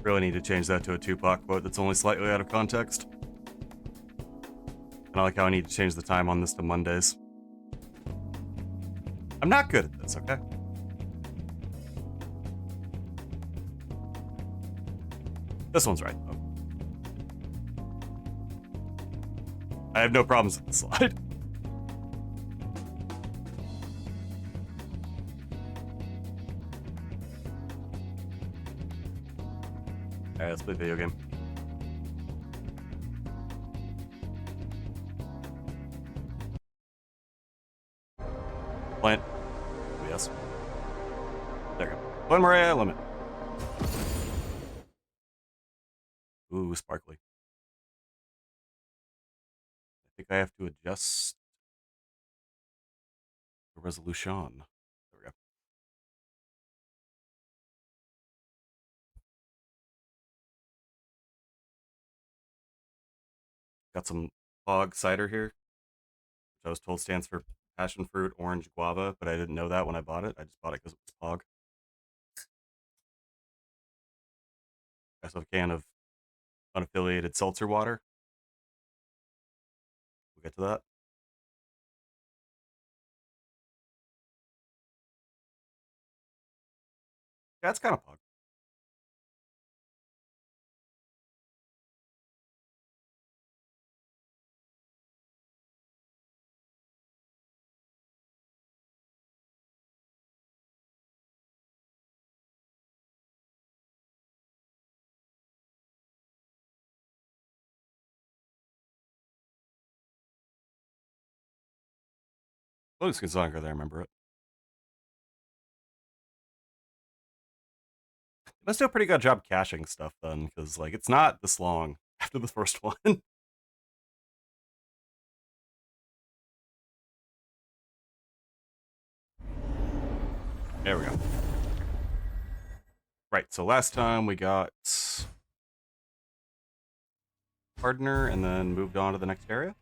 Really need to change that to a Tupac quote that's only slightly out of context. And I like how I need to change the time on this to Mondays. I'm not good at this, okay? This one's right, though. I have no problems with the slide. Alright, let's play a video game. Plant. Yes. There you go. Glen Maria limit. Ooh, sparkly. I think I have to adjust the resolution. There we go. Got some fog cider here, which I was told stands for passion fruit, orange, guava, but I didn't know that when I bought it. I just bought it because it was fog. I also have a can of unaffiliated seltzer water. We'll get to that. Yeah, it's kind of fog. Looks good song, I remember it. Let's do a pretty good job caching stuff then, because like it's not this long after the first one. There we go. Right, so last time we got partner and then moved on to the next area.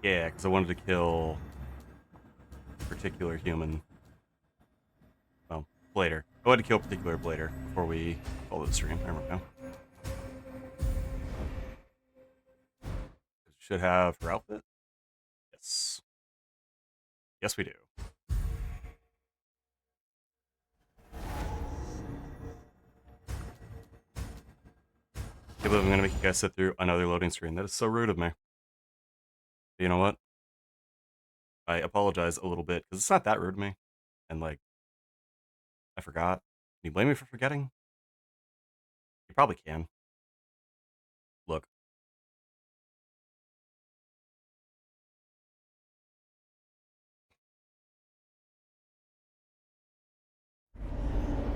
Yeah, because I wanted to kill a particular human. Well, Blader. I wanted to kill a particular Blader before we follow the stream. There we go. Should have her outfit. Yes. Yes, we do. I believe I'm going to make you guys sit through another loading screen. That is so rude of me. But you know what? I apologize a little bit, because it's not that rude of me. And, like, I forgot. Can you blame me for forgetting? You probably can. Look.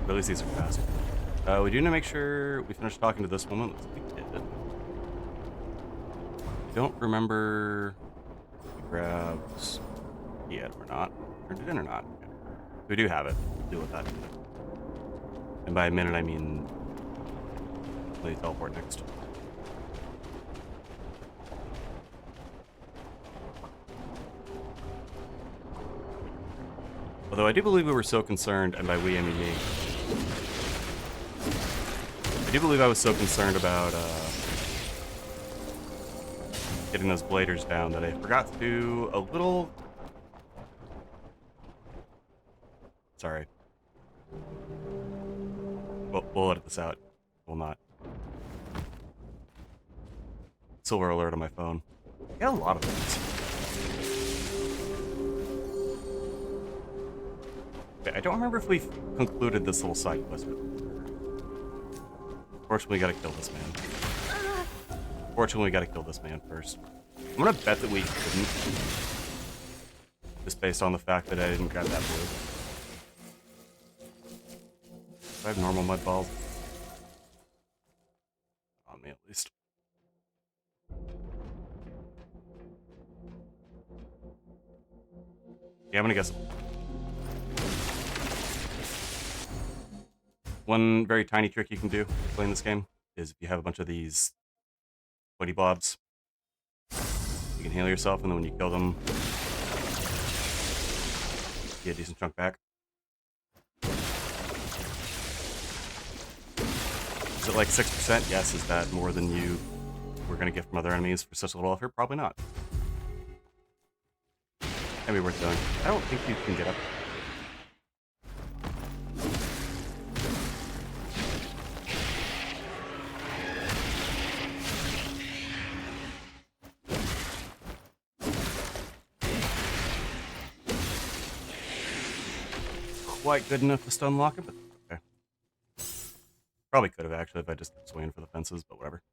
But at least these are fast. We do need to make sure we finish talking to this woman. Let's we did. I don't remember if we grabbed yet or not. Turned it in or not. Okay. We do have it. We'll deal with that in a minute. And by a minute, I mean let me teleport next. Although I do believe we were so concerned, and by we I mean me, I do believe I was so concerned about getting those bladers down that I forgot to do a little... Sorry. We'll edit this out. We'll not. Silver alert on my phone. I got a lot of things. Okay, I don't remember if we've concluded this little side quest. Fortunately, we gotta kill this man. Fortunately, we gotta kill this man first. I'm gonna bet that we couldn't. Just based on the fact that I didn't grab that blue. Do I have normal mud balls? On me, at least. Yeah, I'm gonna guess. One very tiny trick you can do playing this game is if you have a bunch of these sweaty blobs, you can heal yourself, and then when you kill them, Get a decent chunk back. Is it like 6%? Yes. Is that more than you were going to get from other enemies for such little effort? Probably not. That'd be worth doing. I don't think you can get up. Quite good enough to stun lock it, but okay. Probably could have actually if I just kept swinging for the fences, but whatever.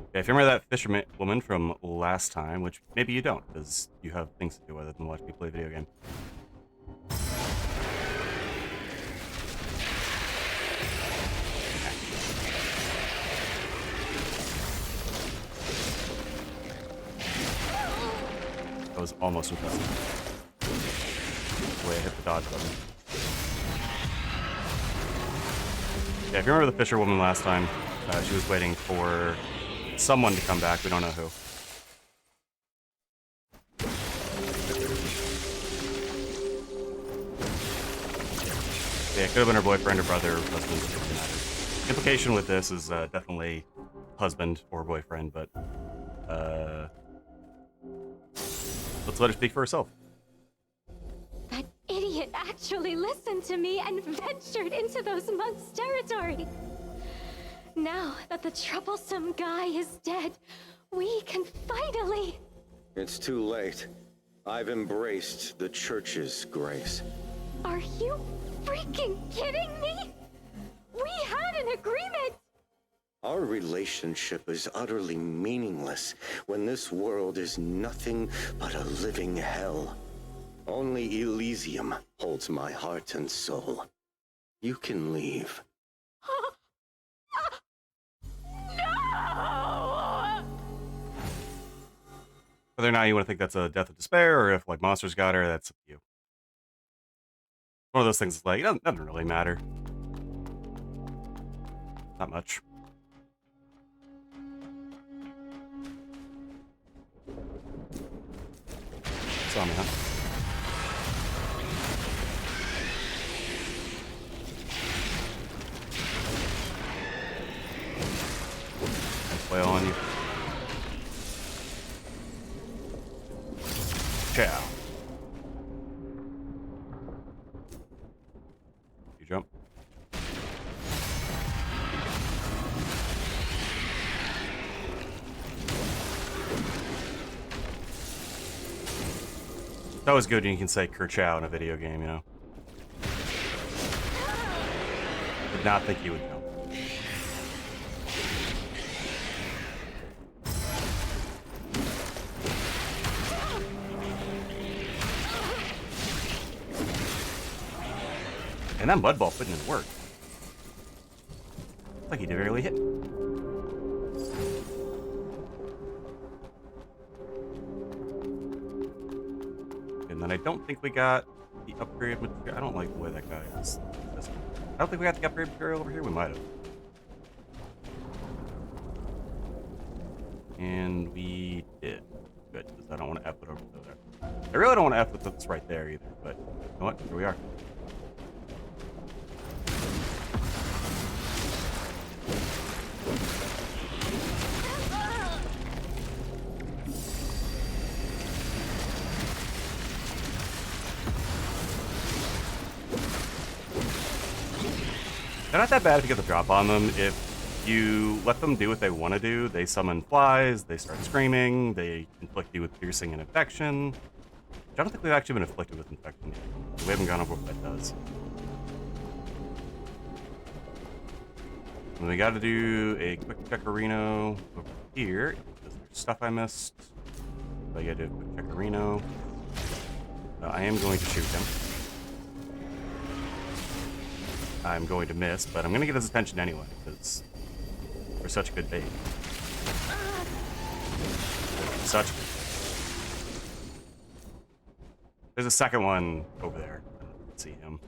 Okay, if you remember that fisherman woman from last time, which maybe you don't, because you have things to do other than watch me play a video game. That was almost impressive. The way I hit the dodge button. Yeah, if you remember the fisherwoman last time, she was waiting for someone to come back. We don't know who. Yeah, it could have been her boyfriend or brother or husband. It doesn't matter. Implication with this is definitely husband or boyfriend, but let's let her speak for herself. That idiot actually listened to me and ventured into those monks' territory. Now that the troublesome guy is dead, we can finally... It's too late. I've embraced the church's grace. Are you freaking kidding me? We had an agreement! Our relationship is utterly meaningless when this world is nothing but a living hell. Only Elysium holds my heart and soul. You can leave. No! Whether or not you want to think that's a death of despair, or if like monsters got her, that's up to you. One of those things is like, it doesn't really matter. Not much. Saw me, huh? And flail on you. Ciao. You jump. That was good when you can say Kerchow in a video game, you know. Did not think you would know. And that mud ball putting in work. Like he did barely hit. And then I don't think we got the upgrade material. I don't like the way that guy is. I don't think we got the upgrade material over here. We might have. And we did. Good, because I don't want to F it over there. I really don't want to F with this right there either, but you know what? Here we are. They're not that bad if you get the drop on them. If you let them do what they want to do, they summon flies, they start screaming, they inflict you with piercing and infection. Which I don't think we've actually been inflicted with infection yet. We haven't gone over what that does. And we gotta do a quick checkerino over here. Because there's stuff I missed. So I gotta do a quick checkerino. I am going to shoot him. I'm going to miss, but I'm going to get his attention anyway, because we're such a good bait. Such good bait. There's a second one over there. I don't see him.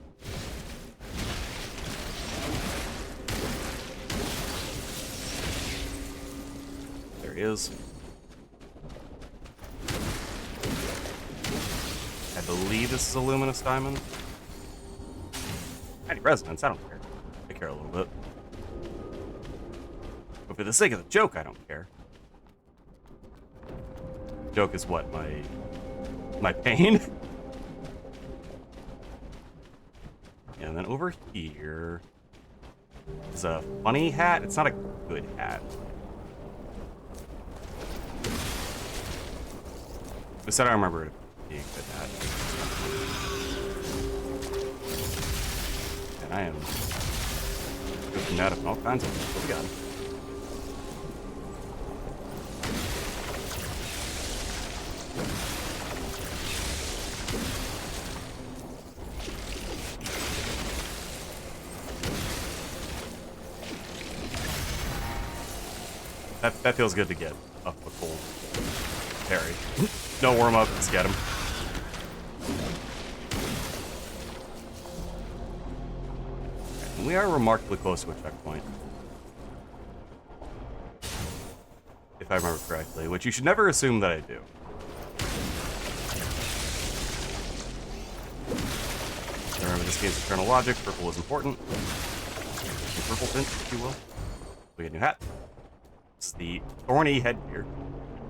he is. I believe this is a luminous diamond. 90 resonance, I don't care. I care a little bit. But for the sake of the joke, I don't care. Joke is what? My pain? And then over here is a funny hat. It's not a good hat. I said I remember it being a good hat. And I am looking at it from all kinds of things. What we got? That feels good to get up a cold parry. No warm up, let's get him. And we are remarkably close to a checkpoint. If I remember correctly, which you should never assume that I do. Remember, this game's eternal logic. Purple is important. Purple tint, if you will. We get a new hat. This is the thorny headgear,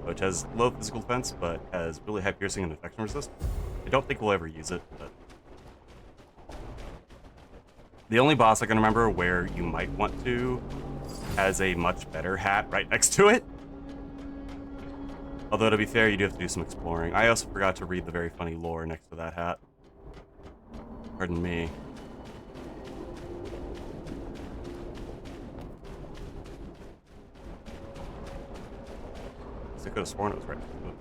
which has low physical defense, but has really high piercing and infection resist. I don't think we'll ever use it, but... The only boss I can remember where you might want to has a much better hat right next to it. Although, to be fair, you do have to do some exploring. I also forgot to read the very funny lore next to that hat. Pardon me. I could have sworn it was right next to it.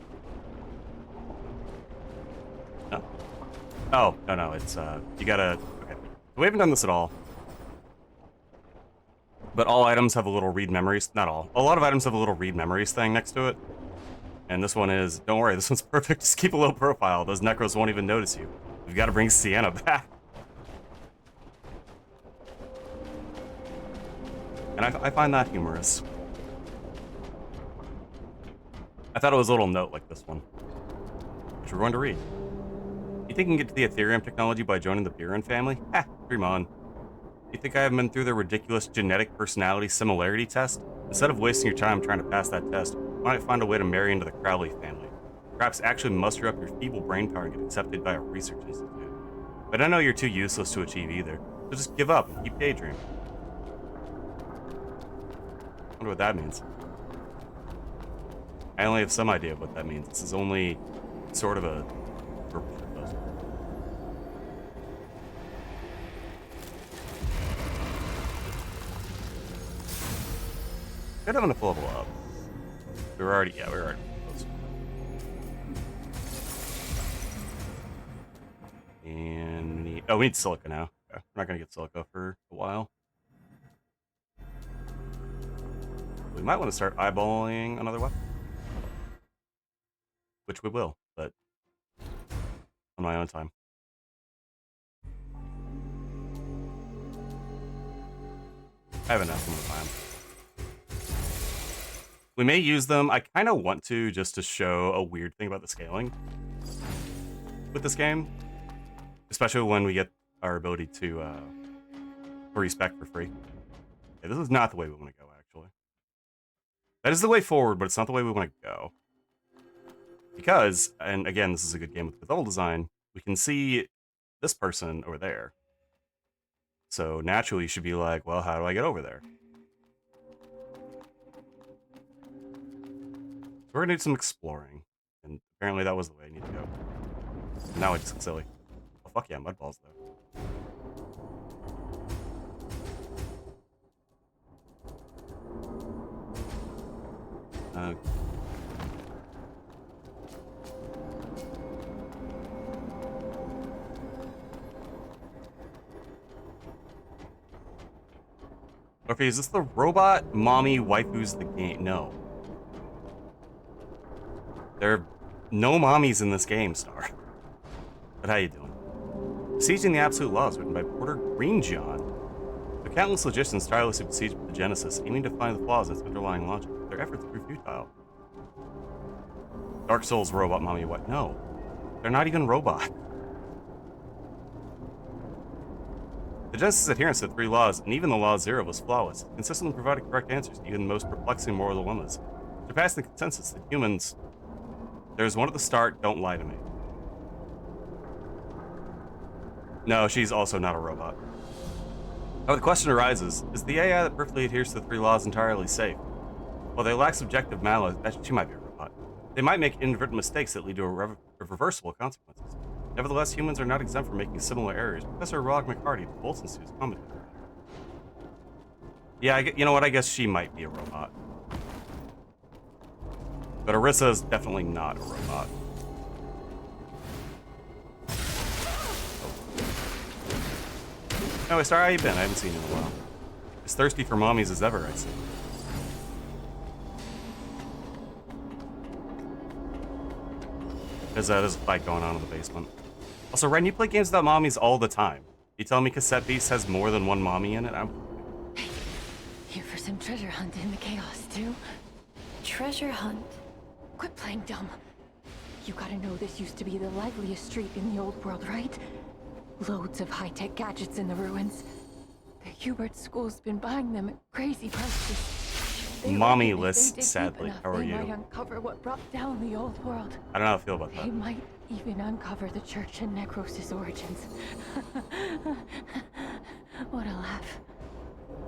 No? Oh, no, it's, you gotta... Okay. We haven't done this at all. But all items have a little read memories. Not all. A lot of items have a little read memories thing next to it. And this one is... Don't worry, this one's perfect. Just keep a low profile. Those necros won't even notice you. We've got to bring Sienna back. And I find that humorous. I thought it was a little note like this one, which we're going to read. You think you can get to the Ethereum technology by joining the Buren family? Ha! Dream on. You think I haven't been through their ridiculous genetic personality similarity test? Instead of wasting your time trying to pass that test, why not find a way to marry into the Crowley family? Perhaps actually muster up your feeble brain power and get accepted by a research institute. But I know you're too useless to achieve either, so just give up and keep daydreaming. I wonder what that means. I only have some idea of what that means. This is only sort of a... Could have enough level up. We're already close. And we need silica now. Okay. We're not gonna get silica for a while. We might want to start eyeballing another weapon. Which we will, but on my own time. I have enough of time. We may use them. I kind of want to, just to show a weird thing about the scaling with this game. Especially when we get our ability to respec for free. Okay, this is not the way we want to go, actually. That is the way forward, but it's not the way we want to go. Because, and again, this is a good game with level design, we can see this person over there. So naturally you should be like, well, how do I get over there? So we're gonna do some exploring. And apparently that was the way I need to go. Now I just look silly. Oh fuck yeah, mud balls though. Okay, is this the robot mommy waifus the game? No. There are no mommies in this game, Star. But how you doing? Besieging the Absolute Laws, written by Porter Greenjohn. The countless logicians tirelessly besieged the Genesis, aiming to find the flaws in its underlying logic. their efforts prove futile. Dark Souls robot mommy what? No. They're not even robot. The Genesis adherence to the 3 laws, and even the Law Zero, was flawless, consistently providing correct answers to even the most perplexing moral dilemmas. Surpassing the consensus that humans, there's one at the start, don't lie to me. No, she's also not a robot. Now the question arises, is the AI that perfectly adheres to the 3 laws entirely safe? While they lack subjective malice, she might be a robot. They might make inadvertent mistakes that lead to irreversible consequences. Nevertheless, humans are not exempt from making similar errors. Professor Rog McCarty, the Bolton Institute's commented. Yeah, you know what? I guess she might be a robot. But Arissa is definitely not a robot. Anyway, Star, how you been? I haven't seen you in a while. As thirsty for mommies as ever, I see. There's a fight going on in the basement. Also, Ren, you play games without mommies all the time. You tell me Cassette Beast has more than one mommy in it? Hey, here for some treasure hunt in the chaos, too? Treasure hunt? Quit playing dumb. You gotta know this used to be the liveliest street in the old world, right? Loads of high-tech gadgets in the ruins. The Hubert School's been buying them at crazy prices. Mommy list, sadly. How are they you? might uncover what brought down the old world. I don't know how I feel about They that. might even uncover the church and Necros' origins. What a laugh.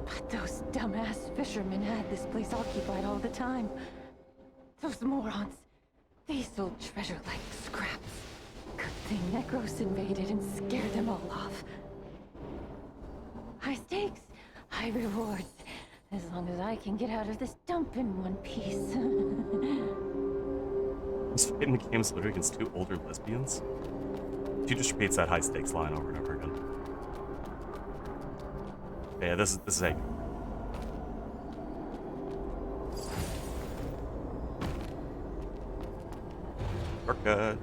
But those dumbass fishermen had this place occupied all the time. Those morons. They sold treasure like scraps. Good thing Necros invaded and scared them all off. High stakes, high rewards. As long as I can get out of this dump in one piece. This fight in the game is literally against 2 older lesbians. She just repeats that high stakes line over and over again. Yeah, this is a. Shortcut.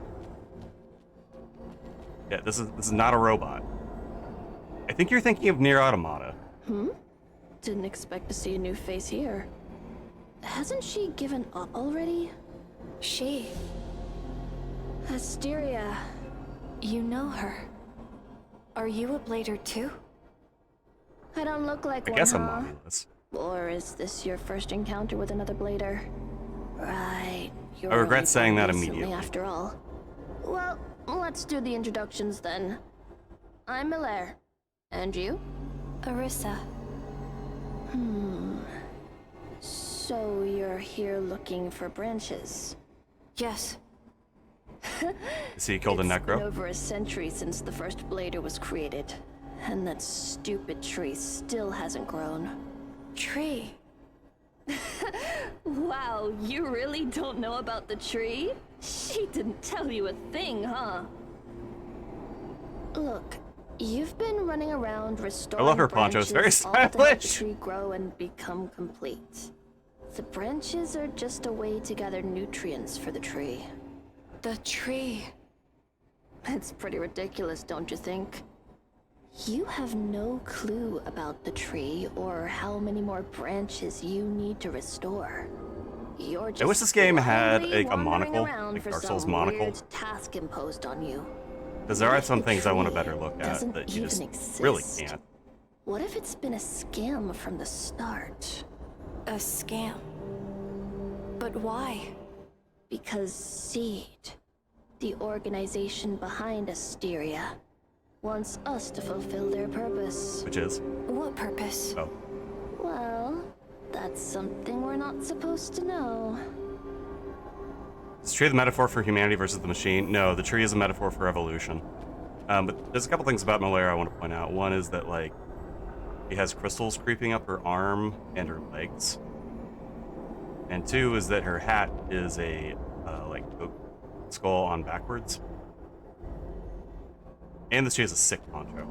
Yeah, this is not a robot. I think you're thinking of Nier Automata. Didn't expect to see a new face here. Hasn't she given up already? She. Asteria. You know her. Are you a blader too? I don't look like I one, guess I'm huh? mommyless. Or is this your first encounter with another blader? Right. You're I regret only saying that recently, immediately. after all. Well, let's do the introductions then. I'm Hilaire. And you? Arissa. So you're here looking for branches? Yes. Is he killed a It's been necro? over a century since the first blader was created. And that stupid tree still hasn't grown. Tree. Wow, you really don't know about the tree? She didn't tell you a thing, huh? Look, you've been running around restoring I love her poncho, it's very branches all to help the stylish. tree grow and become complete. The branches are just a way to gather nutrients for the tree. The tree. It's pretty ridiculous, don't you think? You have no clue about the tree or how many more branches you need to restore. You're just I wish this game had blindly a wandering monocle, around like for Dark some Souls monocle. weird task imposed on you. Because there are What if some the things I want to tree better look at doesn't that you just even really exist? can't. What if it's been a scam from the start? A scam. But why? Because Seed, the organization behind Asteria, wants us to fulfill their purpose. Which is? What purpose? Oh. Well, that's something we're not supposed to know. Is the tree the metaphor for humanity versus the machine? No, the tree is a metaphor for evolution. But there's a couple things about Malaria I want to point out. One is that, like, she has crystals creeping up her arm and her legs. And 2 is that her hat is a, like, oak skull on backwards. And that she has a sick poncho.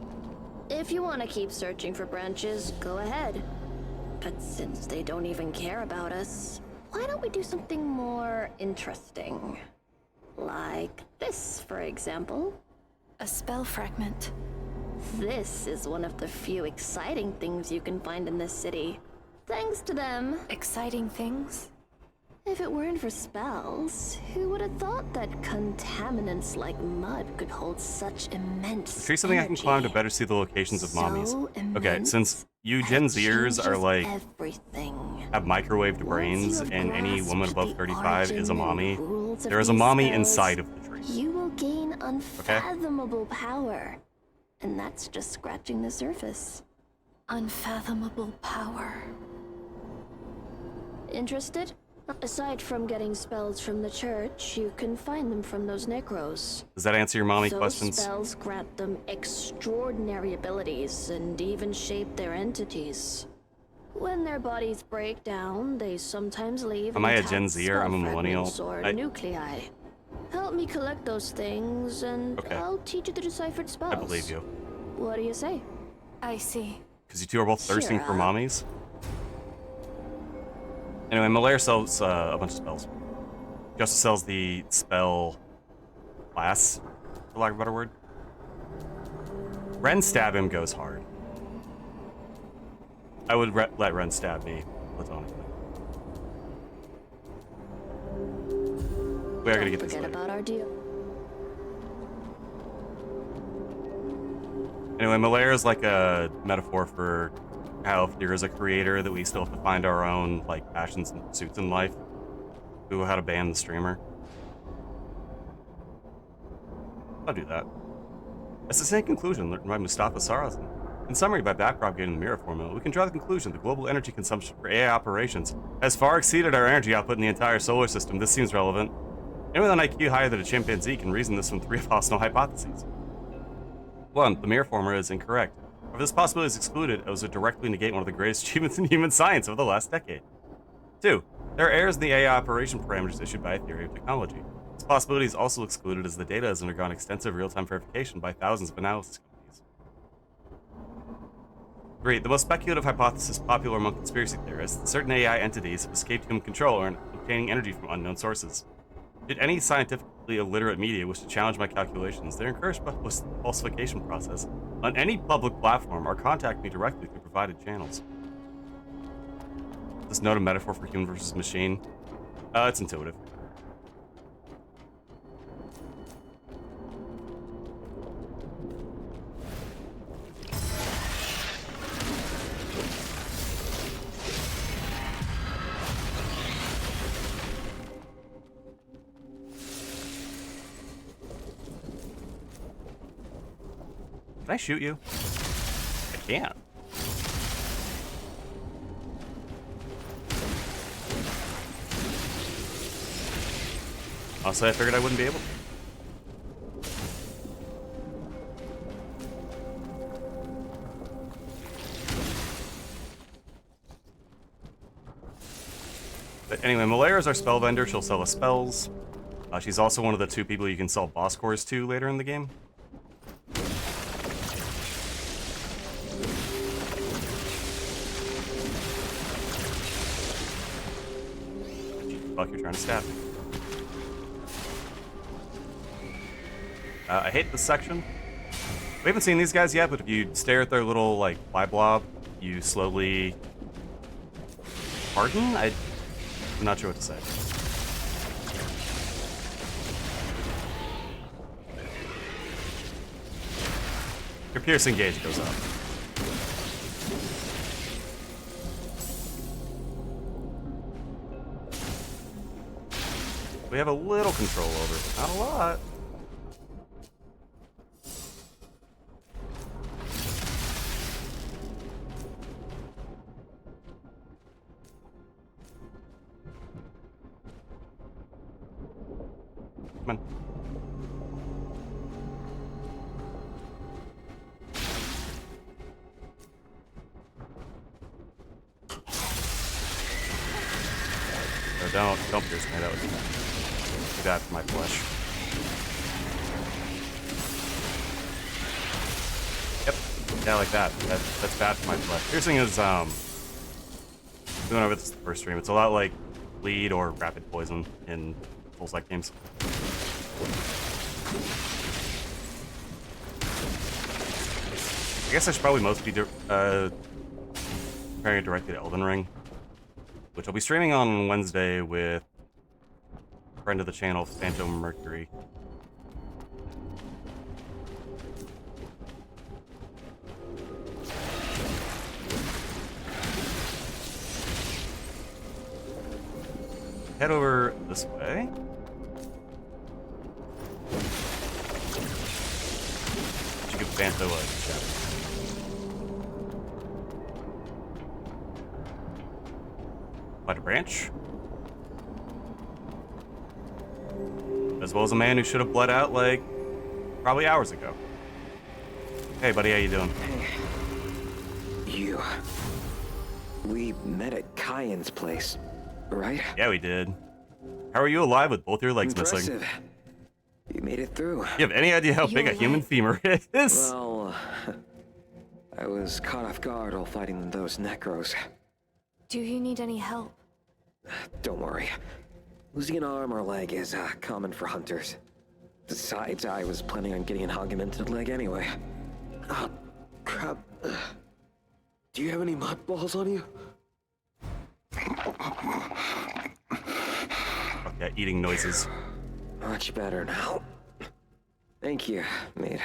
If you want to keep searching for branches, go ahead. But since they don't even care about us, why don't we do something more interesting? Like this, for example. A spell fragment. This is one of the few exciting things you can find in this city. Thanks to them. Exciting things? If it weren't for spells, who would have thought that contaminants like mud could hold such immense Tree something I can climb to energy? better see the locations of mommies. So Okay, immense since you that Gen it Zers are changes like everything. have microwaved Once brains, you have and any woman grasped above the 35 is a origin mommy. and rules of There is a these mommy spells, inside of the tree. You will gain unfathomable power. And that's just scratching the surface. Unfathomable power. Interested? Aside from getting spells from the church, you can find them from those necros. Does that answer your mommy Those questions? spells grant them extraordinary abilities and even shape their entities. When their bodies break down, they sometimes leave Am I a intact Gen Zer? I'm a spell millennial. fragments or nuclei. Help me collect those things, and Okay. I'll teach you the deciphered spells. I believe you. What do you say? I see. Because you two are both thirsting Cheer for up. mommies. Anyway, Malaire sells a bunch of spells. He also sells the spell class, for lack of a better word. Ren stab him goes hard. I would let Ren stab me, platonically. We are gonna get this Forget later. about our deal. Anyway, Malaire is like a metaphor for how if there is a creator that we still have to find our own like passions and pursuits in life. Ooh, how to ban the streamer. I'll do that. As the same conclusion written by Mustafa Sarrazin. In summary, by backpropagating the mirror formula, we can draw the conclusion that global energy consumption for AI operations has far exceeded our energy output in the entire solar system. This seems relevant. Anyone with an IQ higher than a chimpanzee can reason this from 3 possible hypotheses. 1. The mirror formula is incorrect. If this possibility is excluded, it would directly negate one of the greatest achievements in human science of the last decade. 2. There are errors in the AI operation parameters issued by a theory of technology. This possibility is also excluded as the data has undergone extensive real-time verification by thousands of analysis companies. 3. The most speculative hypothesis popular among conspiracy theorists: certain AI entities have escaped human control or are obtaining energy from unknown sources. Should any scientifically illiterate media wish to challenge my calculations, they're encouraged by the falsification process on any public platform or contact me directly through provided channels. This note a metaphor for human versus machine? It's intuitive. Can I shoot you? I can't. Also, I figured I wouldn't be able to. But anyway, Malaire is our spell vendor. She'll sell us spells. She's also one of the 2 people you can sell boss cores to later in the game. Fuck, you're trying to stab me. I hate this section. We haven't seen these guys yet, but if you stare at their little, like, fly blob, you slowly... Pardon? I'm not sure what to say. Your piercing gauge goes up. We have a little control over it, not a lot. Come on. No, don't pierce me. That would be bad for my flesh. Yep. Yeah, like that. That's bad for my flesh. Piercing is we went over this the first stream. It's a lot like bleed or rapid poison in Souls-like games. I guess I should probably mostly be comparing it directly to Elden Ring, which I'll be streaming on Wednesday with friend of the channel, Phantom Mercury. Head over this way. You give Phanto a shot. Find a branch. As well as a man who should have bled out, like, probably hours ago. Hey, buddy, how you doing? You... We met at Kyan's place, right? Yeah, we did. How are you alive with both your legs missing? Impressive. You made it through. You have any idea how big a human femur is? Well, I was caught off guard while fighting those Necros. Do you need any help? Don't worry. Losing an arm or leg is common for hunters. Besides, I was planning on getting an augmented leg anyway. Oh, crap. Do you have any mud balls on you? Okay, eating noises. Much better now. Thank you, mate.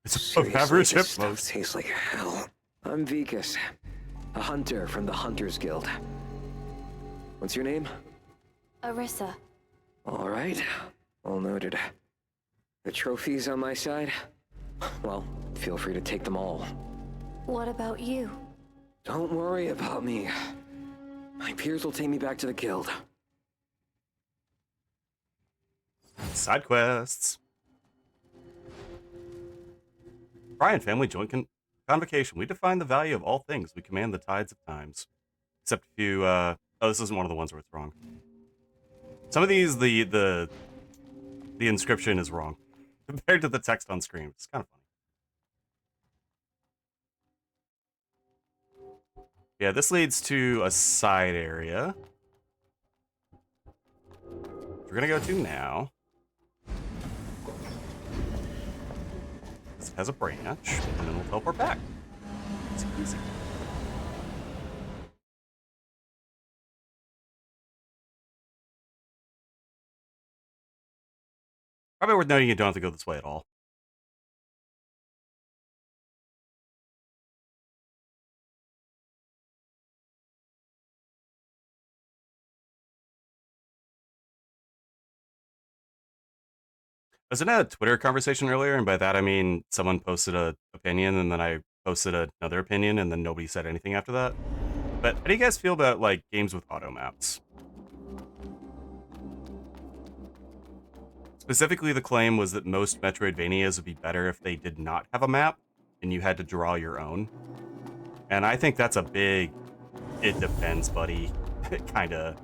It's above average hip this stuff most. tastes like hell. I'm Vikas, a hunter from the Hunters Guild. What's your name? Arissa. All right, all noted. The trophies on my side? Well, feel free to take them all. What about you? Don't worry about me. My peers will take me back to the guild. Side quests. Brian family joint convocation. We define the value of all things. We command the tides of times. Except if you, oh, this isn't one of the ones where it's wrong. Some of these, the inscription is wrong compared to the text on screen. It's kind of funny. Yeah, this leads to a side area. We're gonna go to now. This has a branch, and then we'll teleport back. It's easy. Probably worth noting you don't have to go this way at all. I was in a Twitter conversation earlier, and by that I mean someone posted an opinion, and then I posted another opinion, and then nobody said anything after that. But how do you guys feel about, like, games with auto maps? Specifically, the claim was that most Metroidvanias would be better if they did not have a map, and you had to draw your own. And I think that's a big, it depends, buddy, kind of.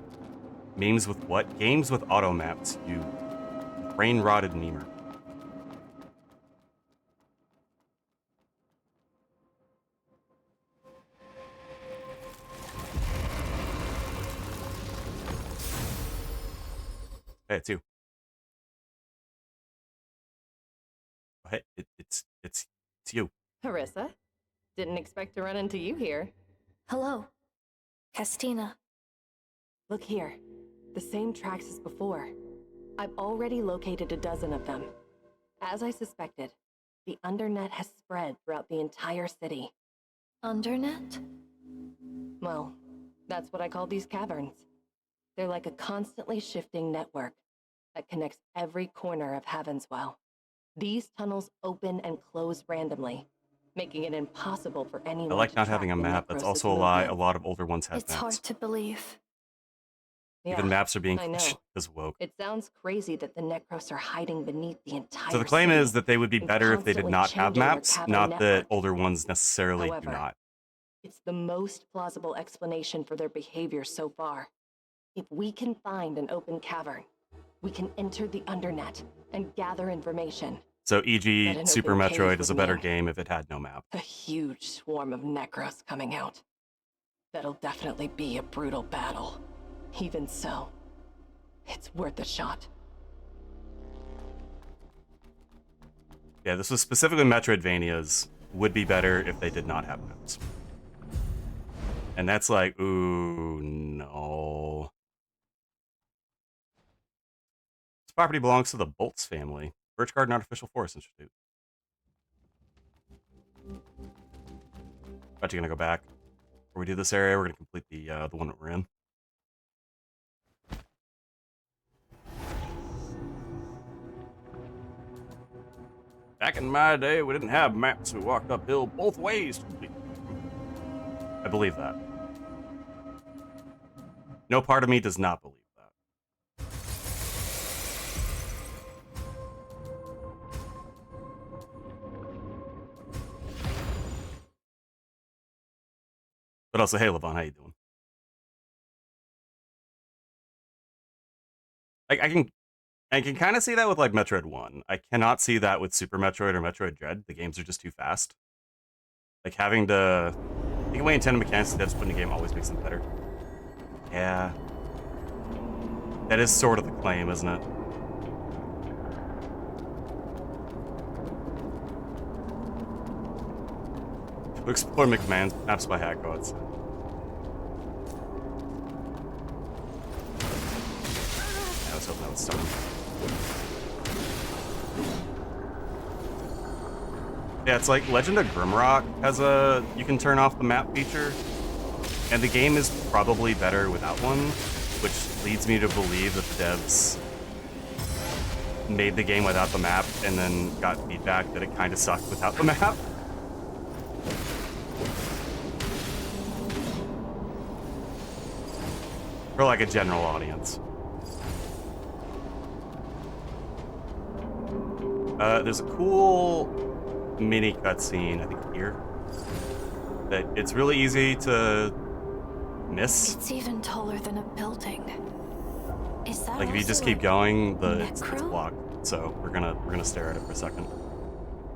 Memes with what? Games with auto maps, you brain-rotted memer. Hey, it's you. Oh, hey, it's you. Harissa? Didn't expect to run into you here. Hello. Castina. Look here. The same tracks as before. I've already located a dozen of them. As I suspected, the Undernet has spread throughout the entire city. Undernet? Well, that's what I call these caverns. They're like a constantly shifting network that connects every corner of Havenswell. These tunnels open and close randomly, making it impossible for anyone I like to not track having a the map. That's Necros' also a lie. A movements. lot of older ones have It's maps. hard to believe. Even Yeah, maps are being I know. as woke. It sounds crazy that the Necros are hiding beneath the entire So the claim city is that they would be and better if they did constantly not have changing their maps, cavern not that network. older ones necessarily However, do not. It's the most plausible explanation for their behavior so far. If we can find an open cavern, we can enter the Undernet and gather information. So That e.g. an Super open cave Metroid is a would better mean. game if it had no map. A huge swarm of Necros coming out. That'll definitely be a brutal battle. Even so, it's worth a shot. Yeah, this was specifically Metroidvanias would be better if they did not have maps. And that's like, ooh, no. This property belongs to the Bolts family. Birch Garden Artificial Forest Institute. Bet you're gonna go back. Before we do this area, we're gonna complete the one that we're in. Back in my day, we didn't have maps. We walked uphill both ways. I believe that. No part of me does not believe that. But also, hey, Levon, how you doing? I can kind of see that with like Metroid 1. I cannot see that with Super Metroid or Metroid Dread. The games are just too fast. Like having to take away intended mechanics that's put in a game always makes them better. Yeah. That is sort of the claim, isn't it? To explore McMahon's maps by Hackroads. I was hoping that would stop him. Yeah, it's like Legend of Grimrock has a you can turn off the map feature, and the game is probably better without one, which leads me to believe that the devs made the game without the map and then got feedback that it kind of sucked without the map. For like a general audience. There's a cool mini cutscene, I think here, that it's really easy to miss. It's even taller than a building. Is that Like if you also just keep going, it's necro? blocked. So we're gonna stare at it for a second,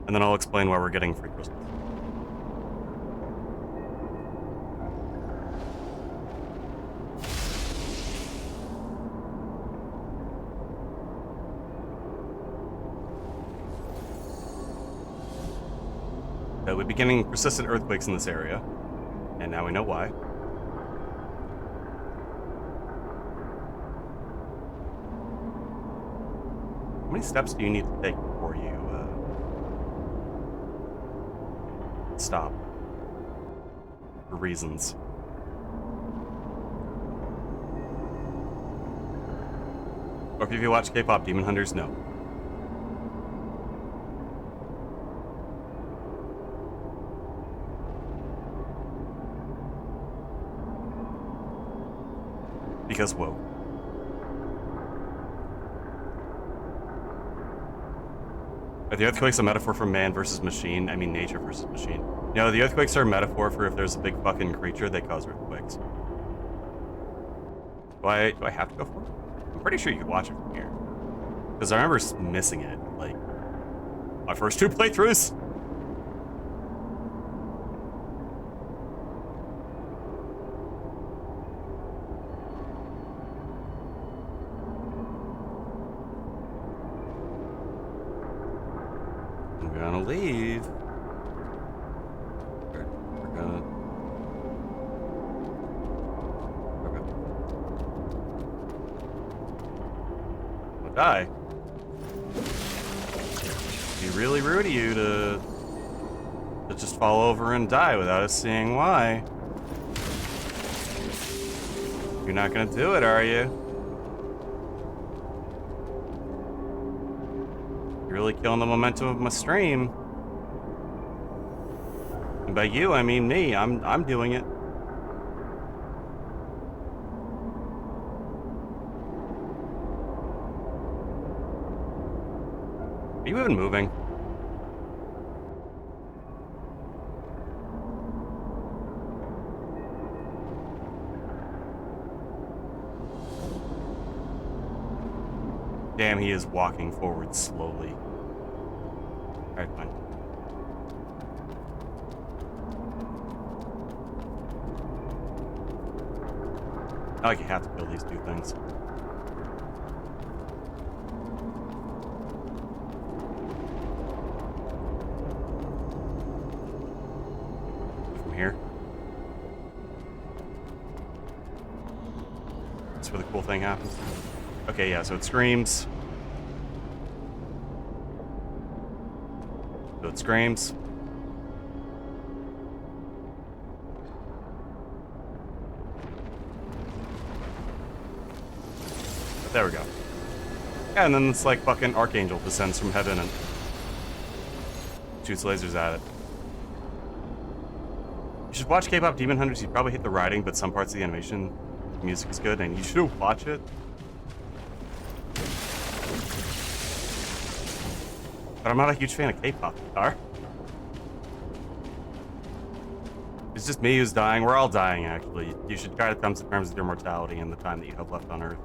and then I'll explain why we're getting free crystals. We're beginning persistent earthquakes in this area, and now we know why. How many steps do you need to take before you stop? For reasons. Or if you watch K-pop Demon Hunters, no. Because whoa. Are the earthquakes a metaphor for man versus machine? I mean nature versus machine. No, the earthquakes are a metaphor for if there's a big fucking creature, they cause earthquakes. Do I have to go for it? I'm pretty sure you could watch it from here. Because I remember missing it, like, my first 2 playthroughs. I'm gonna leave. We're gonna... Okay. I'll die. It'd be really rude of you to just fall over and die without us seeing why. You're not gonna do it, are you? You're really killing the momentum of my stream. And by you, I mean me. I'm doing it. Are you even moving? Damn, he is walking forward slowly. Alright, fine. Not like you have to kill these 2 things. From here. That's where the cool thing happens. Okay, yeah, so it screams. Screams. But there we go. Yeah, and then this like fucking archangel descends from heaven and shoots lasers at it. You should watch K-pop Demon Hunters. You'd probably hate the writing, but some parts of the animation, the music is good, and you should watch it. But I'm not a huge fan of K-pop. It's just me who's dying. We're all dying, actually. You should try to come to terms with your mortality and the time that you have left on Earth.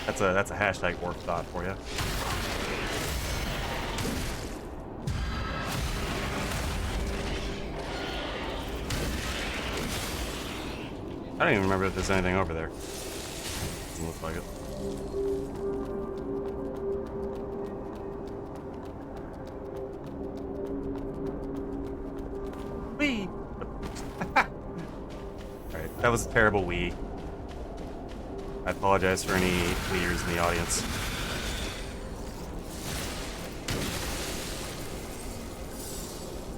That's a hashtag warp thought for you. I don't even remember if there's anything over there. Doesn't look like it. Wee! Alright, that was a terrible wee. I apologize for any weeers in the audience.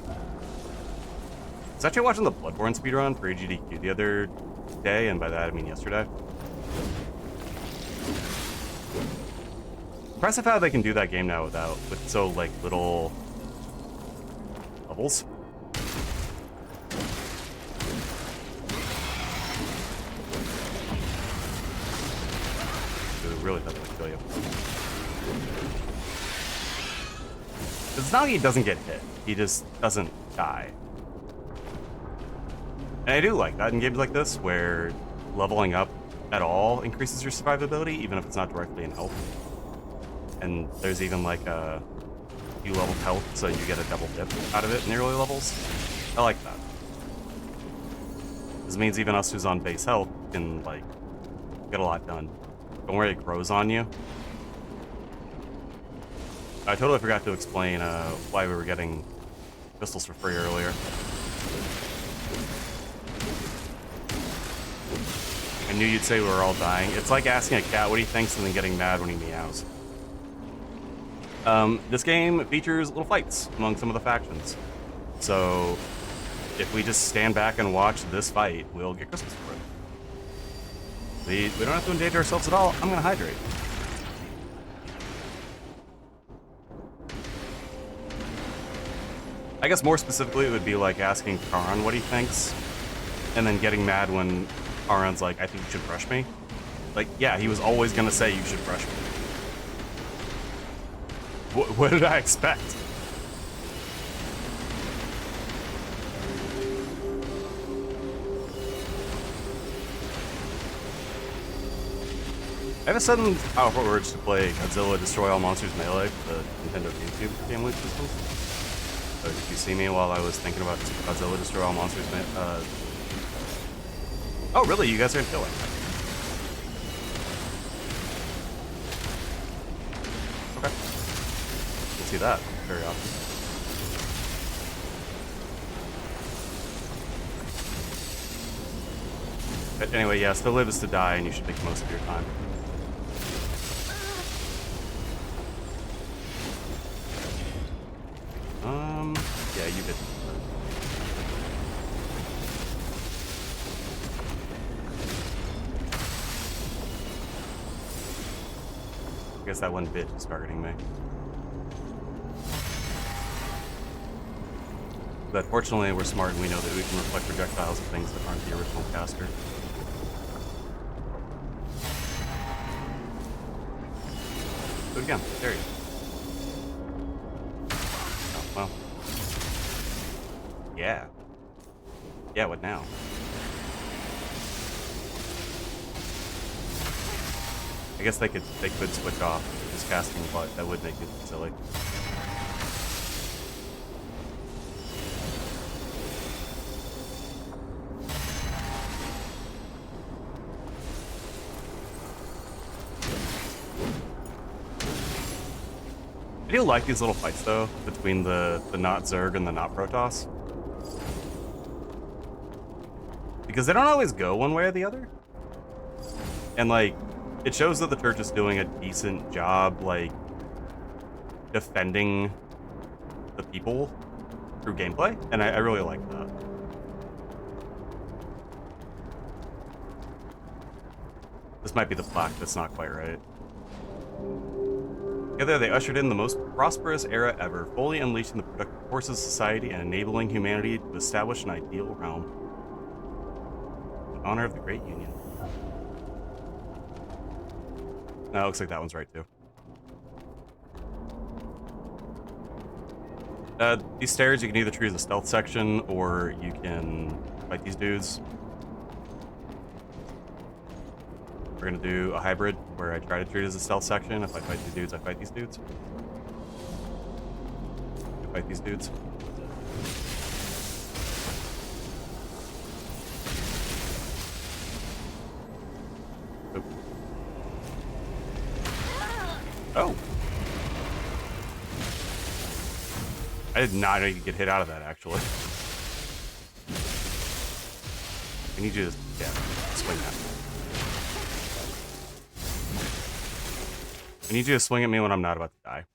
I was actually watching the Bloodborne speedrun for AGDQ the other day, and by that I mean yesterday. Impressive how they can do that game now with so like little levels. It really doesn't kill you. It's not like he doesn't get hit, he just doesn't die. And I do like that in games like this, where leveling up at all increases your survivability, even if it's not directly in health. And there's even like a few leveled health, so you get a double dip out of it in the early levels. I like that. This means even us who's on base health can like get a lot done. Don't worry, it grows on you. I totally forgot to explain why we were getting pistols for free earlier. I knew you'd say we were all dying. It's like asking a cat what he thinks and then getting mad when he meows. This game features little fights among some of the factions. So if we just stand back and watch this fight, we'll get Christmas for it. We don't have to endanger ourselves at all. I'm gonna hydrate. I guess more specifically, it would be like asking Karan what he thinks, and then getting mad when Karan's like, I think you should brush me. Like, yeah, he was always gonna say you should brush me. What did I expect? I have a sudden powerful urge to play Godzilla Destroy All Monsters Melee for the Nintendo GameCube family systems. So did you see me while I was thinking about Godzilla Destroy All Monsters Oh really? You guys are gonna kill it? Okay. You'll see that very often. But anyway, yes, to live is to die, and you should make the most of your time. Yeah, you did. I guess that one bitch is targeting me. But fortunately, we're smart and we know that we can reflect projectiles of things that aren't the original caster. Do it again. There you go. Oh, well. Yeah. Yeah, what now? I guess they could switch off just casting, but that would make it silly. I do like these little fights though, between the not Zerg and the not Protoss. Because they don't always go one way or the other. And like, it shows that the church is doing a decent job, like, defending the people through gameplay, and I really like that. This might be the plaque that's not quite right. Together, they ushered in the most prosperous era ever, fully unleashing the productive forces of society and enabling humanity to establish an ideal realm. In honor of the Great Union. No, it looks like that one's right, too. These stairs, you can either choose a stealth section, or you can fight these dudes. We're gonna do a hybrid, where I try to treat it as a stealth section. If I fight these dudes, I fight these dudes. I fight these dudes. Oh. I did not know you could get hit out of that, actually. I need you to, yeah, swing that. I need you to swing at me when I'm not about to die.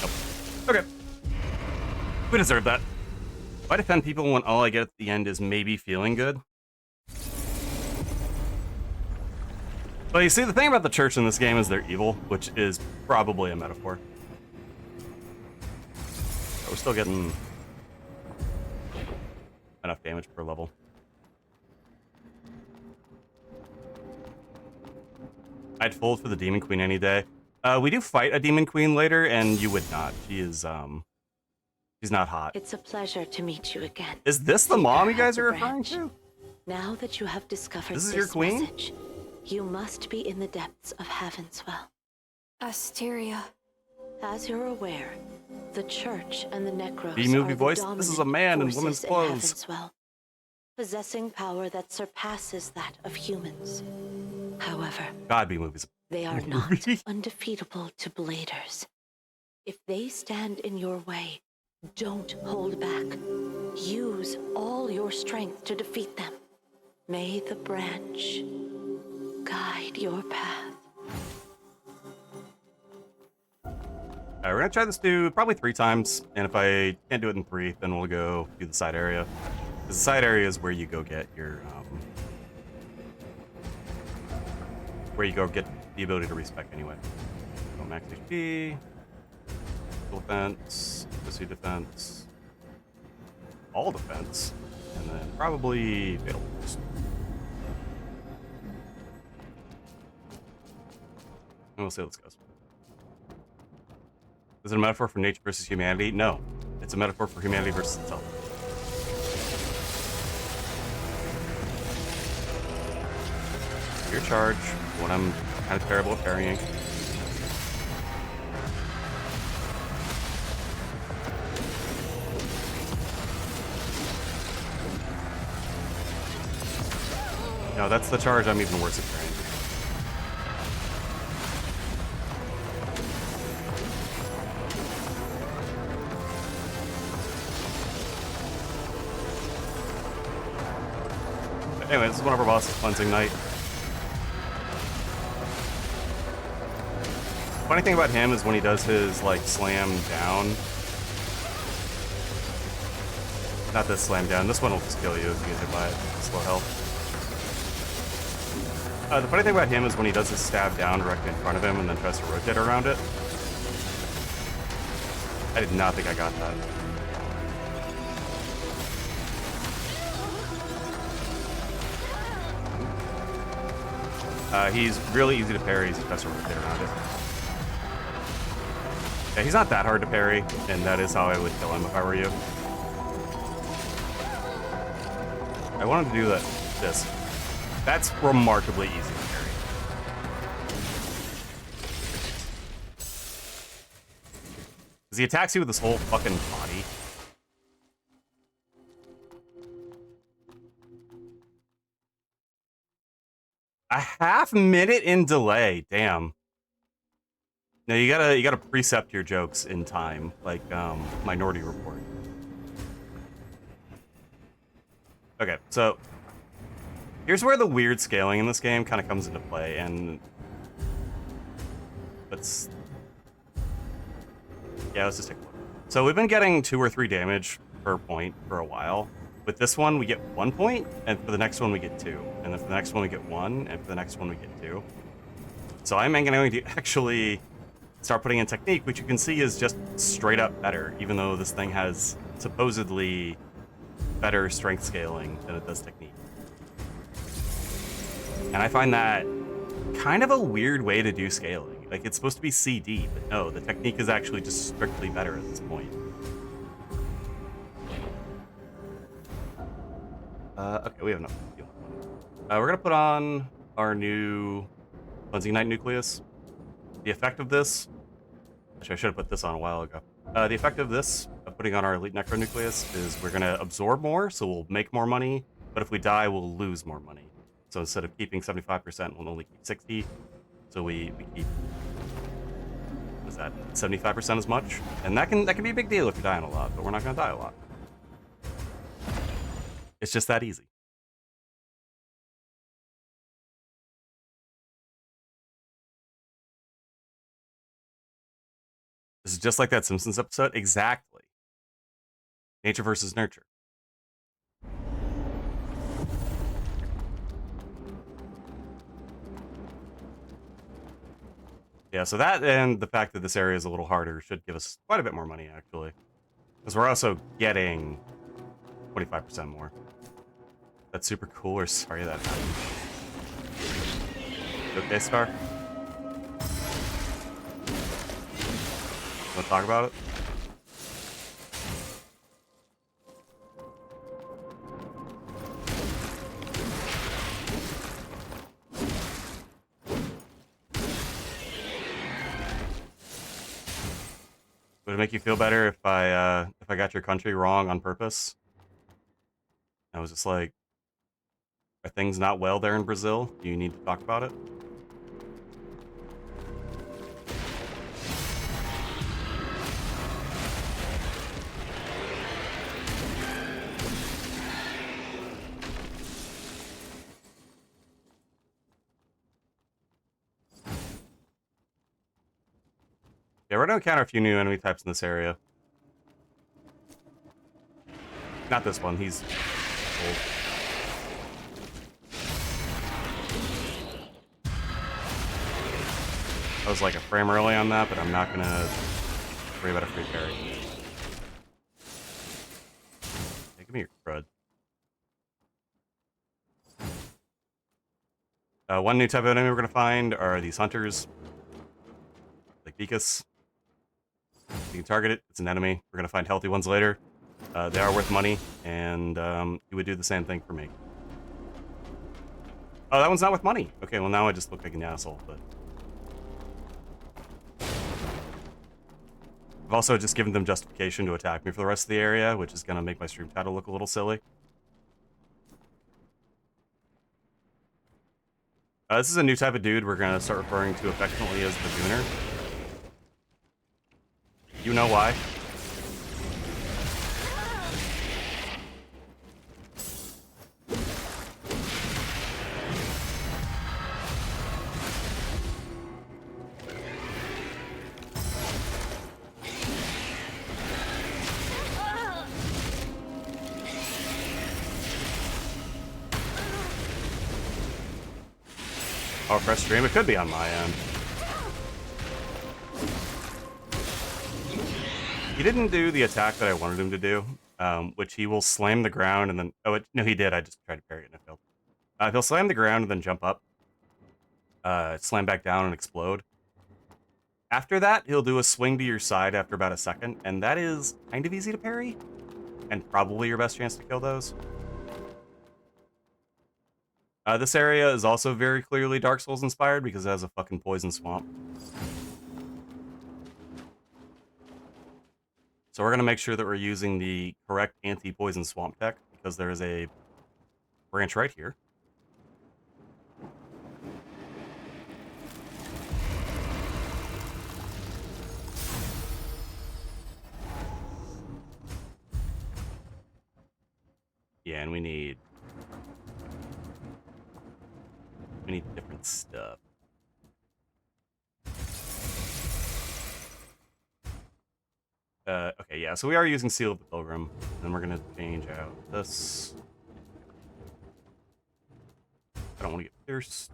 Nope. Okay. We deserve that. Why defend people when all I get at the end is maybe feeling good? Well, you see, the thing about the church in this game is they're evil, which is probably a metaphor. But we're still getting enough damage per level. I'd fold for the Demon Queen any day. We do fight a Demon Queen later, and you would not. She is, she's not hot. It's a pleasure to meet you again. Is this the mom you guys are referring to? Now that you have discovered This is your queen? message, you must be in the depths of Heavenswell. Asteria. As you're aware, the Church and the Necros B-movie are voice? the This is a dominant man in forces women's clothes. Heavenswell, possessing power that surpasses that of humans. However, God, B-movies. they are not undefeatable to Bladers. If they stand in your way, don't hold back. Use all your strength to defeat them. May the branch guide your path. We're gonna try this dude probably 3 times, and if I can't do it in 3, then we'll go do the side area. Because the side area is where you go get your, where you go get the ability to respec anyway. So max HP, full defense, pussy defense, all defense, and then probably fatal boost. And we'll see how this goes. Is it a metaphor for nature versus humanity? No. It's a metaphor for humanity versus itself. Your charge, when I'm kind of terrible at parrying. No, that's the charge. I'm even worse at parrying. Anyway, this is one of our bosses, Cleansing Knight. Funny thing about him is when he does his, like, slam down. Not this slam down. This one will just kill you if you get hit by it. Slow health. The funny thing about him is when he does his stab down directly in front of him and then tries to rotate around it. I did not think I got that. He's really easy to parry as he tries to rotate around it. Yeah, he's not that hard to parry, and that is how I would kill him if I were you. I wanted to do this. That's remarkably easy to parry. Because he attacks you with his whole fucking body. A half-minute in delay, damn. No, you gotta precept your jokes in time, like Minority Report. Okay, so here's where the weird scaling in this game kind of comes into play, and let's just take a look. So we've been getting 2 or 3 damage per point for a while. With this one, we get 1 point, and for the next one, we get 2. And then for the next one, we get 1, and for the next one, we get 2. So I'm going to actually start putting in technique, which you can see is just straight up better, even though this thing has supposedly better strength scaling than it does technique. And I find that kind of a weird way to do scaling. Like, it's supposed to be CD, but no, the technique is actually just strictly better at this point. Okay, we have enough. We're gonna put on our new Cleansing Night Nucleus. The effect of this, actually I should have put this on a while ago. The effect of this, of putting on our Elite Necro Nucleus, is we're gonna absorb more, so we'll make more money, but if we die, we'll lose more money. So instead of keeping 75%, we'll only keep 60. So we keep, what's that, 75% as much? And that can be a big deal if you're dying a lot, but we're not gonna die a lot. It's just that easy. This is just like that Simpsons episode. Exactly. Nature versus nurture. Yeah, so that and the fact that this area is a little harder should give us quite a bit more money, actually. Because we're also getting 25% more. That's super cool, or sorry that happened. Okay, Star? Want to talk about it? Would it make you feel better if I got your country wrong on purpose? I was just like, are things not well there in Brazil? Do you need to talk about it? Yeah, we're gonna encounter a few new enemy types in this area. Not this one, he's old. I was like a frame early on that, but I'm not gonna worry about a free parry. Hey, give me your crud. One new type of enemy we're gonna find are these hunters. Like Beakus. You can target it, it's an enemy. We're gonna find healthy ones later. They are worth money, and you would do the same thing for me. Oh, that one's not worth money. Okay, well now I just look like an asshole, but... I've also just given them justification to attack me for the rest of the area, which is gonna make my stream title look a little silly. This is a new type of dude we're gonna start referring to affectionately as the Gooner. You know why? Oh, press stream? It could be on my end. He didn't do the attack that I wanted him to do, which he will slam the ground and then... Oh, no, he did. I just tried to parry it and it failed. He'll slam the ground and then jump up. Slam back down and explode. After that, he'll do a swing to your side after about a second, and that is kind of easy to parry, and probably your best chance to kill those. This area is also very clearly Dark Souls inspired because it has a fucking poison swamp. So we're going to make sure that we're using the correct anti-poison swamp tech, because there is a branch right here. Yeah, and we need We need different stuff. Okay, yeah, so we are using Seal of the Pilgrim. Then we're gonna change out this. I don't want to get pierced.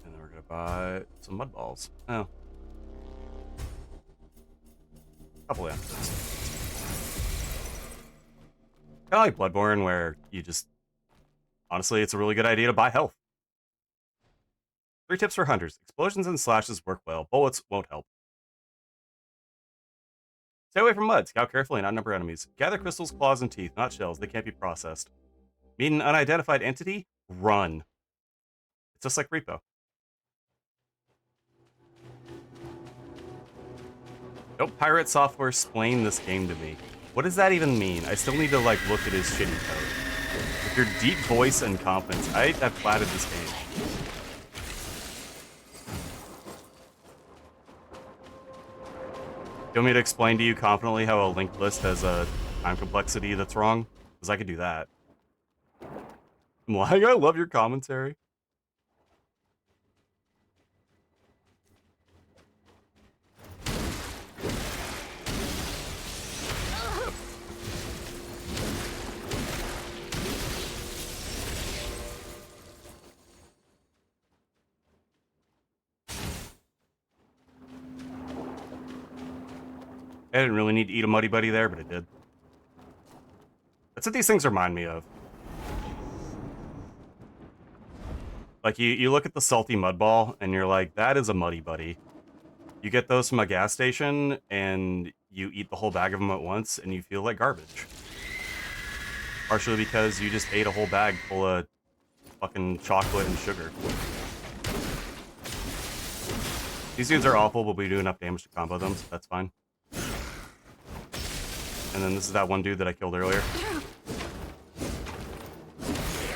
And then we're gonna buy some mud balls. Oh. Couple amethysts. Kind of like Bloodborne, where you just... Honestly, it's a really good idea to buy health. 3 tips for hunters. Explosions and slashes work well. Bullets won't help. Stay away from mud. Scout carefully and outnumber enemies. Gather crystals, claws, and teeth, not shells. They can't be processed. Meet an unidentified entity? Run. It's just like Repo. Don't pirate software explain this game to me. What does that even mean? I still need to, like, look at his shitty code. With your deep voice and confidence, I have platted this game. You want me to explain to you confidently how a linked list has a time complexity that's wrong? Because I could do that. I'm like, I love your commentary. I didn't really need to eat a Muddy Buddy there, but it did. That's what these things remind me of. Like, you look at the salty mud ball, and you're like, that is a Muddy Buddy. You get those from a gas station, and you eat the whole bag of them at once, and you feel like garbage. Partially because you just ate a whole bag full of fucking chocolate and sugar. These dudes are awful, but we do enough damage to combo them, so that's fine. And then this is that one dude that I killed earlier.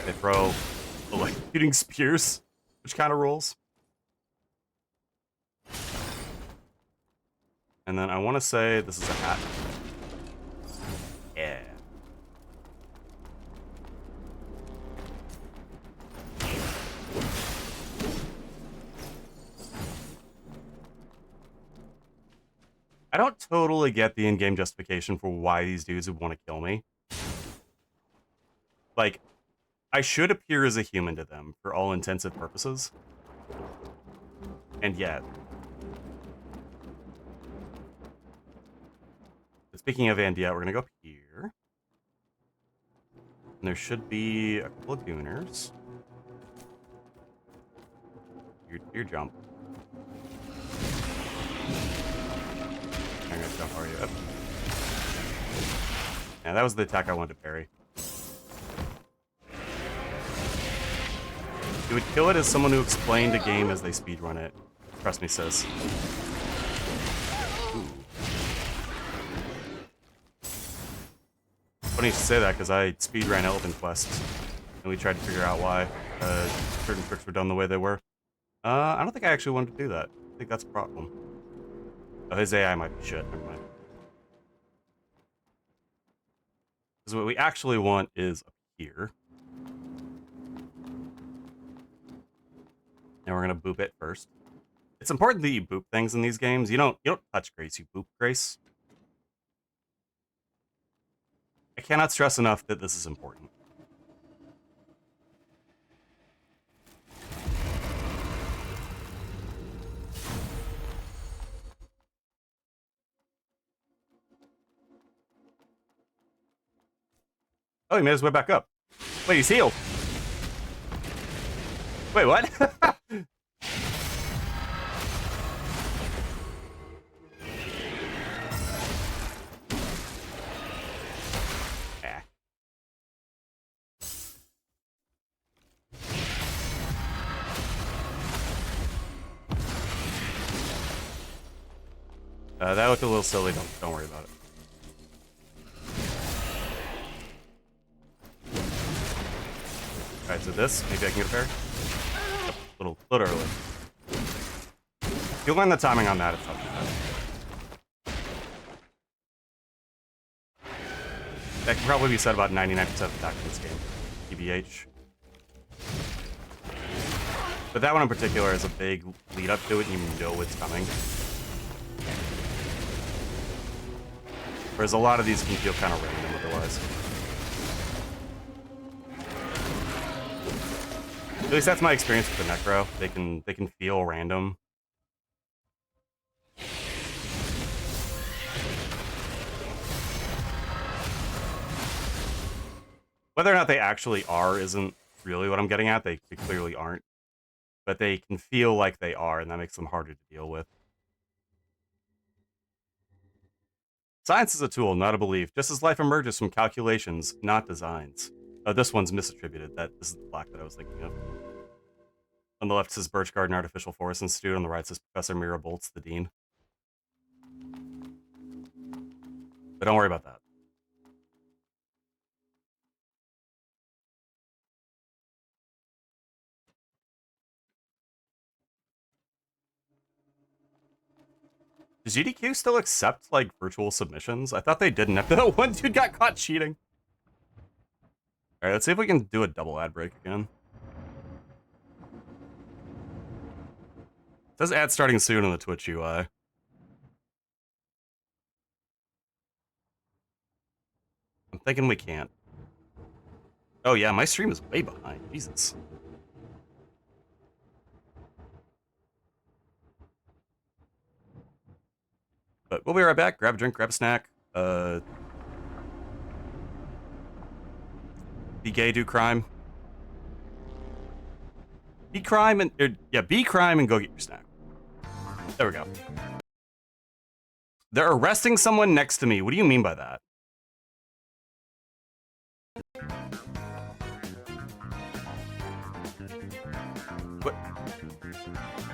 They throw electrocuting spears, which kind of rolls. And then I want to say this is a hat. Yeah. I don't totally get the in-game justification for why these dudes would want to kill me. Like, I should appear as a human to them for all intensive purposes. And yet. But speaking of and yet, we're going to go up here. And there should be a couple of gooners. Your jump. I'm gonna jump are you up. Yeah, that was the attack I wanted to parry. You would kill it as someone who explained a game as they speedrun it. Trust me, sis. Ooh. Funny you should say that, because I speedran Elephant Quest, and we tried to figure out why certain tricks were done the way they were. I don't think I actually wanted to do that. I think that's a problem. Oh, his AI might be shit. Never mind. Because what we actually want is up here. And we're gonna boop it first. It's important that you boop things in these games. You don't touch Grace, you boop Grace. I cannot stress enough that this is important. Oh, he made his way back up. Wait, he's healed. Wait, what? That looked a little silly. Don't worry about it. Alright, so this, maybe I can get a pair? Oh, little early. You'll learn the timing on that, it's not too bad. That can probably be said about 99% of attack in this game, TBH. But that one in particular is a big lead up to it, and you know it's coming. Whereas a lot of these can feel kind of random otherwise. At least that's my experience with the Necro. They can feel random. Whether or not they actually are isn't really what I'm getting at. They clearly aren't. But they can feel like they are, and that makes them harder to deal with. Science is a tool, not a belief, just as life emerges from calculations, not designs. This one's misattributed. This is the plaque that I was thinking of. On the left says Birch Garden Artificial Forest Institute. On the right says Professor Mira Boltz, the dean. But don't worry about that. Does GDQ still accept, like, virtual submissions? I thought they didn't after that one dude got caught cheating. Alright, let's see if we can do a double ad break again. It says ad starting soon on the Twitch UI. I'm thinking we can't. Oh yeah, my stream is way behind. Jesus. But we'll be right back. Grab a drink, grab a snack. Be gay, do crime. Be crime and be crime and go get your snack. There we go. They're arresting someone next to me. What do you mean by that? What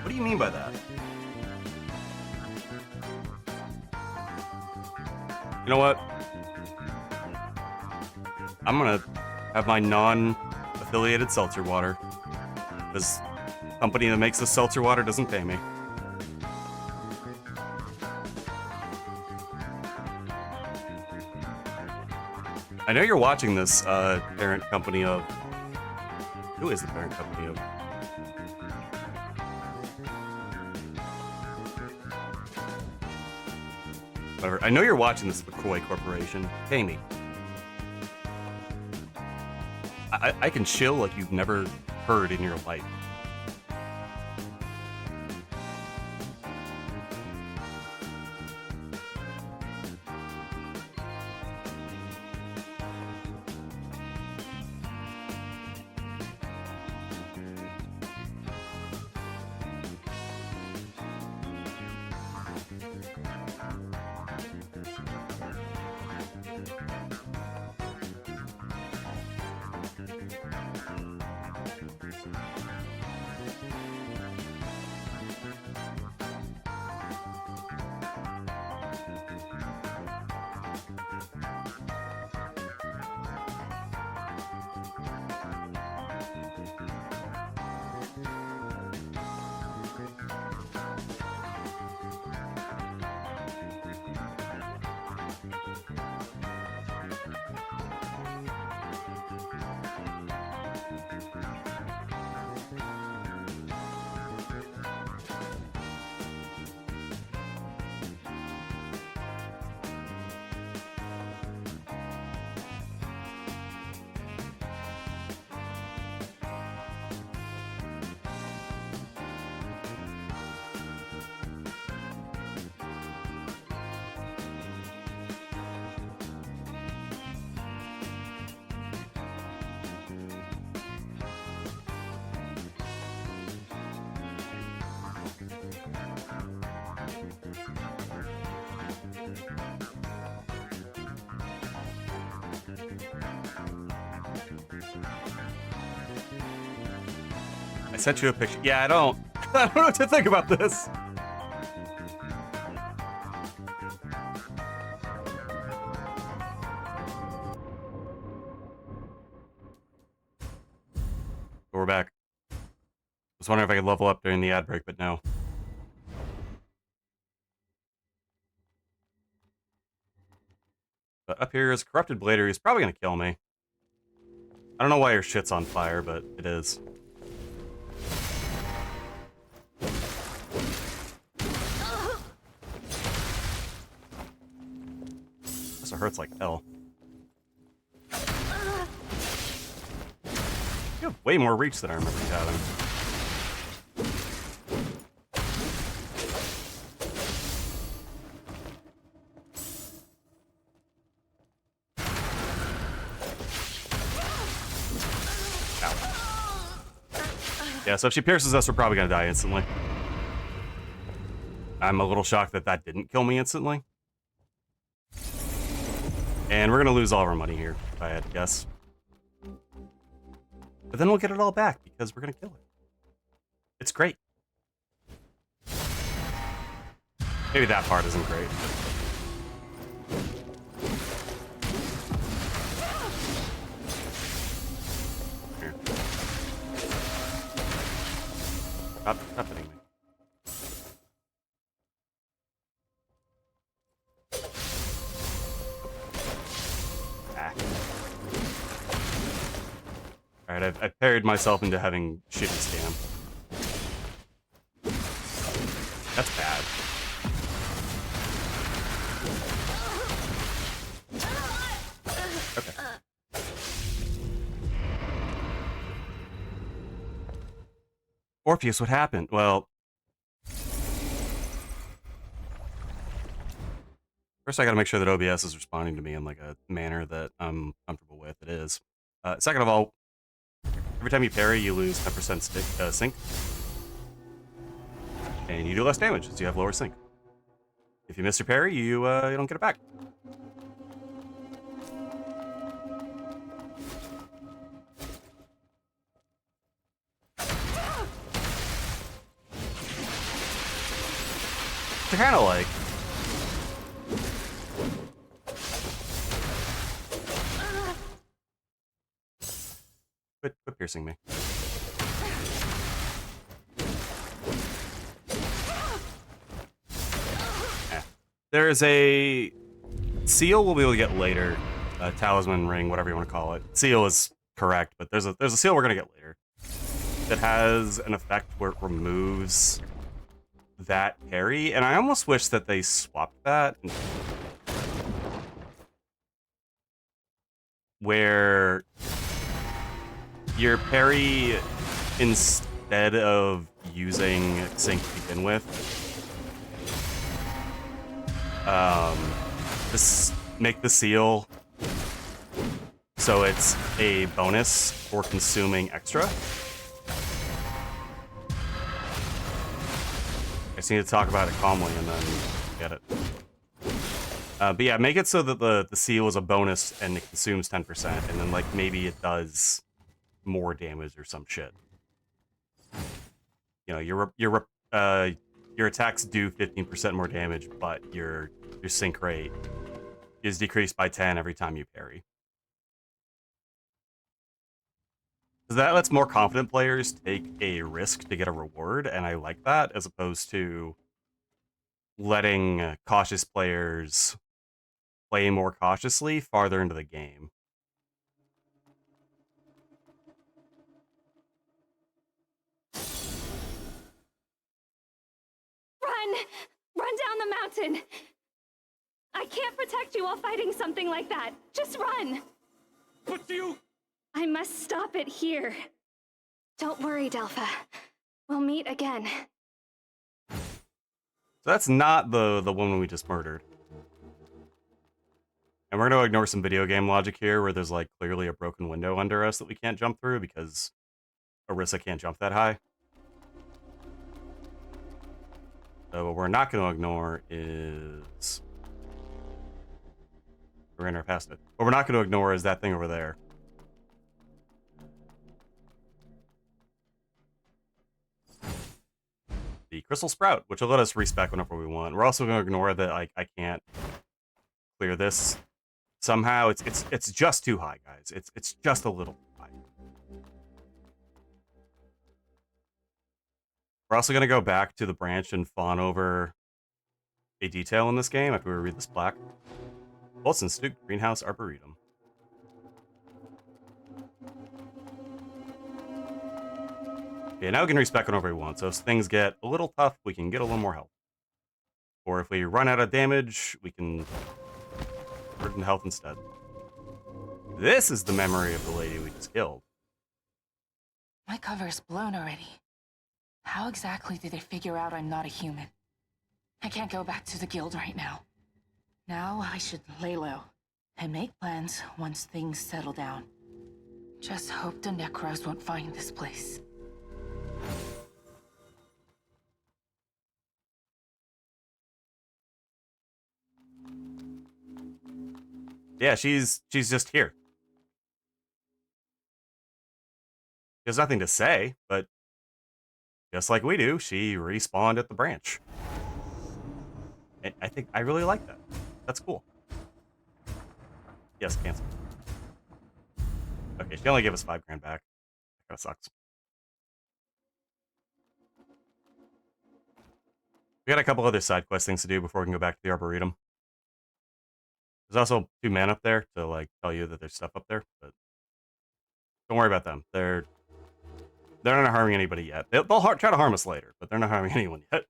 do you mean by that? You know what? I'm gonna have my non-affiliated seltzer water. This company that makes this seltzer water doesn't pay me. I know you're watching this, parent company of... Who is the parent company of? Whatever. I know you're watching this, McCoy Corporation. Pay me. I can chill like you've never heard in your life. I sent you a picture. Yeah, I don't know what to think about this. But we're back. I was wondering if I could level up during the ad break, but no. But up here is Corrupted Blader. He's probably gonna kill me. I don't know why your shit's on fire, but it is. This hurts like hell. You have way more reach than I remember you having. Yeah, so if she pierces us, we're probably gonna die instantly. I'm a little shocked that that didn't kill me instantly. And we're gonna lose all of our money here, if I had to guess. But then we'll get it all back, because we're gonna kill it. It's great. Maybe that part isn't great. Here. Stop hitting me. Alright, I've parried myself into having shitty scam. That's bad. Okay. Orpheus, what happened? Well, first I gotta make sure that OBS is responding to me in like a manner that I'm comfortable with. It is. Second of all, every time you parry, you lose 10% sync. And you do less damage, so you have lower sync. If you miss your parry, you don't get it back. I kind of like. Quit piercing me. There is a seal we'll be able to get later. Talisman ring, whatever you want to call it. Seal is correct, but there's a seal we're gonna get later that has an effect where it removes that parry, and I almost wish that they swapped that. Where your parry, instead of using sync to begin with, make the seal so it's a bonus for consuming extra. I just need to talk about it calmly and then get it. But yeah, make it so that the seal is a bonus and it consumes 10%, and then like maybe it does more damage or some shit. You know, your attacks do 15% more damage, but your sync rate is decreased by 10 every time you parry. So that lets more confident players take a risk to get a reward, and I like that, as opposed to letting cautious players play more cautiously farther into the game. Run! Run down the mountain! I can't protect you while fighting something like that. Just run! But you... I must stop it here. Don't worry, Delpha. We'll meet again. So that's not the woman we just murdered. And we're going to ignore some video game logic here where there's like clearly a broken window under us that we can't jump through because Orisa can't jump that high. So what we're not going to ignore is... We're in our past it. What we're not going to ignore is that thing over there. The Crystal Sprout, which will let us respec whenever we want. We're also going to ignore that I can't clear this. Somehow it's just too high, guys. It's just a little high. We're also going to go back to the branch and fawn over a detail in this game after we read this plaque. Wilson Stuke Greenhouse Arboretum. Okay, now we can respec whenever we want. So if things get a little tough, we can get a little more help. Or if we run out of damage, we can burden health instead. This is the memory of the lady we just killed. My cover is blown already. How exactly did they figure out I'm not a human? I can't go back to the guild right now. Now I should lay low and make plans once things settle down. Just hope the Necros won't find this place. Yeah, she's just here. She has nothing to say, but just like we do, she respawned at the branch. And I think I really like that. That's cool. Yes, cancel. Okay, she only gave us $5 grand back. That kind of sucks. We got a couple other side quest things to do before we can go back to the Arboretum. There's also 2 men up there to like tell you that there's stuff up there, but don't worry about them. They're not harming anybody yet. They'll try to harm us later, but they're not harming anyone yet.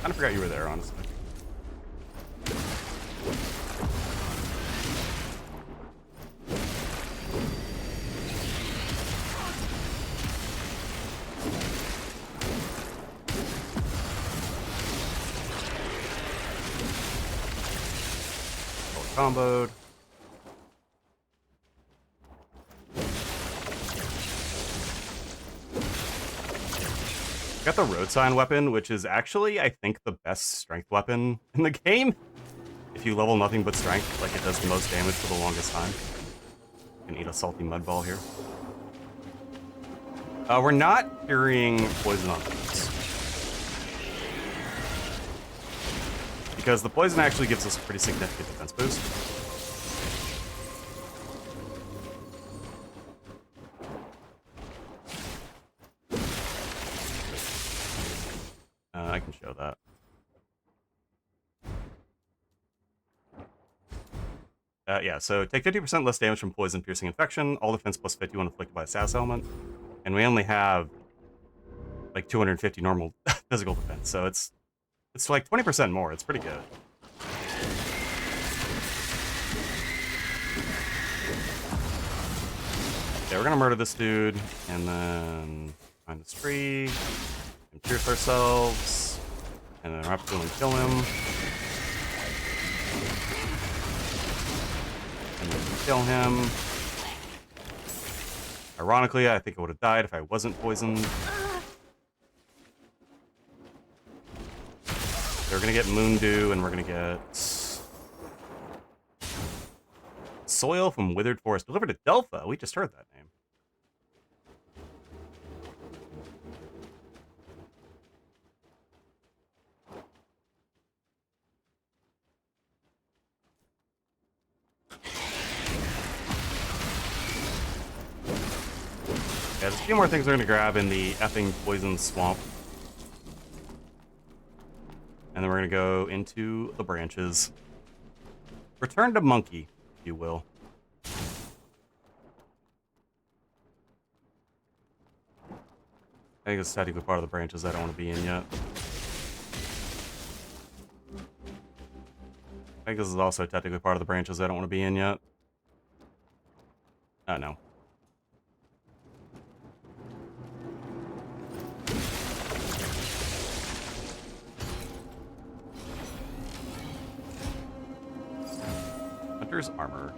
Kind of forgot you were there, honestly. Comboed. Got the road sign weapon, which is actually, I think, the best strength weapon in the game. If you level nothing but strength, like it does the most damage for the longest time. You can eat a salty mud ball here. We're not carrying poison on this, because the poison actually gives us a pretty significant defense boost. I can show that. Yeah, so take 50% less damage from poison, piercing, infection, all defense plus 50 when afflicted by a status element, and we only have like 250 normal physical defense, so it's like 20% more. It's pretty good. Okay, we're gonna murder this dude, and then find this tree, and pierce ourselves, and then rapidly and kill him. And then kill him. Ironically, I think I would have died if I wasn't poisoned. We're gonna get Moon Dew, and we're gonna get soil from Withered Forest delivered to Delpha. We just heard that name. Yeah, there's a few more things we're gonna grab in the effing poison swamp. And then we're gonna go into the branches. Return to Monkey, if you will. I think it's technically part of the branches I don't want to be in yet. I think this is also technically part of the branches I don't want to be in yet. Oh, no. Hunter's armor.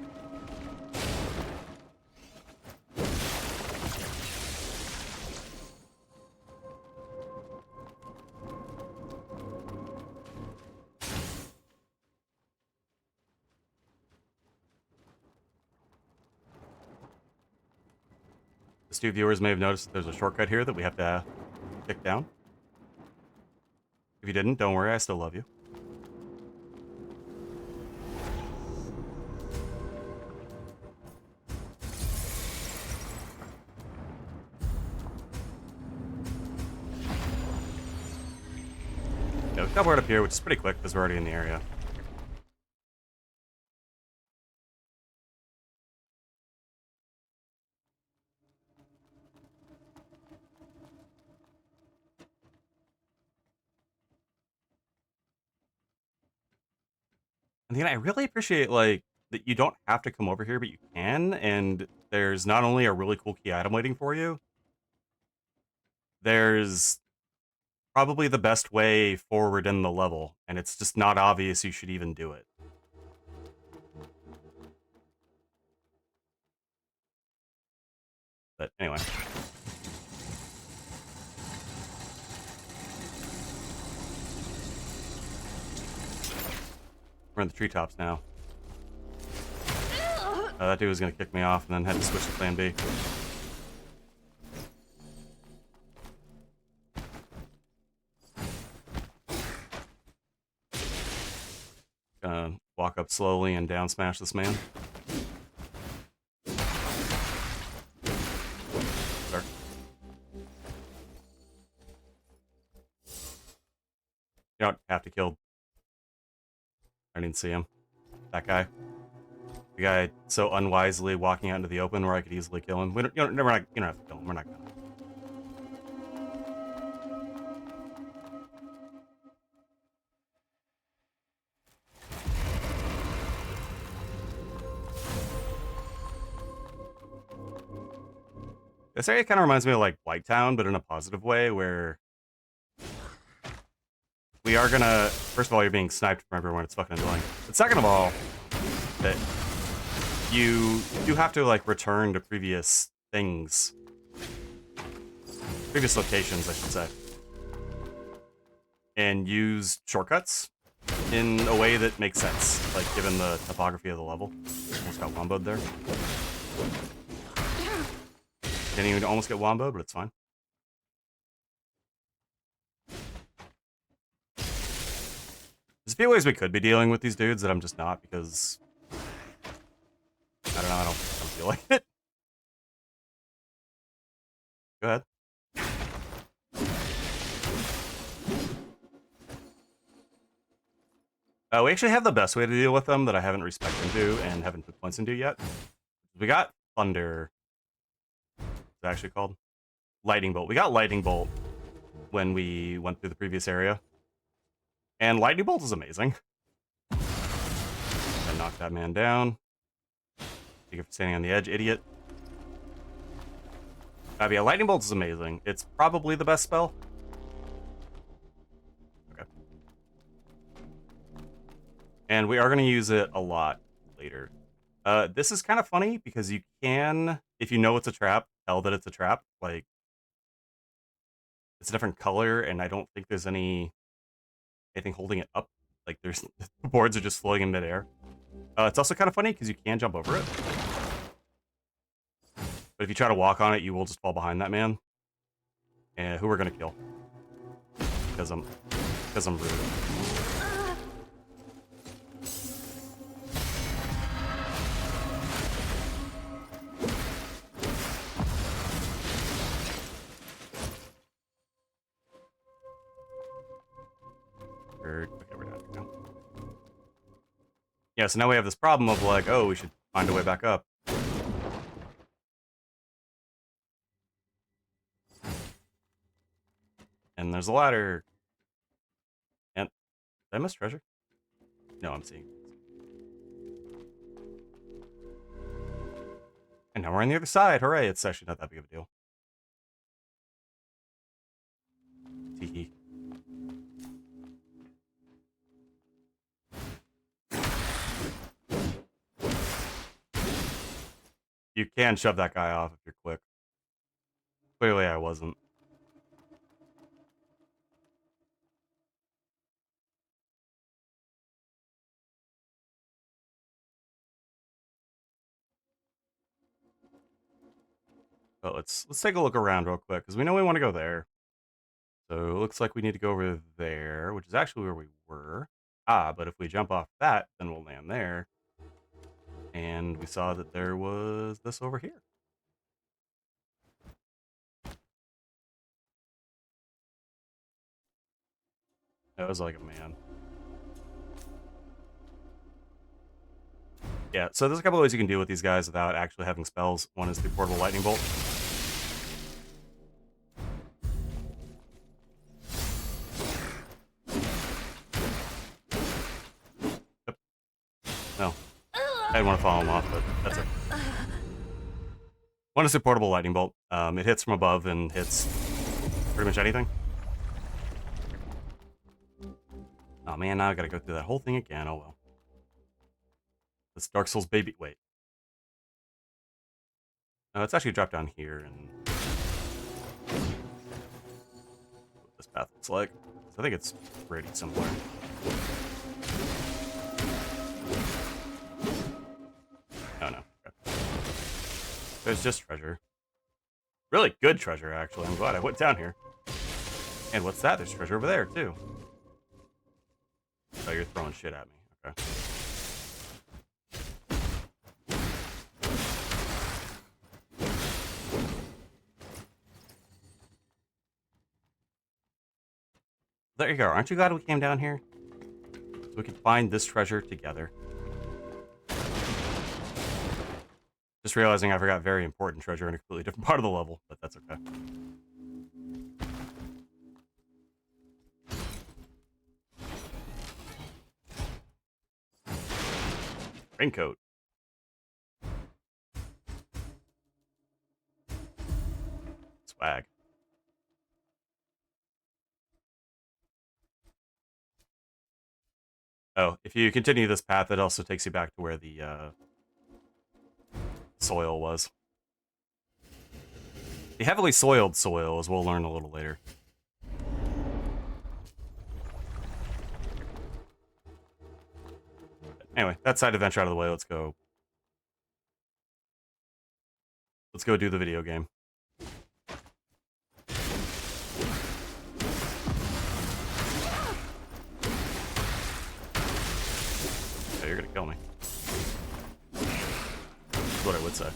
Astute viewers may have noticed that there's a shortcut here that we have to kick down. If you didn't, don't worry, I still love you. teleport up here, which is pretty quick because we're already in the area. And again, I really appreciate like that you don't have to come over here, but you can. And there's not only a really cool key item waiting for you, there's probably the best way forward in the level, and it's just not obvious you should even do it. But anyway. We're in the treetops now. That dude was gonna kick me off and then had to switch to plan B. Gonna walk up slowly and down smash this man. Sir. You don't have to kill. I didn't see him. That guy. The guy so unwisely walking out into the open where I could easily kill him. We don't, you don't have to kill him. We're not gonna. This area kind of reminds me of like White Town, but in a positive way, where we are gonna. First of all, you're being sniped from everyone. It's fucking annoying. But second of all, that you do have to like return to previous things, previous locations, I should say, and use shortcuts in a way that makes sense, like given the topography of the level. Almost got womboed there. Didn't even almost get womboed, but it's fine. There's a few ways we could be dealing with these dudes that I'm just not, because I don't know, I don't feel like it. Go ahead. We actually have the best way to deal with them that I haven't respected into and haven't put points into yet. We got Thunder. It's actually called Lightning Bolt. We got Lightning Bolt when we went through the previous area. And Lightning Bolt is amazing. I knocked that man down. Thank you for standing on the edge, idiot. Yeah, Lightning Bolt is amazing. It's probably the best spell. Okay. And we are going to use it a lot later. This is kind of funny because you can, if you know it's a trap, tell that it's a trap. Like, it's a different color, and I don't think there's anything holding it up. Like, there's the boards are just floating in midair. It's also kind of funny because you can jump over it. But if you try to walk on it, you will just fall behind that man. And who we're gonna kill. Because I'm rude. Okay, we're down here now. Yeah, so now we have this problem of like, oh, we should find a way back up. And there's a ladder. And did I miss treasure? No, I'm seeing. And now we're on the other side. Hooray! It's actually not that big of a deal. Teehee. You can shove that guy off if you're quick. Clearly, I wasn't. But let's take a look around real quick, because we know we want to go there. So it looks like we need to go over there, which is actually where we were. But if we jump off that, then we'll land there. And we saw that there was this over here. That was like a man. Yeah, so there's a couple of ways you can deal with these guys without actually having spells. One is the portable lightning bolt. Yep. No. I didn't want to follow him off, but that's it. One is the portable lightning bolt. It hits from above and hits pretty much anything. Oh man, now I gotta go through that whole thing again. Oh well. This Dark Souls baby. Wait. No, it's actually dropped down here and what this path looks like. So I think it's pretty similar. Oh no. Okay. There's just treasure. Really good treasure, actually. I'm glad I went down here. And what's that? There's treasure over there, too. Oh, you're throwing shit at me. Okay. There you go. Aren't you glad we came down here? So we could find this treasure together. Just realizing I forgot very important treasure in a completely different part of the level, but that's okay. Raincoat. Swag. Oh, if you continue this path, it also takes you back to where the soil was. The heavily soiled soil, as we'll learn a little later. Anyway, that side adventure out of the way. Let's go. Let's go do the video game. Okay, you're gonna kill me. That's what I would say.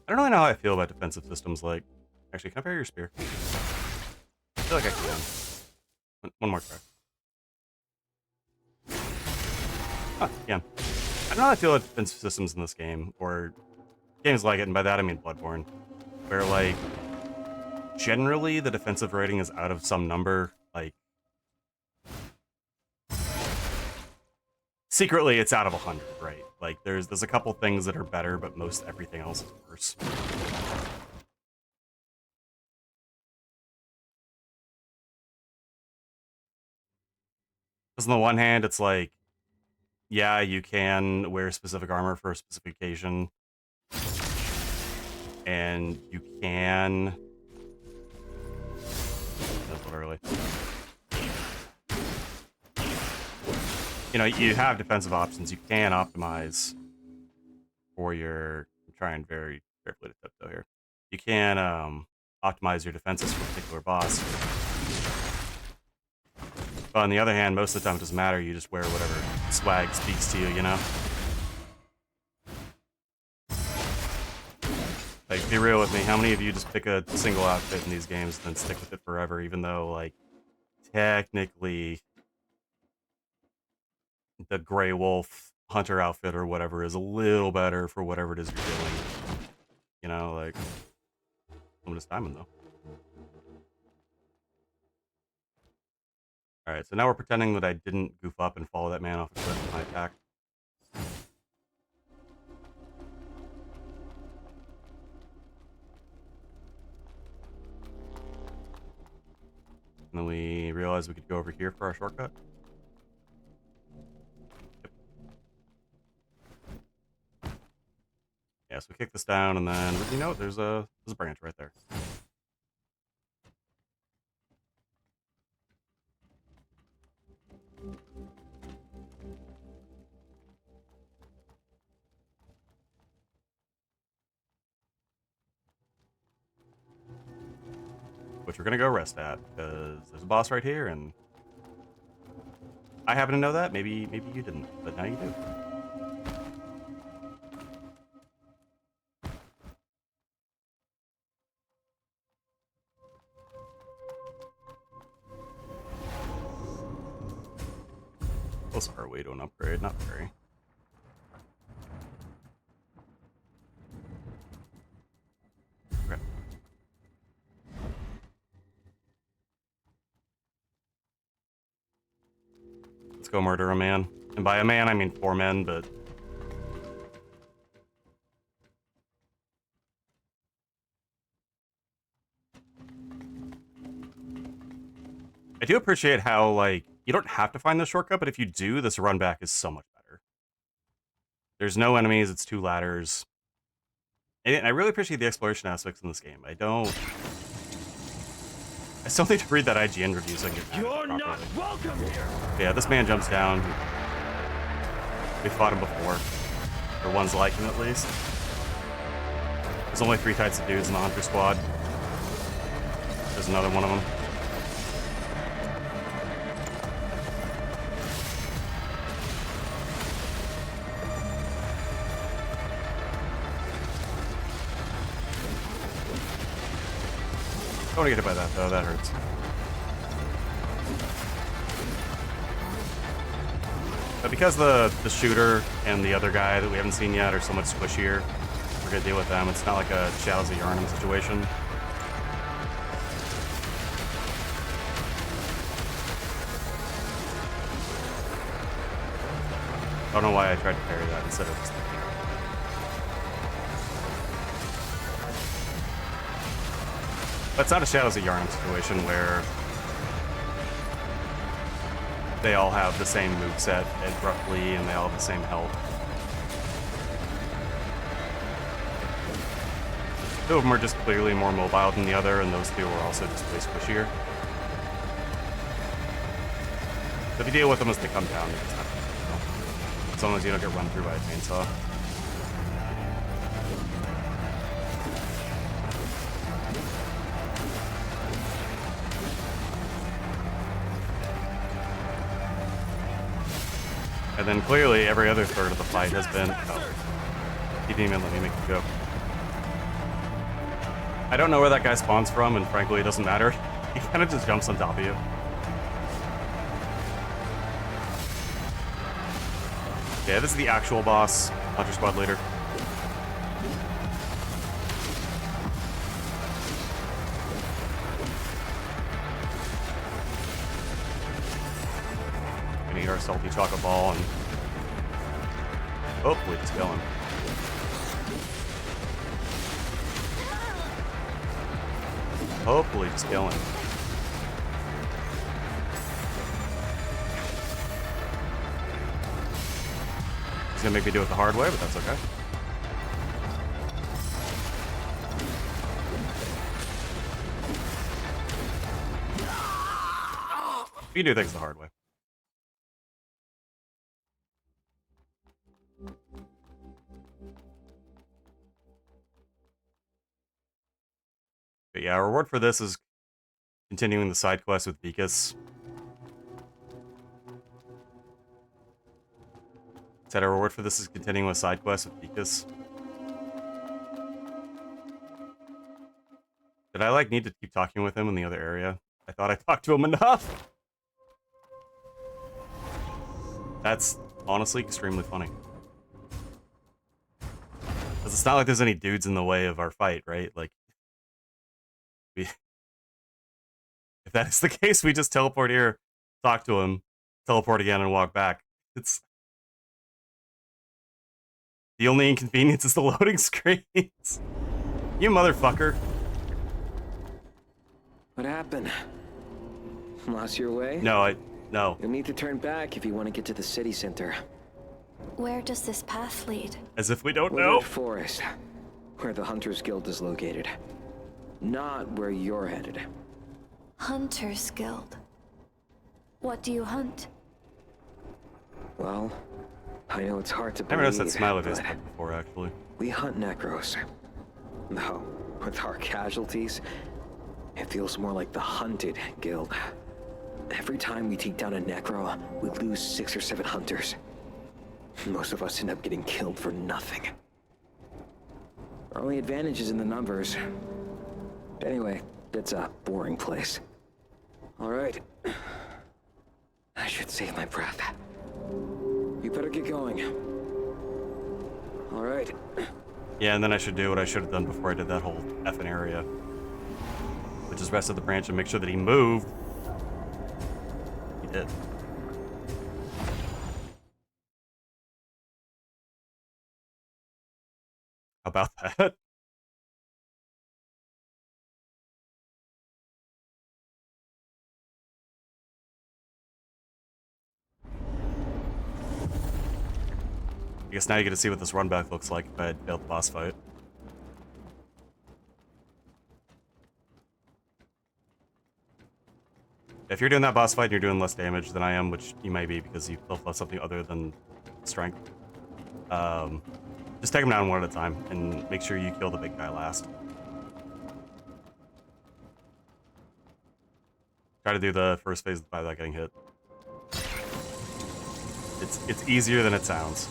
I don't really know how I feel about defensive systems like... Actually, can I parry your spear? I feel like I can. One more try. Oh, yeah. I don't know how I feel about defensive systems in this game, or games like it, and by that I mean Bloodborne, where, like, generally the defensive rating is out of some number, like... Secretly, it's out of 100, right? Like, there's a couple things that are better, but most everything else is worse. Because on the one hand, it's like, yeah, you can wear specific armor for a specific occasion, and you can... That's literally... You know, you have defensive options. You can optimize for your... I'm trying very carefully to tiptoe here. You can optimize your defenses for a particular boss. But on the other hand, most of the time it doesn't matter. You just wear whatever swag speaks to you, you know? Like, be real with me. How many of you just pick a single outfit in these games and then stick with it forever, even though, like, technically the Grey Wolf Hunter outfit or whatever is a little better for whatever it is you're doing. You know, like, luminous diamond, though. Alright, so now we're pretending that I didn't goof up and follow that man off a cliff with my attack. And then we realized we could go over here for our shortcut. Yep. Yeah, so we kick this down, and then, you know, there's a branch right there. Which we're gonna go rest at, because there's a boss right here, and I happen to know that. Maybe you didn't, but now you do. Close our way to an upgrade, not very. Okay. Let's go murder a man. And by a man, I mean 4 men, but... I do appreciate how, like, you don't have to find the shortcut, but if you do, this run back is so much better. There's no enemies, it's 2 ladders. And I really appreciate the exploration aspects in this game. I still need to read that IGN review so I can get that properly. Not welcome here. But yeah, this man jumps down. We fought him before. Or one's like him, at least. There's only 3 types of dudes in the Hunter Squad. There's another one of them. Don't want to get hit by that, though. That hurts. But because the shooter and the other guy that we haven't seen yet are so much squishier, we're going to deal with them. It's not like a Shadows of Yharnam situation. I don't know why I tried to parry that instead of just... But it's not a Shadows of Yharnam situation where they all have the same moveset roughly and they all have the same health. 2 of them are just clearly more mobile than the other, and those 2 are also just way squishier. So if you deal with them as they come down, it's not good. As long as you don't get run through by a chainsaw. And then clearly every other third of the fight has been... Oh. He didn't even let me make the joke. I don't know where that guy spawns from, and frankly it doesn't matter. He kind of just jumps on top of you. Yeah, this is the actual boss, Hunter Squad leader. Gonna eat our salty chocolate ball and hopefully just kill him. Hopefully just kill him. He's gonna make me do it the hard way, but that's okay. You do things the hard way. But yeah, our reward for this is continuing the side quest with Vikas. Said our reward for this is continuing with side quest with Vikas. Did I need to keep talking with him in the other area? I thought I talked to him enough. That's honestly extremely funny. Because it's not like there's any dudes in the way of our fight, right? If that is the case, we just teleport here, talk to him, teleport again, and walk back. It's... The only inconvenience is the loading screens. You motherfucker. What happened? Lost your way? No, no. You'll need to turn back if you want to get to the city center. Where does this path lead? As if we don't Wooded know. Forest, where the Hunters Guild is located. Not where you're headed. Hunters Guild. What do you hunt? Well, I know it's hard to I never believe, noticed that smiley face but before, actually. we hunt Necros. Though, with our casualties, it feels more like the Hunted Guild. every time we take down a necro, we lose 6 or 7 hunters. Most of us end up getting killed for nothing. Our only advantage is in the numbers. Anyway, it's a boring place. All right. I should save my breath. You better get going. All right. Yeah, and then I should do what I should have done before I did that whole effing area, which is rest of the branch and make sure that he moved. He did. How about that? I guess now you get to see what this run back looks like if I had failed the boss fight. If you're doing that boss fight and you're doing less damage than I am, which you may be because you built up something other than strength, just take them down one at a time and make sure you kill the big guy last. Try to do the first phase by without getting hit. It's easier than it sounds.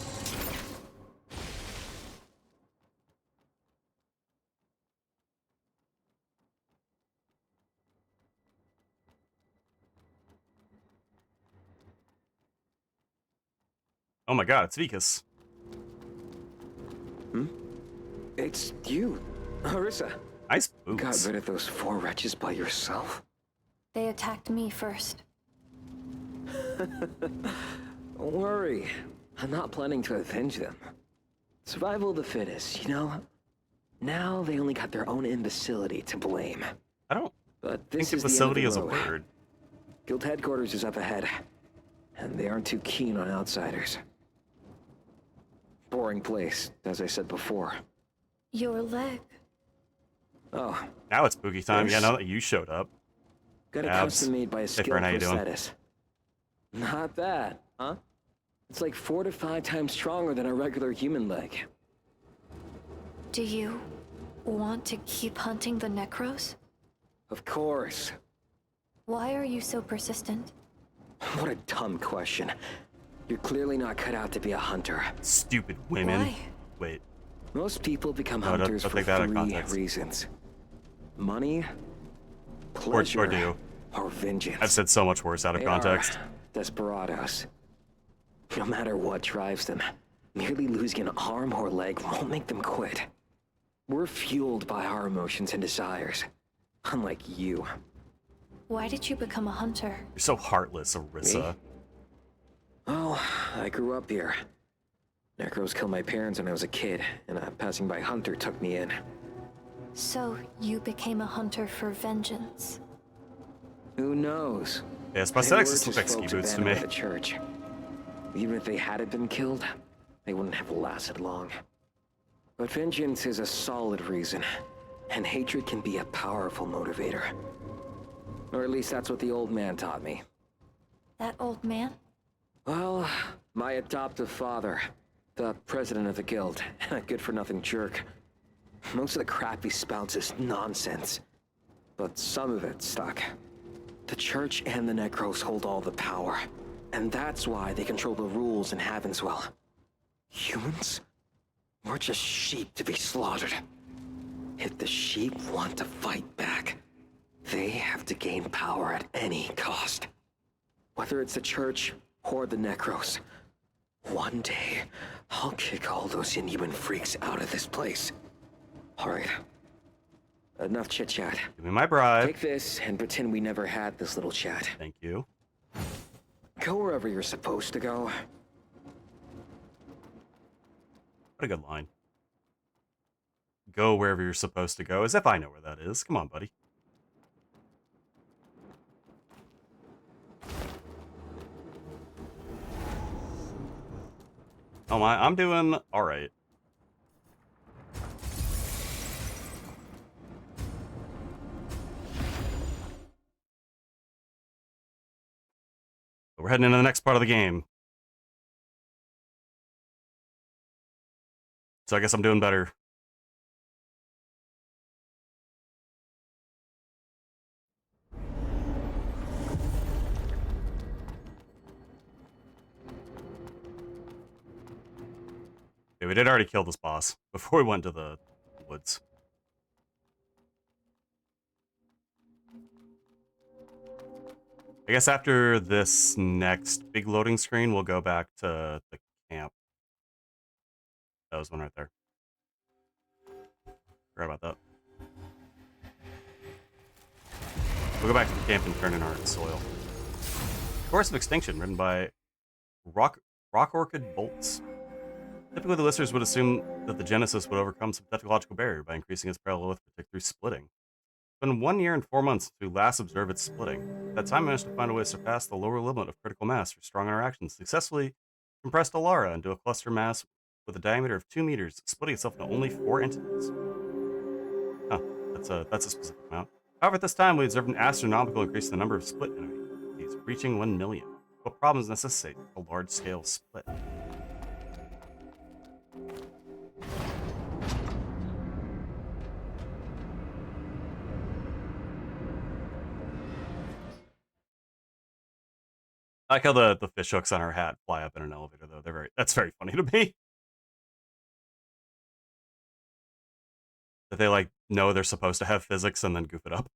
Oh my god, it's Vikas. It's you, Harissa. Nice Got boots. rid of those 4 wretches by yourself? They attacked me first. Don't worry. I'm not planning to avenge them. Survival of the fittest, you know? Now they only got their own imbecility to blame. I don't But think this the is the end facility of is the a road. word. Guild headquarters is up ahead, and they aren't too keen on outsiders. Boring place, as I said before. Your leg. Oh, Now it's spooky time. Yeah, Yes. now that you showed up. got a Abs. custom made by a Hey, skilled Fern, how you doing? prosthetis. Not bad, huh? It's like 4 to 5 times stronger than a regular human leg. Do you want to keep hunting the Necros? Of course. Why are you so persistent? What a dumb question. You're clearly not cut out to be a hunter. Stupid women. Why? Wait. Most people become No, don't hunters for take that out of 3 context. reasons. Money, pleasure, do. or vengeance. I've said so much worse out of They context. are desperados. No matter what drives them, merely losing an arm or leg won't make them quit. We're fueled by our emotions and desires, unlike you. Why did you become a hunter? You're so heartless, Arissa. Oh, I grew up here. Necros killed my parents when I was a kid, and a passing by hunter took me in. So you became a hunter for vengeance. Who knows? Yeah, his They prosthetics were just look like just ski folks boots to abandoned me. by the church. Even if they hadn't been killed, they wouldn't have lasted long. But vengeance is a solid reason, and hatred can be a powerful motivator. Or at least that's what the old man taught me. That old man? Well, my adoptive father, the president of the guild, and a good-for-nothing jerk. Most of the crap he spouts is nonsense, but some of it stuck. The church and the Necros hold all the power, and that's why they control the rules in Havenswell. Humans? We're just sheep to be slaughtered. If the sheep want to fight back, they have to gain power at any cost. Whether it's the church or the Necros. One day, I'll kick all those inhuman freaks out of this place. All right. Enough chit-chat. Give me my bribe. Take this and pretend we never had this little chat. Thank you. Go wherever you're supposed to go. What a good line. Go wherever you're supposed to go, as if I know where that is. Come on, buddy. Oh my, I'm doing alright. We're heading into the next part of the game. So I guess I'm doing better. Yeah, we did already kill this boss before we went to the woods. I guess after this next big loading screen, we'll go back to the camp. That was one right there. Forgot about that. We'll go back to the camp and turn in our soil. Course of Extinction, written by Rock Orchid Bolts. Typically, the listeners would assume that the Genesis would overcome some technological barrier by increasing its parallel width through splitting. It's been 1 year and 4 months since we last observed its splitting. At that time, I managed to find a way to surpass the lower limit of critical mass for strong interactions, successfully compressed Alara into a cluster mass with a diameter of 2 meters, splitting itself into only 4 entities. Huh, that's a specific amount. However, at this time, we observed an astronomical increase in the number of split entities, reaching 1 million. What problems necessitate a large-scale split? I like how the fish hooks on her hat fly up in an elevator, though. That's very funny to me. That they like know they're supposed to have physics and then goof it up.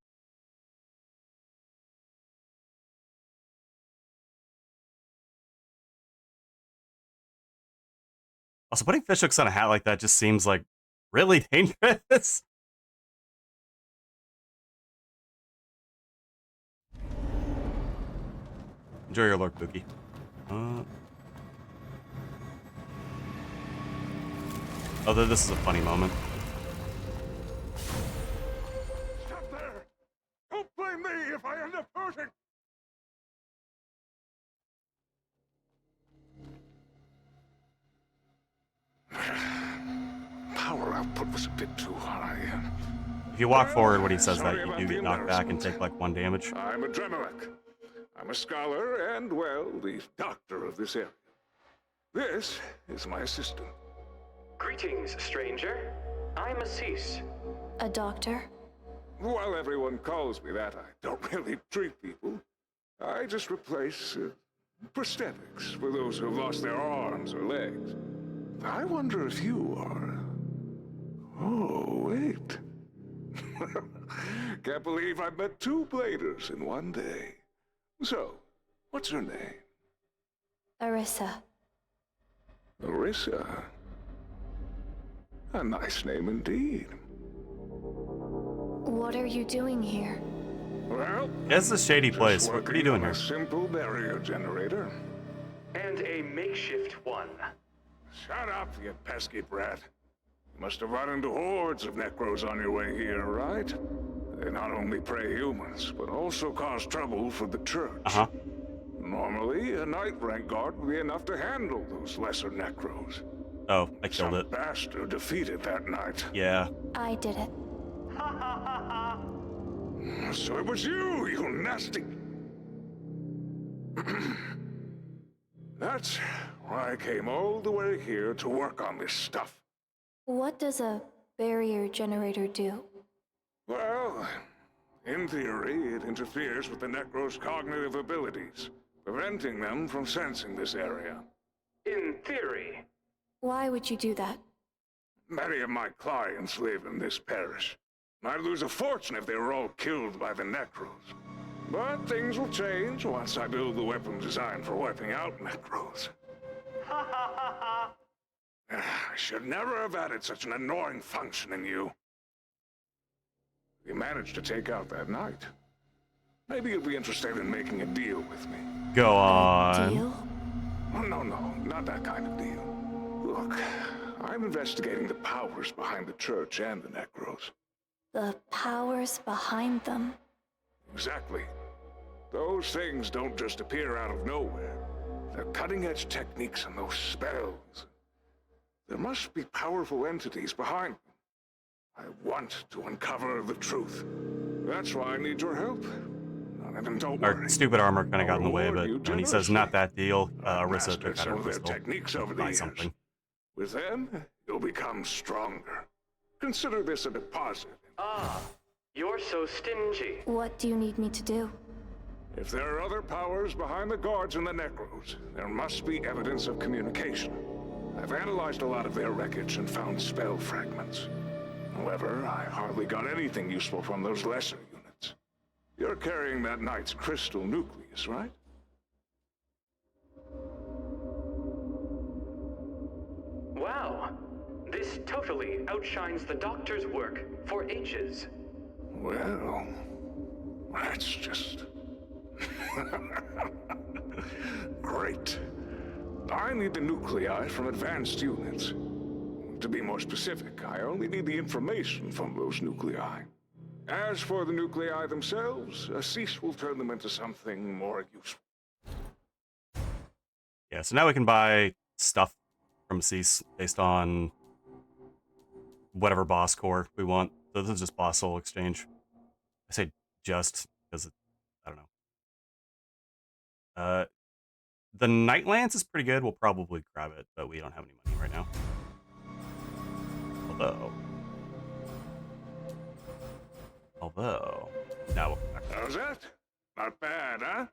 Also, putting fish hooks on a hat like that just seems like really dangerous. Enjoy your lurk, Pookie. Although this is a funny moment. Stop there! Don't blame me if I end up hurting! Power output was a bit too high. If you walk forward when he says that, you do get knocked back and take like 1 damage. I'm a Dremelek. I'm a scholar and, well, the doctor of this area. This is my assistant. Greetings, stranger. I'm Assis. A doctor? While everyone calls me that, I don't really treat people. I just replace prosthetics for those who have lost their arms or legs. I wonder if you are... Oh, wait. Can't believe I've met 2 bladers in one day. So, what's her name? Arissa. Arissa? A nice name indeed. What are you doing here? Well, It's a shady place. What are you doing here? A simple barrier generator. And a makeshift one. Shut up, you pesky brat. You must have run into hordes of Necros on your way here, right? They not only prey humans, but also cause trouble for the church. Uh-huh. Normally, a night rank guard would be enough to handle those lesser Necros. Oh, I killed Some it. bastard defeated that night. Yeah. I did it. So it was you, you nasty... That's why I came all the way here to work on this stuff. What does a barrier generator do? Well, in theory, it interferes with the Necro's cognitive abilities, preventing them from sensing this area. In theory. Why would you do that? Many of my clients live in this parish. I'd lose a fortune if they were all killed by the Necros. But things will change once I build the weapon designed for wiping out Necros. I should never have added such an annoying function in you. You managed to take out that knight. Maybe you'll be interested in making a deal with me. Go on. Deal? Oh, no, not that kind of deal. Look, I'm investigating the powers behind the church and the Necros. The powers behind them. Exactly. Those things don't just appear out of nowhere. They're cutting-edge techniques and those spells. There must be powerful entities behind them. I want to uncover the truth. That's why I need your help. And don't worry. Our stupid armor kind of got in the way, I'll but reward you when he says not that deal, I've Arissa mastered took out some her of their pistol. techniques over the Buy years. something. With them, you'll become stronger. Consider this a deposit. Ah, you're so stingy. What do you need me to do? If there are other powers behind the guards and the Necros, there must be evidence of communication. I've analyzed a lot of their wreckage and found spell fragments. However, I hardly got anything useful from those lesser units. You're carrying that knight's crystal nucleus, right? Wow. This totally outshines the doctor's work for ages. Well, that's just... great. I need the nuclei from advanced units. To be more specific, I only need the information from those nuclei. As for the nuclei themselves, Assis will turn them into something more useful. Yeah, so now we can buy stuff from Cease based on whatever boss core we want. So this is just boss soul exchange. I say just because I don't know. The Night Lance is pretty good. We'll probably grab it, but we don't have any money right now. Although, now we'll come back. How's that? Not bad, huh?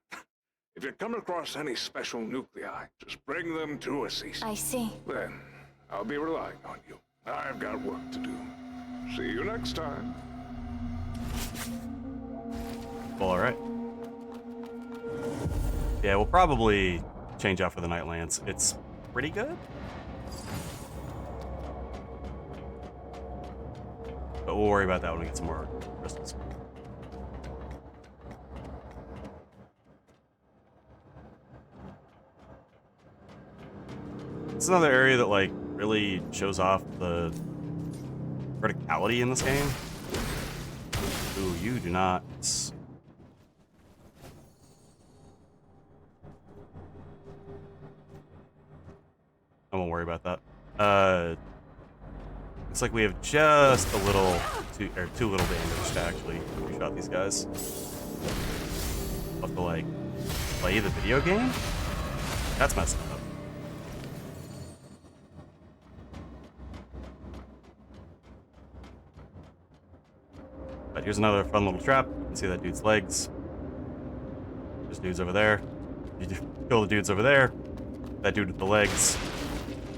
If you come across any special nuclei, just bring them to Assis. I see. Then, I'll be relying on you. I've got work to do. See you next time. Well, alright. Yeah, we'll probably change out for the Night Lance. It's pretty good. But we'll worry about that when we get some more crystals. It's another area that, like, really shows off the verticality in this game. Ooh, you do not... I won't worry about that. Looks like we have just a little, too little damage to actually re-shot these guys. We'll have to, like, play the video game? That's messed up. But here's another fun little trap. You can see that dude's legs. There's dudes over there. You kill the dudes over there. That dude with the legs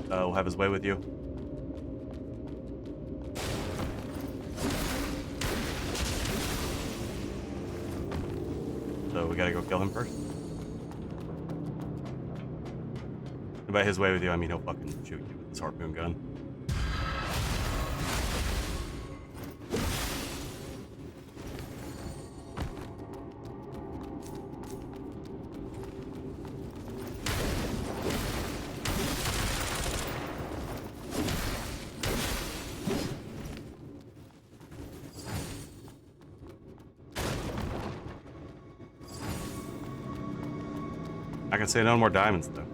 will have his way with you. So we gotta go kill him first. And by his way with you, I mean he'll fucking shoot you with his harpoon gun. I can say no more diamonds, though.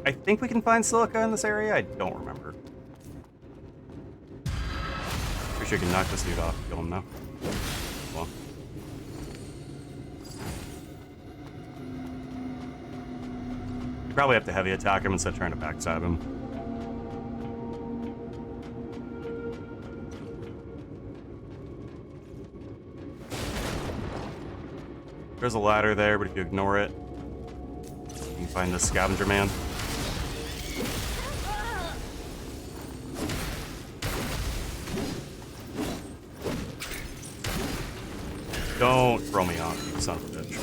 I think we can find silica in this area. I don't remember. Pretty sure you can knock this dude off and kill him now. Well. You probably have to heavy attack him instead of trying to backstab him. There's a ladder there, but if you ignore it, you can find this scavenger man. Don't throw me off, you son of a bitch.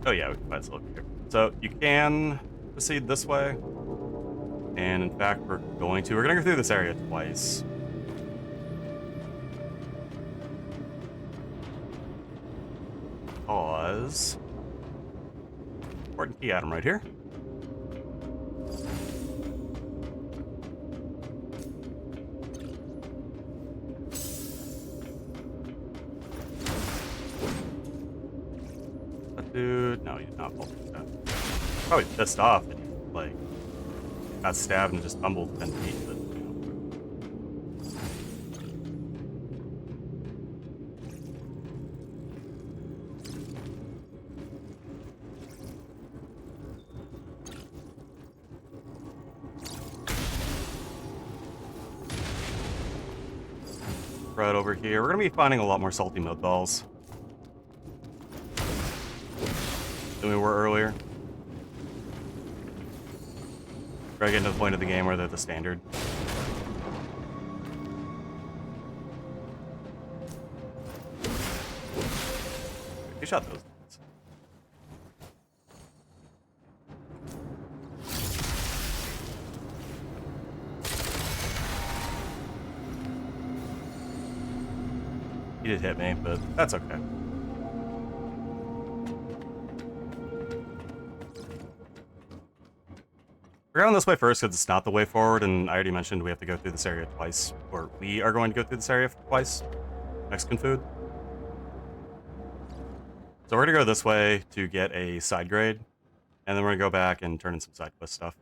Oh yeah, we can find silica here. So you can proceed this way. And in fact, we're gonna go through this area twice. Because important key item right here. That dude, no, he did not fall through that. Probably pissed off that he, like, got stabbed and just tumbled 10 feet, but, you know. crud over here. We're gonna be finding a lot more salty mud balls than we were earlier. We're getting to the point of the game where they're the standard. You shot those. He did hit me, but that's okay. We're going this way first because it's not the way forward, and I already mentioned we have to go through this area twice. Or we are going to go through this area twice. Mexican food. So we're going to go this way to get a side grade, and then we're going to go back and turn in some side quest stuff.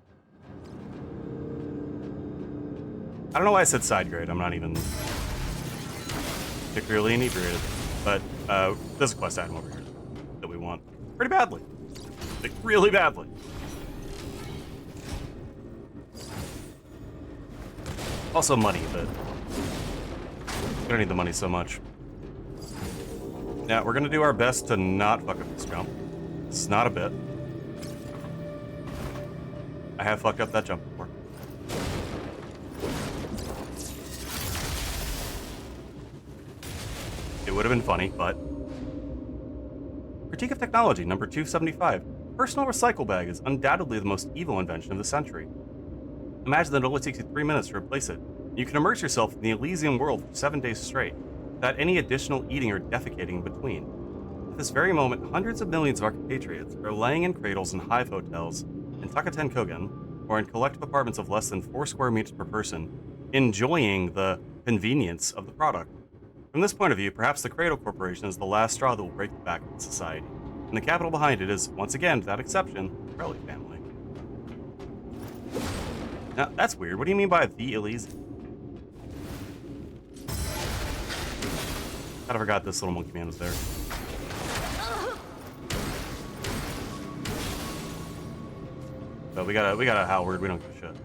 I don't know why I said side grade. I'm not even particularly inebriated. But there's a quest item over here that we want pretty badly. Like, really badly. Also money, but we don't need the money so much. Now, we're going to do our best to not fuck up this jump. This is not a bit. I have fucked up that jump before. It would have been funny, but... Critique of technology, number 275. Personal recycle bag is undoubtedly the most evil invention of the century. Imagine that it only takes you 3 minutes to replace it. You can immerse yourself in the Elysian world for 7 days straight, without any additional eating or defecating in between. At this very moment, hundreds of millions of our compatriots are laying in cradles in Hive hotels in Takaten Kogen, or in collective apartments of less than 4 square meters per person, enjoying the convenience of the product. From this point of view, perhaps the Cradle Corporation is the last straw that will break the back of society. And the capital behind it is, once again, without exception, the Crowley family. Now, that's weird. What do you mean by the Elysian? I forgot this little monkey man was there. But we got a Howard. We don't give a shit.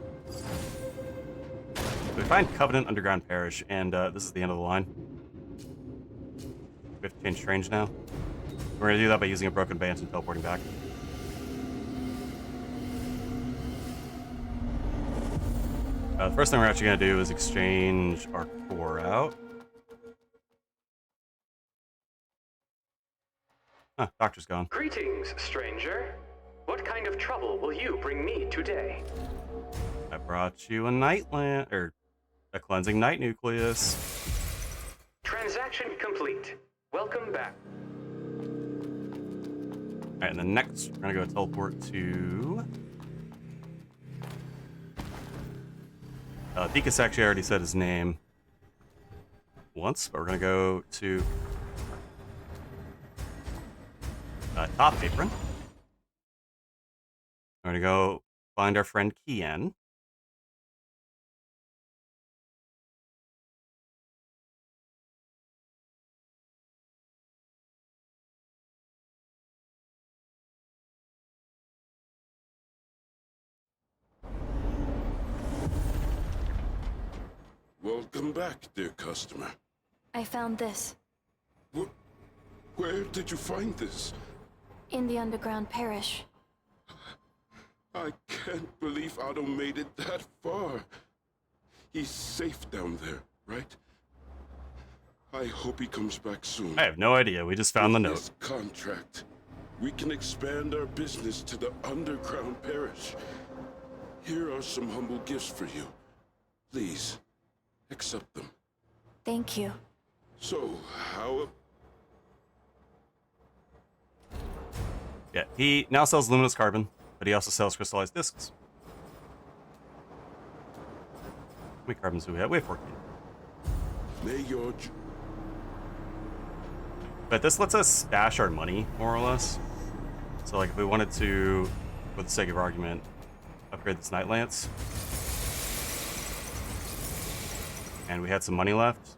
We find Covenant Underground Parish, and this is the end of the line. We have to change strange now. We're gonna do that by using a broken bench and teleporting back. The first thing we're actually gonna do is exchange our core out. Huh, doctor's gone. Greetings, stranger. What kind of trouble will you bring me today? I brought you a night lamp, or a cleansing night nucleus. Transaction complete. Welcome back. Alright, and then next, we're gonna go teleport to... Deacus actually already said his name once, but we're gonna go to Top Apron. We're gonna go find our friend Kian. Welcome back, dear customer. I found this. Where did you find this? In the underground parish. I can't believe Otto made it that far. He's safe down there, right? I hope he comes back soon. I have no idea. We just found the note. This contract, we can expand our business to the underground parish. Here are some humble gifts for you. Please, accept them. Thank you. So, how... Yeah, he now sells luminous carbon, but he also sells crystallized discs. How many carbons do we have? We have 14. May your... But this lets us stash our money, more or less. So, like, if we wanted to, for the sake of argument, upgrade this Night Lance, and we had some money left,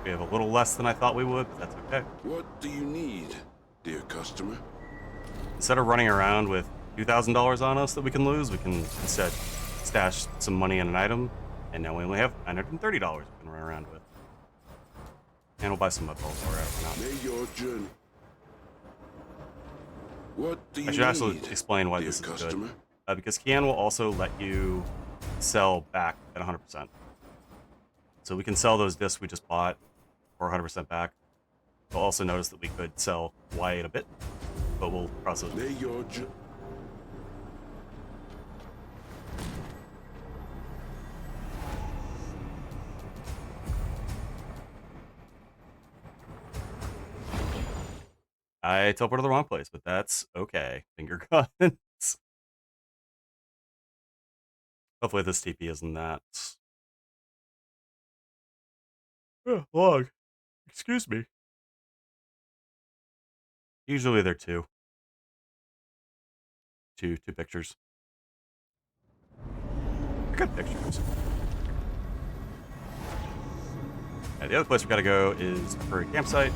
we have a little less than I thought we would, but that's okay. What do you need, dear customer? Instead of running around with $2,000 on us that we can lose, we can instead stash some money in an item And now we only have $930 we can run around with. And we'll buy some mud balls while we're out. May your journey. What do you I should also need, explain why dear this is customer? good. Because Kian will also let you sell back at 100%. So we can sell those discs we just bought for 100% back. You'll also notice that we could sell Wyatt a bit, but we'll process. May your I teleported to the wrong place, but that's okay. Finger guns. Hopefully this TP isn't that long. Excuse me. Usually they're two pictures. I got pictures. The other place we gotta go is for a campsite.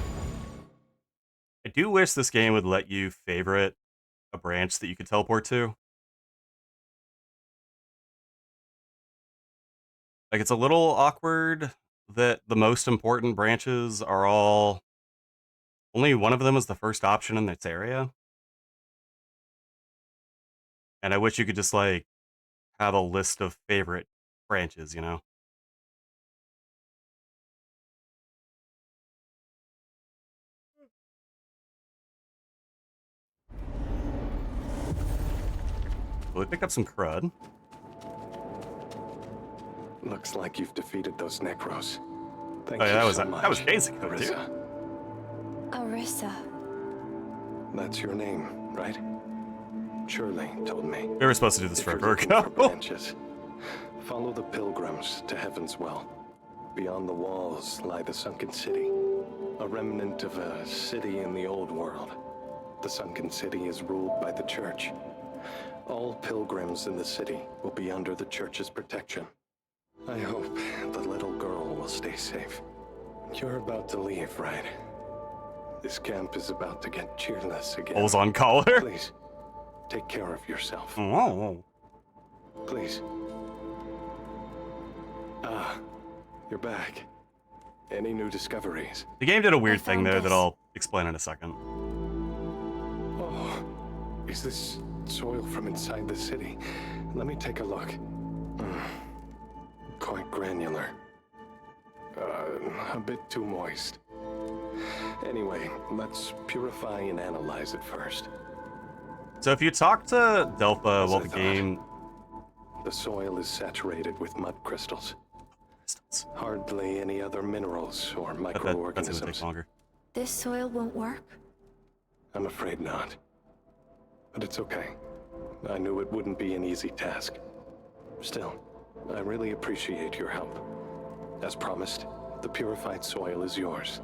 I do wish this game would let you favorite a branch that you could teleport to. Like, it's a little awkward that the most important branches are all... Only one of them is the first option in its area. And I wish you could just, like, have a list of favorite branches, you know? Well, we picked up some crud. Looks like you've defeated those Necros. Thank Oh yeah, you that was days ago, too. Arissa. That's your name, right? Shirley told me. We were supposed to do this If you're forever looking ago. for branches, follow the pilgrims to Heaven's Well. Beyond the walls lie the Sunken City, a remnant of a city in the old world. The Sunken City is ruled by the Church. All pilgrims in the city will be under the Church's protection. I hope the little girl will stay safe. You're about to leave, right? This camp is about to get cheerless again. Holes on collar. Please, take care of yourself. Oh. Please. Ah, you're back. Any new discoveries? The game did a weird thing there this. that I'll explain in a second. Oh, is this soil from inside the city? Let me take a look. Quite granular. A bit too moist. Anyway, let's purify and analyze it first. So if you talk to Delpha As while I the thought, game... The soil is saturated with mud crystals. Hardly any other minerals or That's gonna microorganisms. take longer. This soil won't work? I'm afraid not. But it's okay. I knew it wouldn't be an easy task. Still, I really appreciate your help. As promised, the purified soil is yours.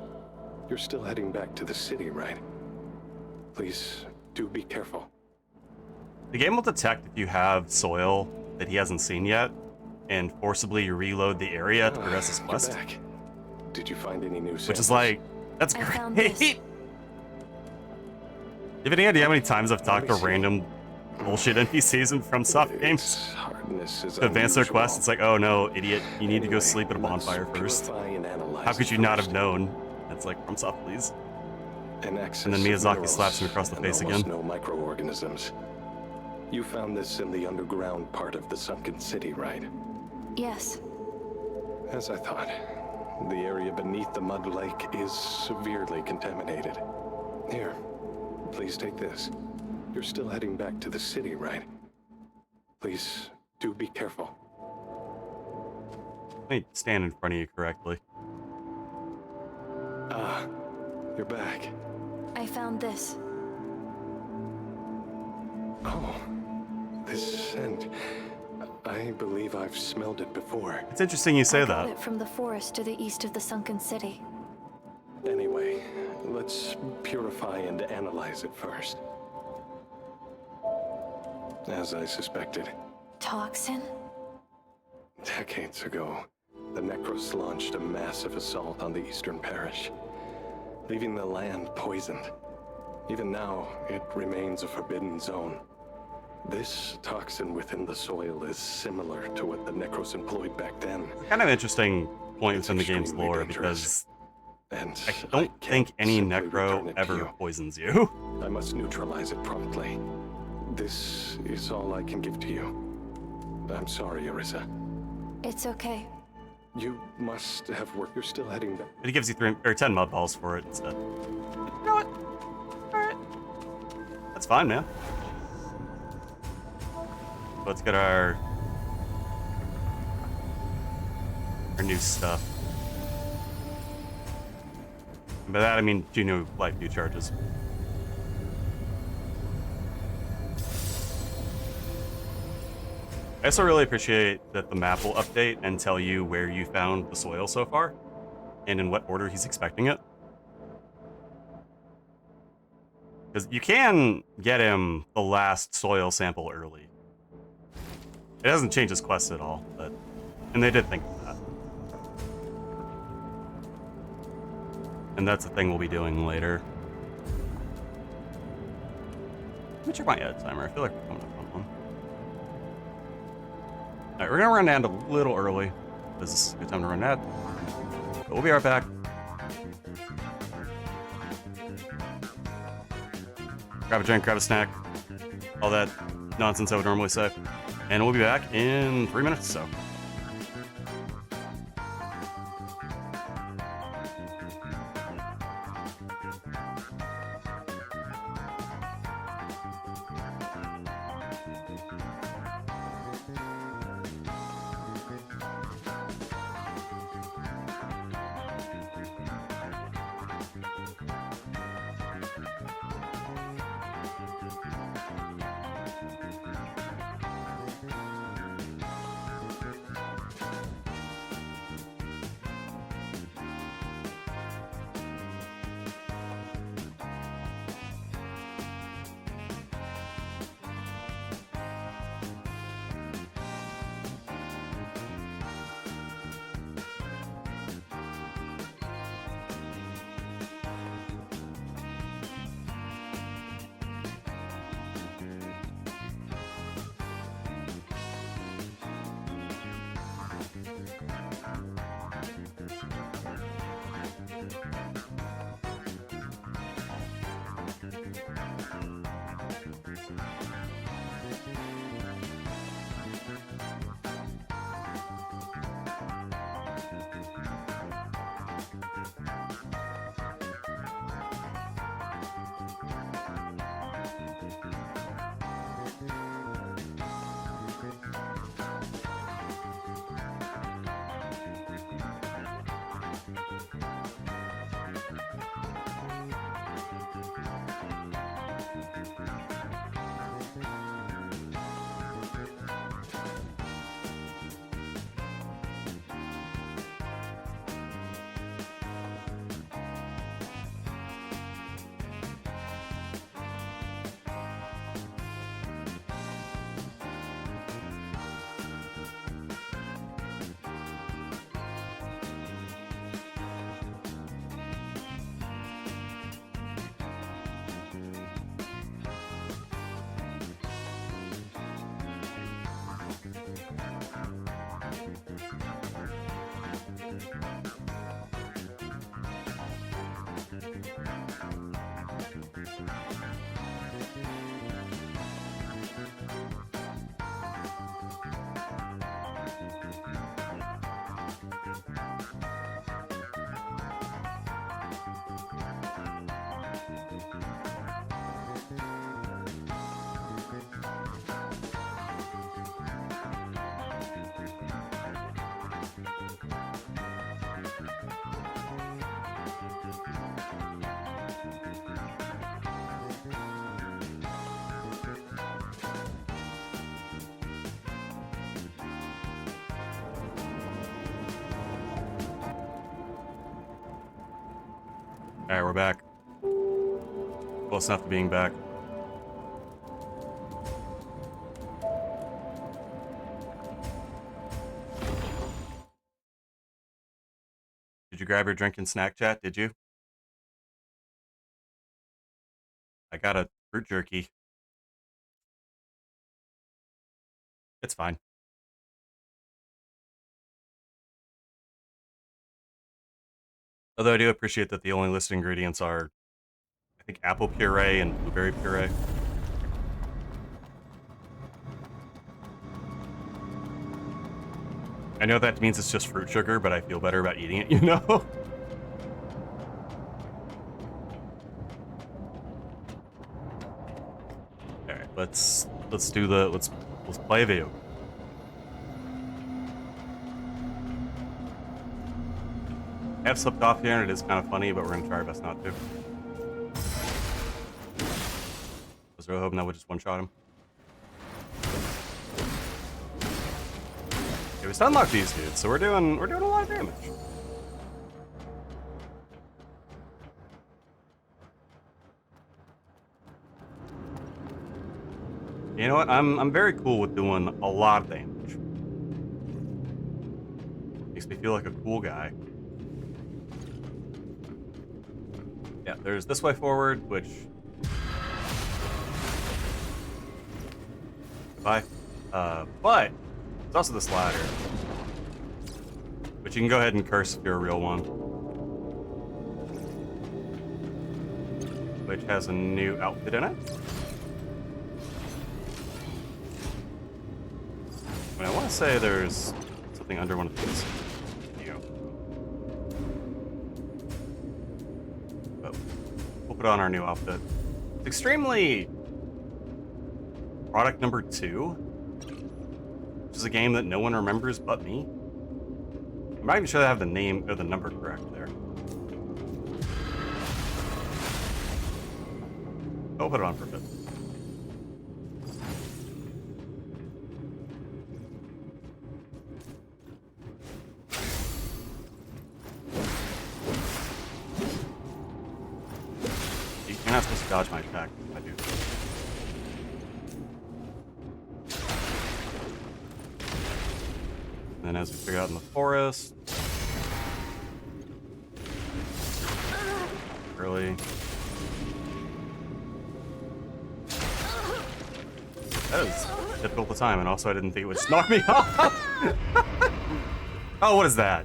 You're still heading back to the city, right? Please, do be careful. The game will detect if you have soil that he hasn't seen yet, and forcibly reload the area to progress his You're quest. back. Did you find any new samples? Which is like, that's I found great. this. You have any idea how many times I've talked to Let me see. random bullshit NPCs in FromSoft games Its hardness is to advance their unusual. quest? It's like, oh no, idiot, you need to go Anyway, sleep at a let's bonfire first. purify and analyze How could it you not have first. known? It's like, FromSoft, please. An excess And then of Miyazaki minerals slaps him across the and face almost again. No microorganisms. You found this in the underground part of the Sunken City, right? Yes. As I thought. The area beneath the mud lake is severely contaminated. Here, please take this. You're still heading back to the city, right? Please, do be careful. Let me stand in front of you correctly. Ah, you're back. I found this. Oh, this scent. I believe I've smelled it before. It's interesting you say I got that. it from the forest to the east of the Sunken City. Anyway, let's purify and analyze it first. As I suspected, Toxin? decades ago, the Necros launched a massive assault on the eastern parish, leaving the land poisoned. Even now, it remains a forbidden zone. This toxin within the soil is similar to what the Necros employed back then. Kind of interesting point It's within the game's extremely lore dangerous. because And I don't think any simply return Necro it to ever you. poisons you. I must neutralize it promptly. This is all I can give to you. I'm sorry, Arisa. It's okay. You must have work. You're still heading back. But he gives you 10 mud balls for it instead. You know what? Alright. That's fine, man. Let's get our new stuff. And by that I mean 2 new life view charges. I also really appreciate that the map will update and tell you where you found the soil so far, and in what order he's expecting it. Because you can get him the last soil sample early. It doesn't change his quest at all, but... And they did think of that. And that's the thing we'll be doing later. Let me check my edit timer. I feel like we're coming up on one. Alright, we're gonna run ad a little early. This is a good time to run ad. But we'll be right back. Grab a drink, grab a snack. All that nonsense I would normally say. And we'll be back in 3 minutes or so. Alright, we're back. Close enough to being back. Did you grab your drink and snack, chat? Did you? I got a fruit jerky. It's fine. Although I do appreciate that the only listed ingredients are, I think, apple puree and blueberry puree. I know that means it's just fruit sugar, but I feel better about eating it, you know? Alright, let's do the let's play a video. I have slipped off here and it is kind of funny, but we're gonna try our best not to. I was really hoping that would just one-shot him. Okay, we still unlocked these dudes, so we're doing a lot of damage. You know what? I'm very cool with doing a lot of damage. Makes me feel like a cool guy. Yeah, there's this way forward, which... Bye. But there's also this ladder, which you can go ahead and curse if you're a real one. Which has a new outfit in it. I want to say there's something under one of these. But we'll put on our new outfit. It's extremely product number 2, which is a game that no one remembers but me. I'm not even sure I have the name or the number correct there. I'll put it on for a bit. You're not supposed to dodge my attack. I do. And then as we figure out in the forest... Early. That is difficult to time, and also I didn't think it would just knock me off! Oh, what is that?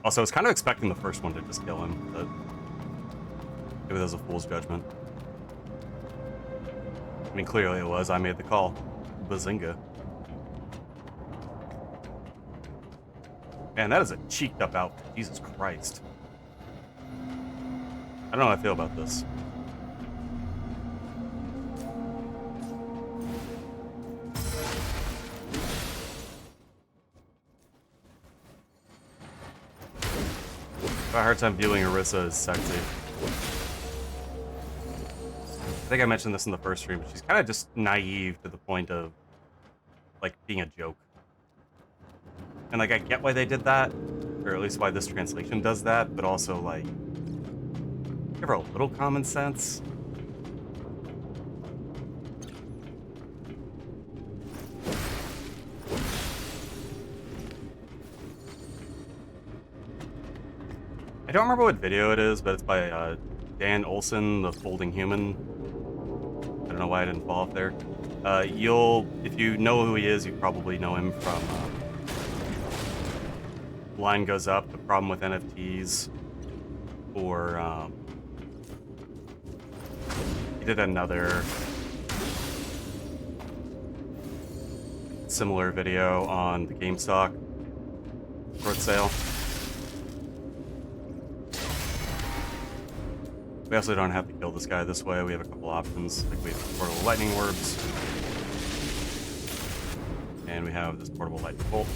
Also, I was kind of expecting the first one to just kill him, but maybe that was a fool's judgment. I mean, clearly it was. I made the call. Bazinga. Man, that is a cheeked up outfit. Jesus Christ. I don't know how I feel about this. I have a hard time viewing Orisa as sexy. I think I mentioned this in the first stream, but she's kind of just naive to the point of, like, being a joke. And, like, I get why they did that, or at least why this translation does that, but also, like, give her a little common sense. I don't remember what video it is, but it's by Dan Olson, the Folding Human. I don't know why I didn't fall off there. If you know who he is, you probably know him from Line Goes Up, the problem with NFTs, or he did another similar video on the GameStop short sale. We also don't have to kill this guy this way. We have a couple options. Like we have portable lightning orbs. And we have this portable lightning bolt.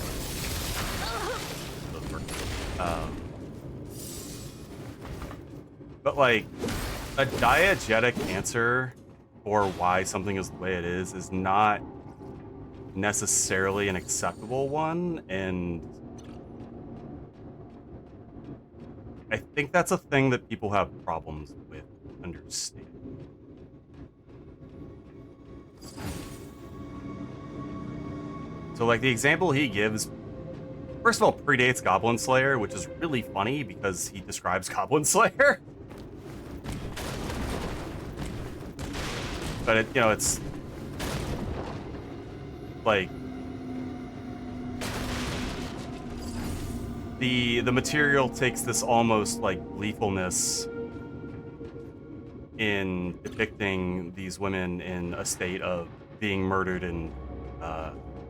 Doesn't work. But like, a diegetic answer for why something is the way it is not necessarily an acceptable one, and I think that's a thing that people have problems with understanding. So like the example he gives first of all, predates Goblin Slayer, which is really funny because he describes Goblin Slayer. But it's like the material takes this almost like gleefulness in depicting these women in a state of being murdered and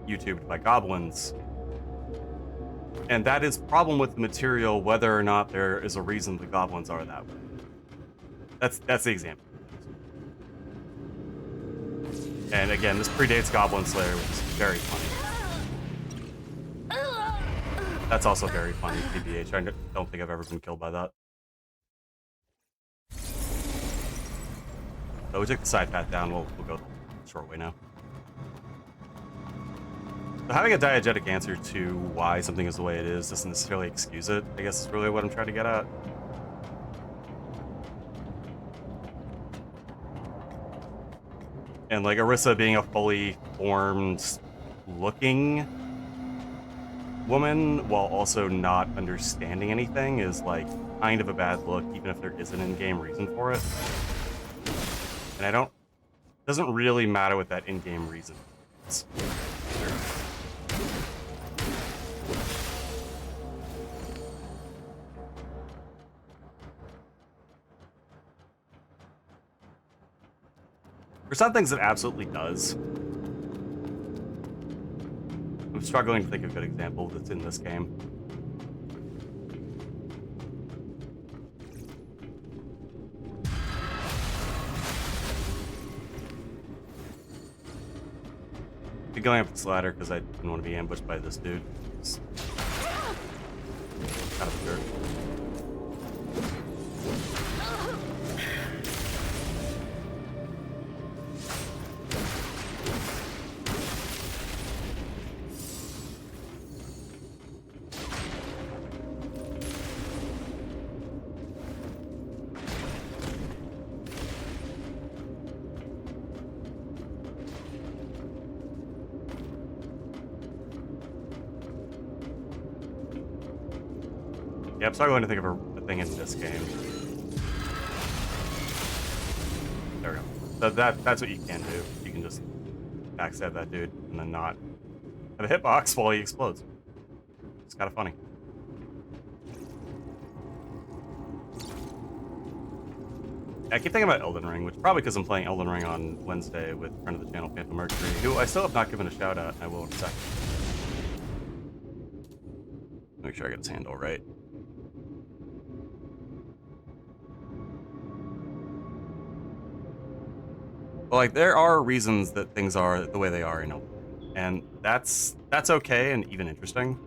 YouTubed by goblins. And that is problem with the material, whether or not there is a reason the goblins are that way. That's the example. And again, this predates Goblin Slayer, which is very funny. That's also very funny, TBH. I don't think I've ever been killed by that. So we took the side path down, we'll go the short way now. So having a diegetic answer to why something is the way it is doesn't necessarily excuse it, I guess is really what I'm trying to get at. And like Orisa being a fully formed looking woman while also not understanding anything is like kind of a bad look, even if there is an in-game reason for it. And it doesn't really matter what that in-game reason is. For some things, it absolutely does. I'm struggling to think of a good example that's in this game. I'm going up this ladder because I didn't want to be ambushed by this dude. It's kind of a jerk. Yeah, I'm struggling to think of a thing in this game. There we go. So that's what you can do. You can just backstab that dude and then not have a hitbox while he explodes. It's kind of funny. I keep thinking about Elden Ring, which probably because I'm playing Elden Ring on Wednesday with friend of the channel, Phantom Mercury, who I still have not given a shout out, and I will in a second. Make sure I get his handle right. But like, there are reasons that things are the way they are in Elden Ring, and that's okay and even interesting.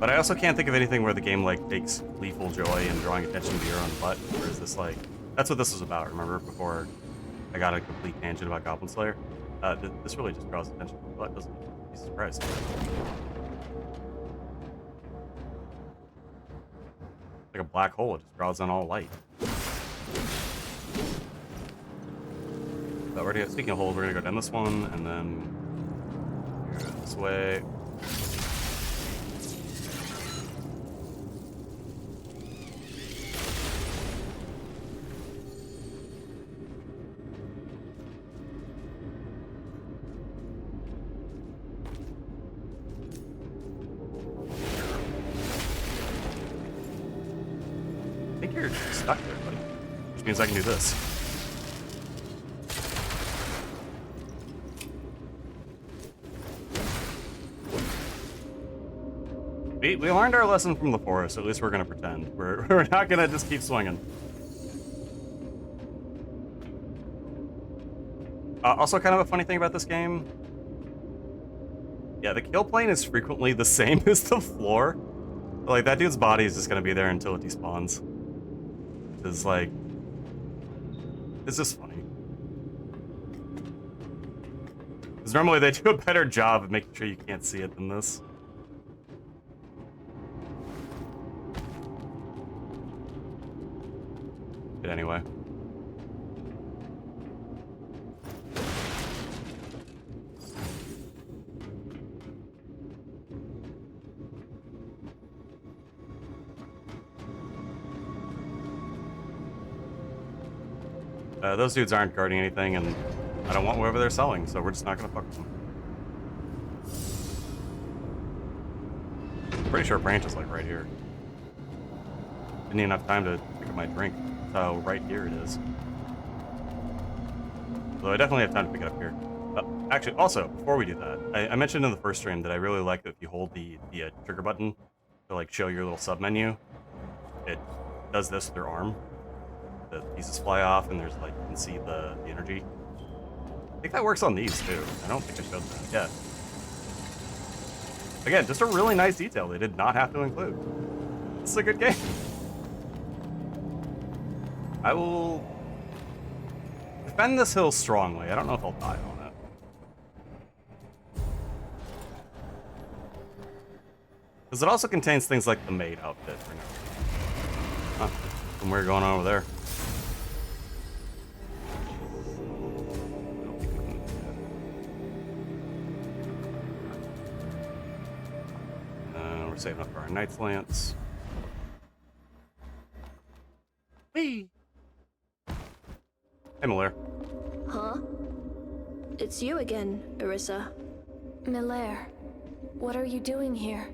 But I also can't think of anything where the game like takes gleeful joy in drawing attention to your own butt. Or is this like, that's what this was about, remember, before I got a complete tangent about Goblin Slayer? This really just draws attention to the butt, doesn't it? Jesus Christ. Like a black hole, it just draws in all light. But we're gonna, speaking of holes, we're gonna go down this one, and then go this way. I think you're stuck there, buddy. Which means I can do this. We learned our lesson from the forest, at least we're gonna pretend. We're not gonna just keep swinging. Also, kind of a funny thing about this game. Yeah, the kill plane is frequently the same as the floor. Like, that dude's body is just gonna be there until it despawns. It's like, it's just funny. Because normally they do a better job of making sure you can't see it than this. it anyway. Those dudes aren't guarding anything, and I don't want whatever they're selling, so we're just not gonna fuck with them. Pretty sure branch is like right here. Didn't even have time to pick up my drink. So right here it is. Though I definitely have time to pick it up here. Actually, also, before we do that, I mentioned in the first stream that I really like that if you hold the trigger button to like show your little sub menu, it does this with your arm. The pieces fly off, and there's like you can see the energy. I think that works on these too. I don't think I showed that. Yeah. Again, just a really nice detail they did not have to include. This is a good game. I will defend this hill strongly. I don't know if I'll die on it. Because it also contains things like the maid outfit. Huh. And we're going over there. We're saving up for our Knight's Lance. Whee! Hey, Miller. Huh? It's you again, Arissa. Miller, what are you doing here?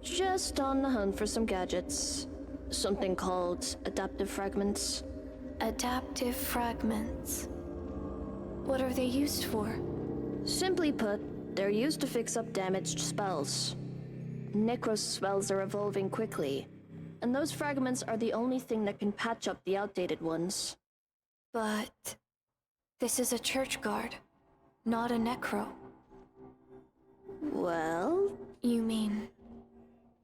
Just on the hunt for some gadgets. Something called adaptive fragments. Adaptive fragments. What are they used for? Simply put, they're used to fix up damaged spells. Necros spells are evolving quickly, and those fragments are the only thing that can patch up the outdated ones. But this is a church guard, not a necro. Well? You mean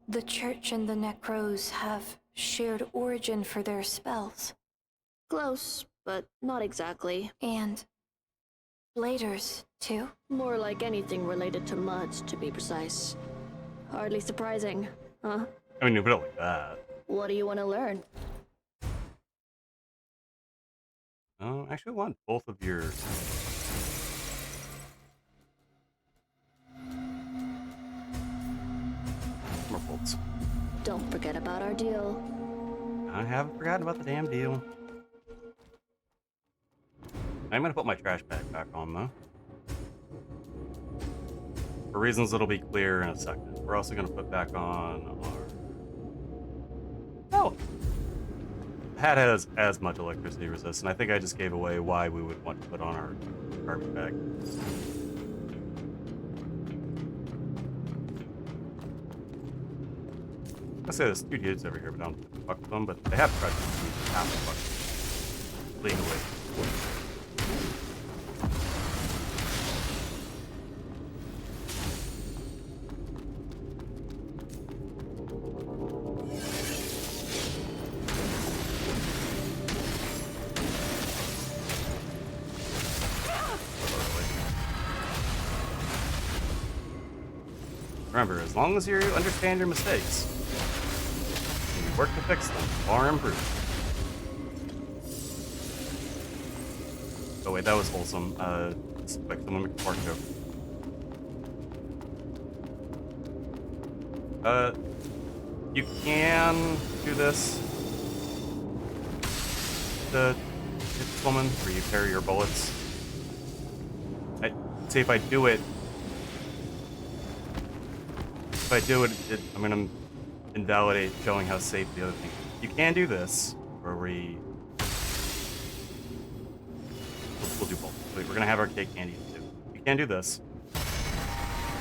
the church and the necros have shared origin for their spells? Close, but not exactly. And bladers, too? More like anything related to mud, to be precise. Hardly surprising, huh? I mean, you put it like that. What do you want to learn? Actually, I want both of your... More bolts. Don't forget about our deal. I haven't forgotten about the damn deal. I'm gonna put my trash bag back on, though. For reasons that'll be clear in a second. We're also gonna put back on our... Oh! Hat has as much electricity resistance. I think I just gave away why we would want to put on our garbage bag. I say there's two dudes over here, but I don't fuck with them, but they have treasure. Half the fuck. Legally. Remember, as long as you understand your mistakes, and you work to fix them or improve. Oh wait, that was wholesome. Just quick, someone make a pork joke. You can do this to hit this woman, where you carry your bullets. I'd say if I do it, I'm gonna invalidate showing how safe the other thing is. You can do this, where we'll do both. We're gonna have our cake candies too. You can do this,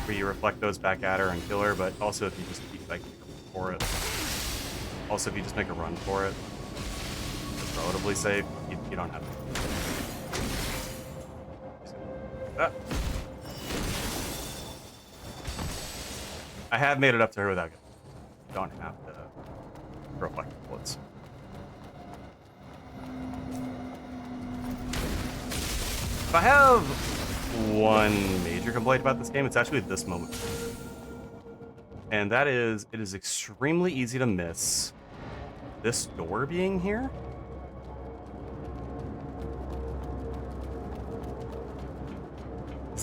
where you reflect those back at her and kill her, but also if you just keep like for it. Also, if you just make a run for it, it's relatively safe. You don't have to. Ah. I have made it up to her without getting. You don't have to reflect bullets. If I have one major complaint about this game, it's actually this moment. And that is, it is extremely easy to miss this door being here.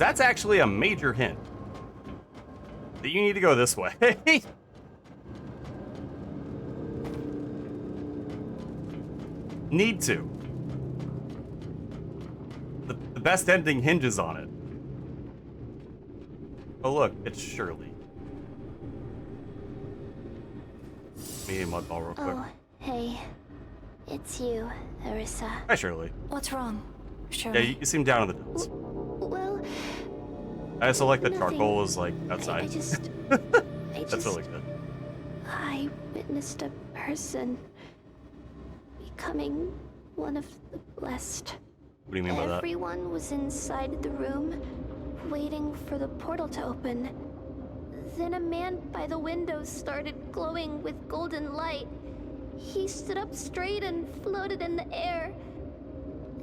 that's actually a major hint. That you need to go this way. Need to. The best ending hinges on it. Oh look, it's Shirley. Me and Mudball real quick. Oh, hey. It's you, Arissa. Hi, Shirley. What's wrong, Yeah, Shirley? you seem down in the dumps. Well, I also like that nothing. charcoal is like outside. I just That's really good. I witnessed a person becoming one of the blessed. What do you mean by that? Everyone was inside the room, waiting for the portal to open. Then a man by the window started glowing with golden light. He stood up straight and floated in the air.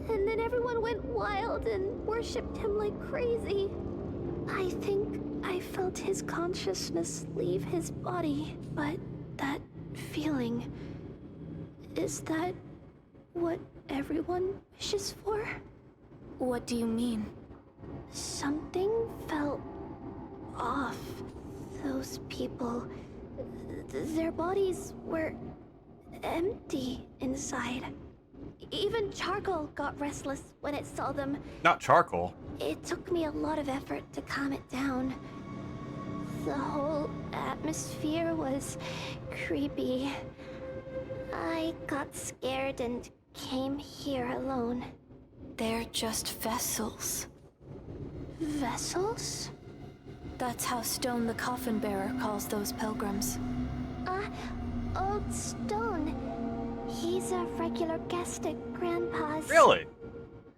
And then everyone went wild and worshipped him like crazy. I think I felt his consciousness leave his body, but that feeling, is that what everyone wishes for? What do you mean? Something felt off. Those people, their bodies were empty inside. Even charcoal got restless when it saw them. Not charcoal. It took me a lot of effort to calm it down. The whole atmosphere was creepy. I got scared and came here alone. They're just vessels. Vessels? That's how Stone the Coffin Bearer calls those pilgrims. Old Stone. He's a regular guest at Grandpa's. Really?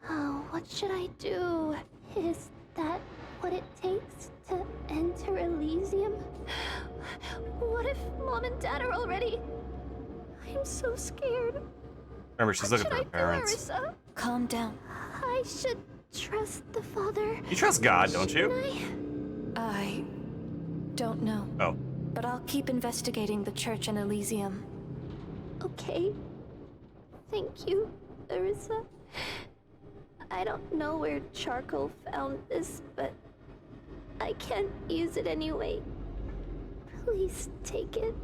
Oh, what should I do? Is that what it takes to enter Elysium? What if Mom and Dad are already? I'm so scared. Remember, she's looking for her parents. Arissa? Calm down. I should trust the Father. You trust God, don't you? I don't know. Oh. But I'll keep investigating the church in Elysium. Okay. Thank you, Arissa. I don't know where charcoal found this, but I can't use it anyway. Please take it.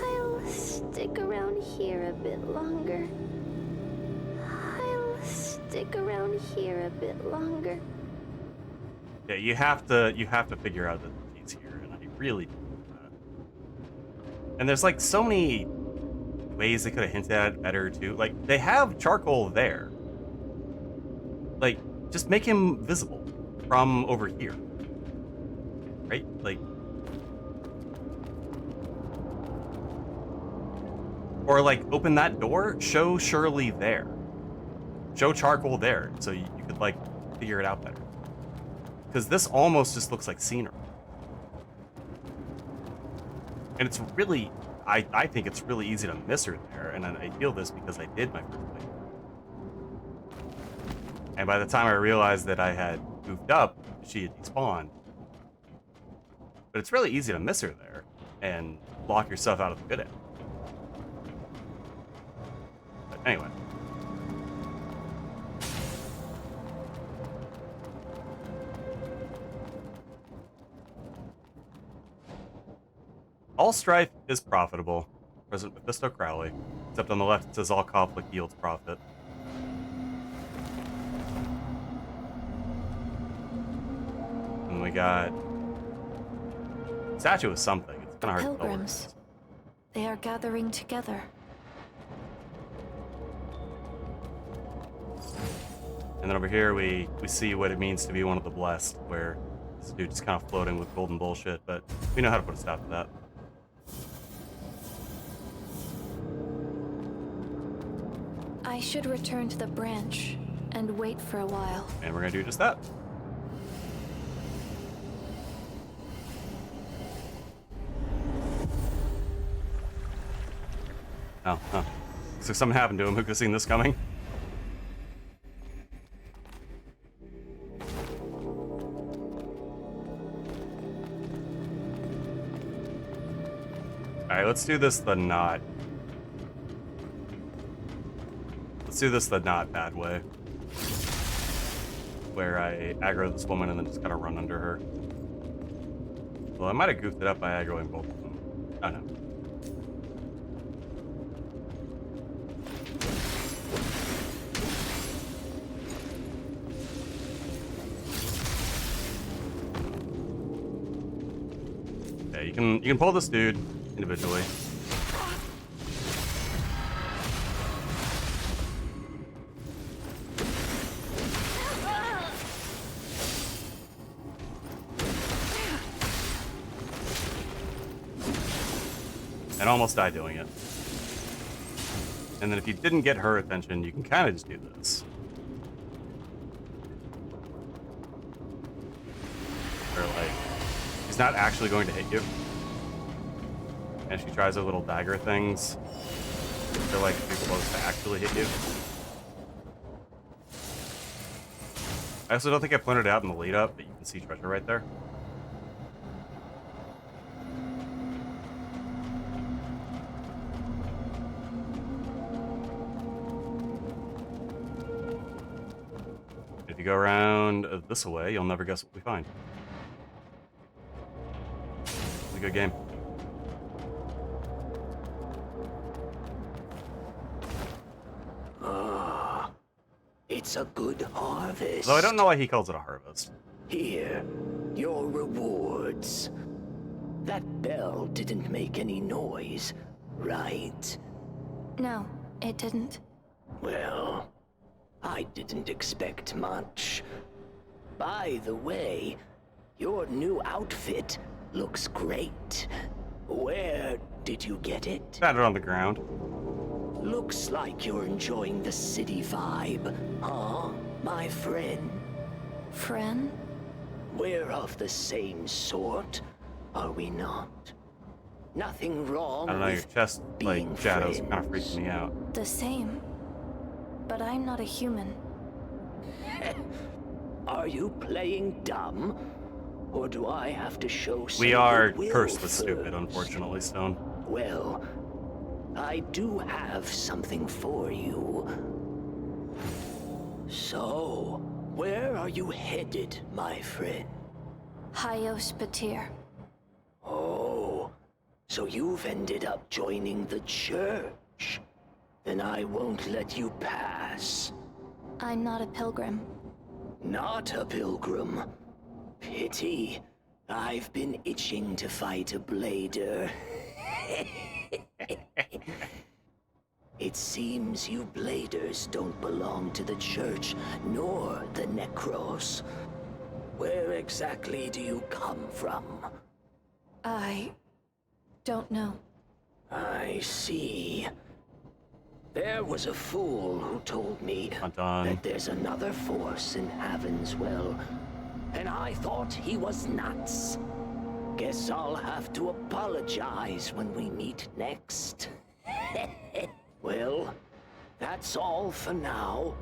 I'll stick around here a bit longer. I'll stick around here a bit longer. Yeah, you have to figure out that he's here, and I really do that. And there's like so many ways they could have hinted at it better too. Like they have charcoal there. Like just make him visible from over here. Right? Like or like open that door, show Shirley there. Show charcoal there so you could like figure it out better. Because this almost just looks like scenery. And it's really, I think it's really easy to miss her there, and I feel this because I did my first playthrough. And by the time I realized that I had moved up, she had despawned. But it's really easy to miss her there, and lock yourself out of the good end. But anyway. All strife is profitable. President Mephisto Crowley. Except on the left it says all conflict yields profit. And we got statue of something. It's kind of hard to tell. Pilgrims. They are gathering together. And then over here we see what it means to be one of the blessed, where this dude's just kind of floating with golden bullshit, but we know how to put a stop to that. I should return to the branch and wait for a while. And we're gonna do just that. Oh, huh. Looks like something happened to him. Who could have seen this coming? Alright, let's do this the not. Let's do this the not bad way. where I aggro this woman and then just kind of run under her. Well, I might have goofed it up by aggroing both of them. Oh no. Okay, you can pull this dude individually. And almost died doing it. And then if you didn't get her attention, you can kind of just do this. Or like, she's not actually going to hit you. And she tries her little dagger things. They're like too close to actually hit you. I also don't think I pointed it out in the lead up, but you can see treasure right there. If you go around this way, you'll never guess what we find. It's a good game. It's a good harvest. Though I don't know why he calls it a harvest. Here, your rewards. That bell didn't make any noise, right? No, it didn't. Well, I didn't expect much. By the way, your new outfit looks great. Where did you get it? Found it on the ground. Looks like you're enjoying the city vibe, huh, my friend? Friend? We're of the same sort, are we not? Nothing wrong I don't know, your with chest, like, being shadows kind of friends. freaking me out. The same. But I'm not a human. Are you playing dumb? Or do I have to show some We are goodwill cursed with first? stupid, unfortunately, Stone. Well, I do have something for you. So, where are you headed, my friend? Hyos Patir. Oh, so you've ended up joining the church. Then I won't let you pass. I'm not a pilgrim. Not a pilgrim. Pity. I've been itching to fight a blader. It seems you bladers don't belong to the church, nor the Necros. Where exactly do you come from? I don't know. I see. There was a fool who told me that there's another force in Havenswell, and I thought he was nuts. Guess I'll have to apologize when we meet next. Well, that's all for now.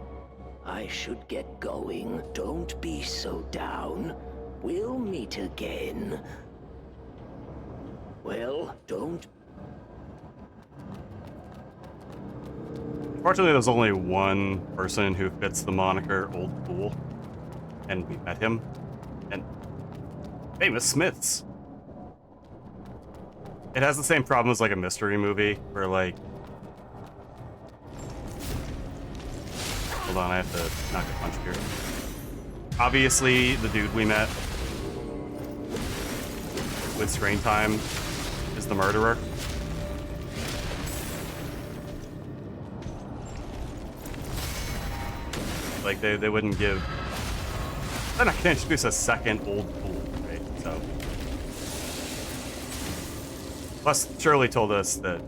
I should get going. Don't be so down. We'll meet again. Well, don't. Fortunately, there's only one person who fits the moniker Old Fool, and we met him. And famous Smiths. It has the same problem as like a mystery movie, where like, hold on, I have to not get punched here. Obviously, the dude we met with screen time is the murderer. Like, they wouldn't give... They're not gonna introduce a second Old Fool, right? So... Plus, Shirley told us that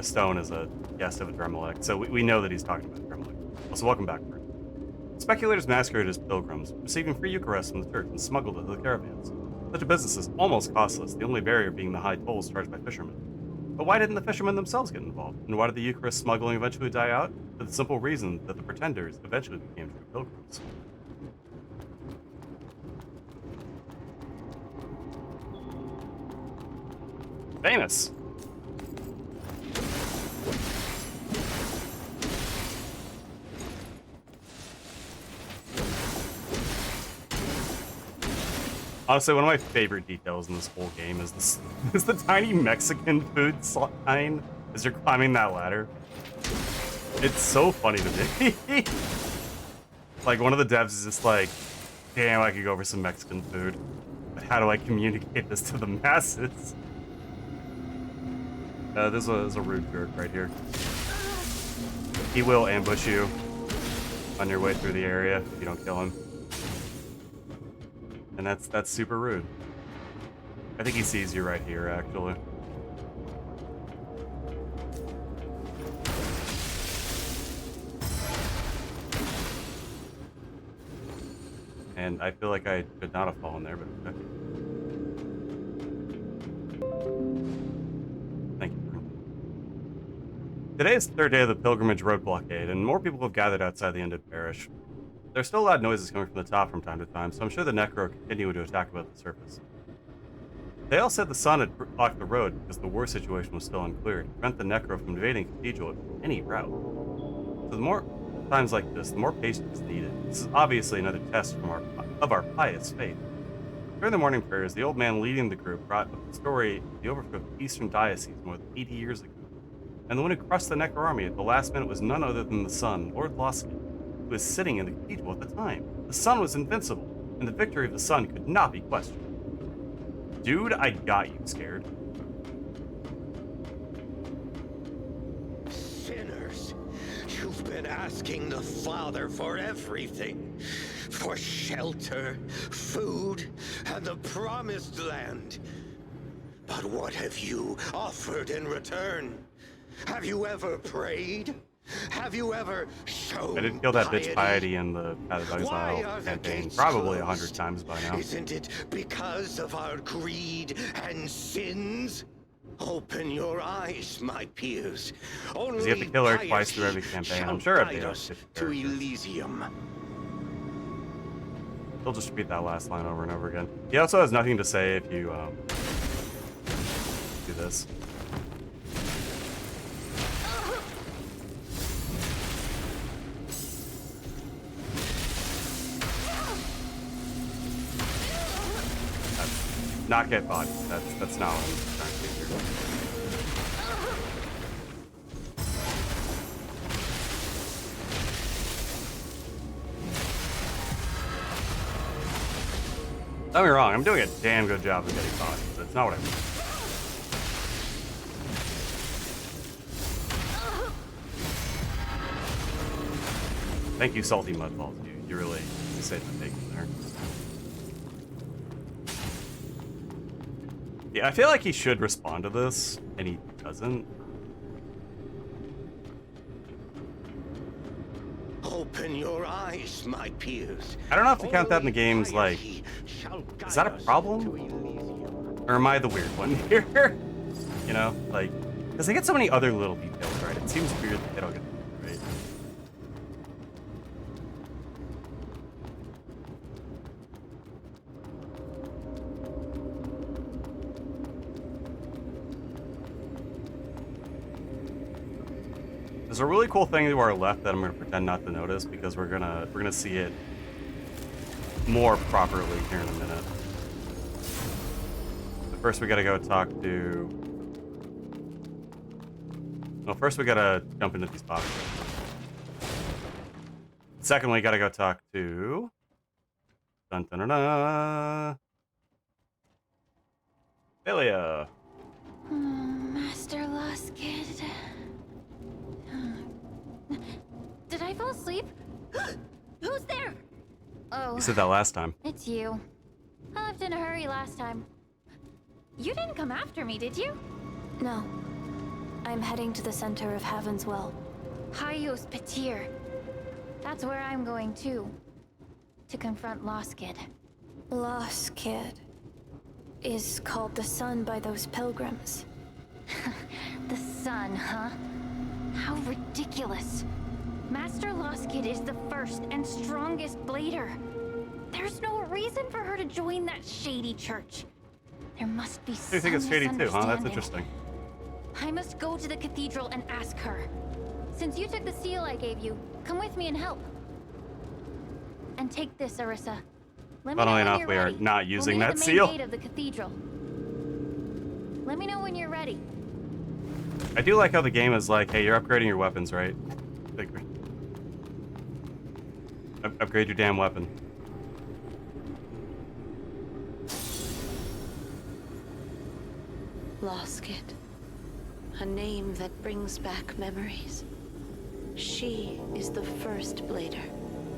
Stone is a guest of a Dremelic, so we know that he's talking about Dremelic. Also, welcome back, Bert. Speculators masquerade as pilgrims, receiving free Eucharist from the church and smuggled into the caravans. Such a business is almost costless, the only barrier being the high tolls charged by fishermen. But why didn't the fishermen themselves get involved? And why did the Eucharist smuggling eventually die out? For the simple reason that the pretenders eventually became true pilgrims. Famous! Honestly, one of my favorite details in this whole game is this is the tiny Mexican food sign as you're climbing that ladder. It's so funny to me. Like, one of the devs is just like, damn, I could go for some Mexican food. But how do I communicate this to the masses? There's a rude jerk right here. He will ambush you on your way through the area if you don't kill him. And that's super rude. I think he sees you right here, actually. And I feel like I could not have fallen there, but okay. Thank you. Today is the third day of the pilgrimage road blockade, and more people have gathered outside the ended parish. There's still loud noises coming from the top from time to time, so I'm sure the Necro will continue to attack above the surface. They all said the sun had blocked the road because the war situation was still unclear to prevent the Necro from invading Cathedral at any route. So the more times like this, the more patience is needed. This is obviously another test of our pious faith. During the morning prayers, the old man leading the group brought up the story of the overthrow of the Eastern Diocese more than 80 years ago. And the one who crushed the Necro army at the last minute was none other than the sun, Lord Loskin, who was sitting in the cathedral at the time. The sun was invincible, and the victory of the sun could not be questioned. Dude, I got you scared. Sinners, you've been asking the Father for everything. For shelter, food, and the promised land. But what have you offered in return? Have you ever prayed? Have you ever shown I didn't kill that bitch piety in the Path of Exile campaign probably 100 times by now. Isn't it because of our greed and sins? Open your eyes, my peers. Only you have to kill her twice through every campaign. I'm sure I'd be able to Elysium. He'll just repeat that last line over and over again. He also has nothing to say if you do this. Not get bodied. That's not what I'm trying to do here. Don't get me wrong, I'm doing a damn good job of getting bodied, but it's not what I mean. Thank you, Salty Mudballs. You really saved the bacon there. Yeah, I feel like he should respond to this, and he doesn't. Open your eyes, my peers. I don't know if to count that in the game's like, is that a problem? Or am I the weird one here? You know, like, because they get so many other little details right. It seems weird that they don't get them right. There's a really cool thing to our left that I'm going to pretend not to notice because we're gonna see it more properly here in a minute. But first we gotta go talk to. Well, first we gotta jump into these boxes. Second, we gotta go talk to. Dun dun dun dun. Delia. Master Lost Kid. Did I fall asleep? Who's there? Oh. You said that last time. It's you. I left in a hurry last time. You didn't come after me, did you? No. I'm heading to the center of Heaven's Well. Hyos Petir. That's where I'm going too. To confront Lost Kid. Lost Kid is called the Sun by those pilgrims. The Sun, huh? How ridiculous. Master Lost Kid is the first and strongest blader. There's no reason for her to join that shady church. There must be some You think it's shady too, huh? That's interesting. I must go to the cathedral and ask her. Since you took the seal I gave you, come with me and help. And take this, Arissa. Let me know Funnily when enough, you're we are ready. not using we'll meet that at the main seal. gate of the cathedral. Let me know when you're ready. I do like how the game is like, hey, you're upgrading your weapons, right? Like, upgrade your damn weapon. Loskit. A name that brings back memories. She is the first Blader,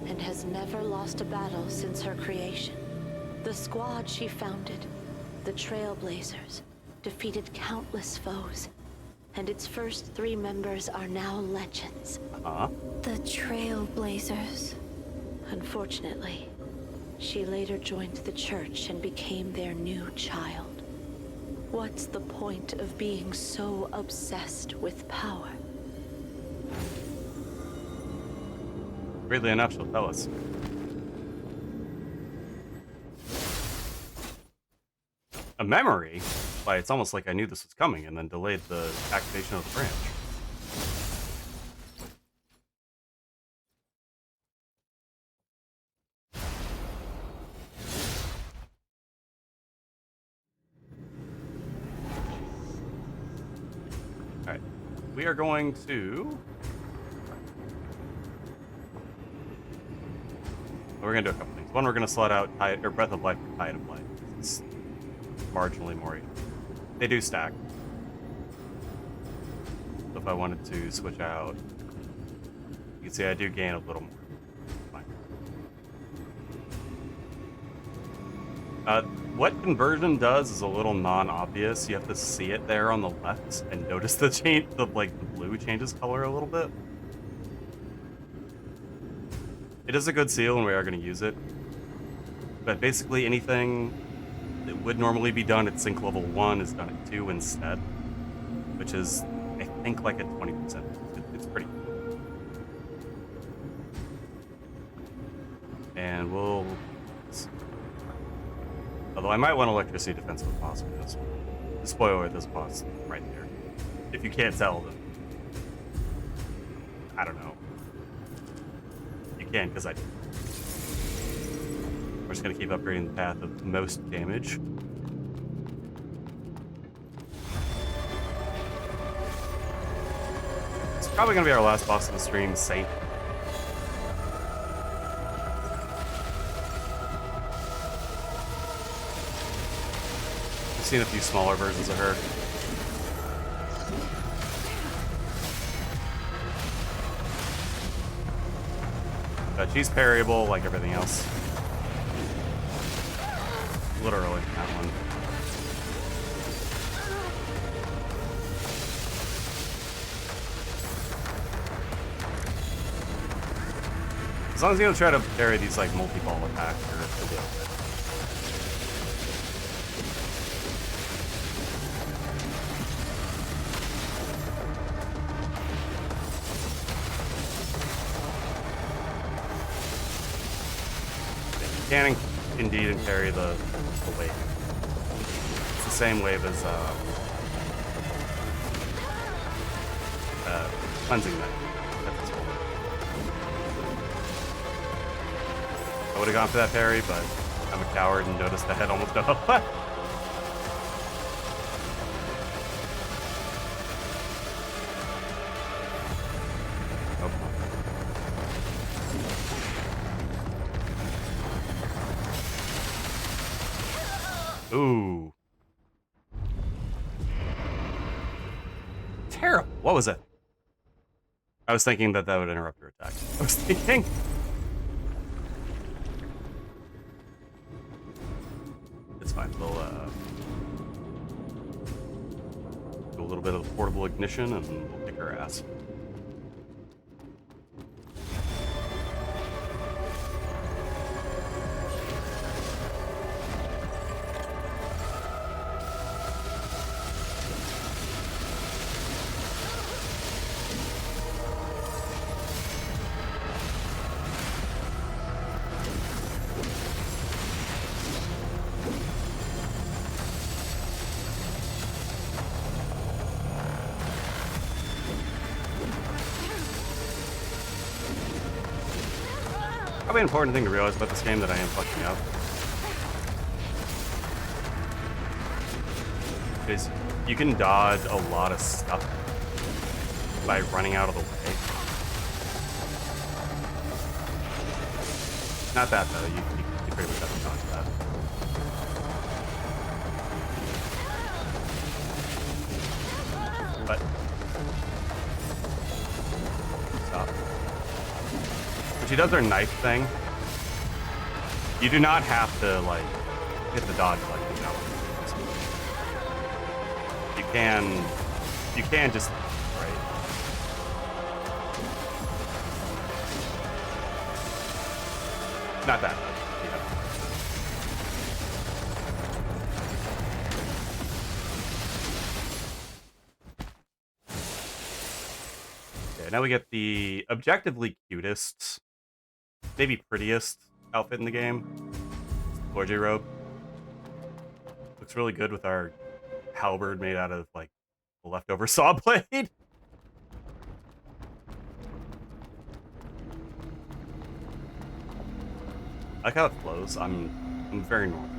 and has never lost a battle since her creation. The squad she founded, the Trailblazers, defeated countless foes, and its first 3 members are now legends. The Trailblazers. Unfortunately, she later joined the church and became their new child. What's the point of being so obsessed with power? Weirdly enough, she'll tell us. A memory? Why, it's almost like I knew this was coming and then delayed the activation of the branch. Alright. We are going to... We're going to do a couple things. One, we're going to slot out Breath of Life for Tide of Life. It's marginally more... They do stack. So if I wanted to switch out... You can see I do gain a little more. Fine. What conversion does is a little non-obvious. You have to see it there on the left and notice the change, the blue changes color a little bit. It is a good seal and we are going to use it. But basically anything that would normally be done at sync level 1 is done at 2 instead. Which is, I think, like a 20%. It's pretty cool. And we'll... Although I might want electricity defense with boss for this one. The spoiler, this boss right there. If you can't tell, then... I don't know. You can, because I do. We're just going to keep upgrading the path of most damage. It's probably going to be our last boss of the stream, Saint. I've seen a few smaller versions of her. But she's parryable like everything else. Literally, that one. As long as you don't try to parry these like multi-ball attacks, you'll be okay. You can indeed parry the wave. It's the same wave as cleansing knife. I would have gone for that parry, but I'm a coward and noticed the head almost fell off. Ooh. Terrible. What was it? I was thinking that would interrupt your attack. I was thinking. It's fine. We'll do a little bit of portable ignition and we'll kick her ass. Probably an important thing to realize about this game that I am fucking up is you can dodge a lot of stuff by running out of the way. Not that though, you pretty much have to dodge that. But stop. When she does her knife thing, you do not have to like hit the dodge button. You know, you can just right. Not that much. Yeah. Okay, now we get the objectively cutest, maybe prettiest outfit in the game. Gorgie robe. Looks really good with our halberd made out of like a leftover saw blade. I like how it flows. I'm very normal.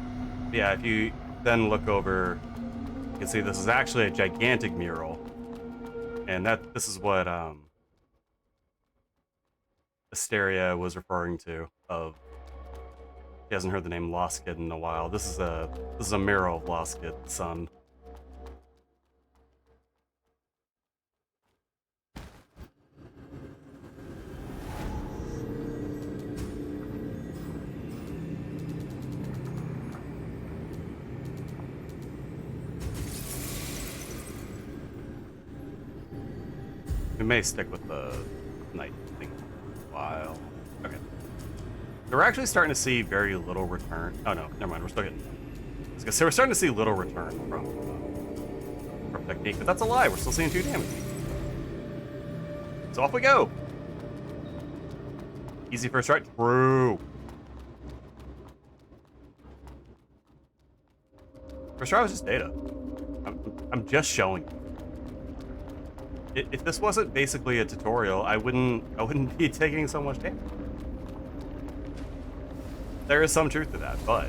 Yeah, if you then look over, you can see this is actually a gigantic mural. And this is what Asteria was referring to of he hasn't heard the name Lost Kid in a while. This is a mural of Lost Kid's son. We may stick with the night thing for a while. Okay. So we're actually starting to see very little return. Oh no, never mind. We're still getting. So we're starting to see little return from technique, but that's a lie. We're still seeing 2 damage. So off we go. Easy first strike. True. First try was just data. I'm just showing you. If this wasn't basically a tutorial, I wouldn't be taking so much damage. There is some truth to that, but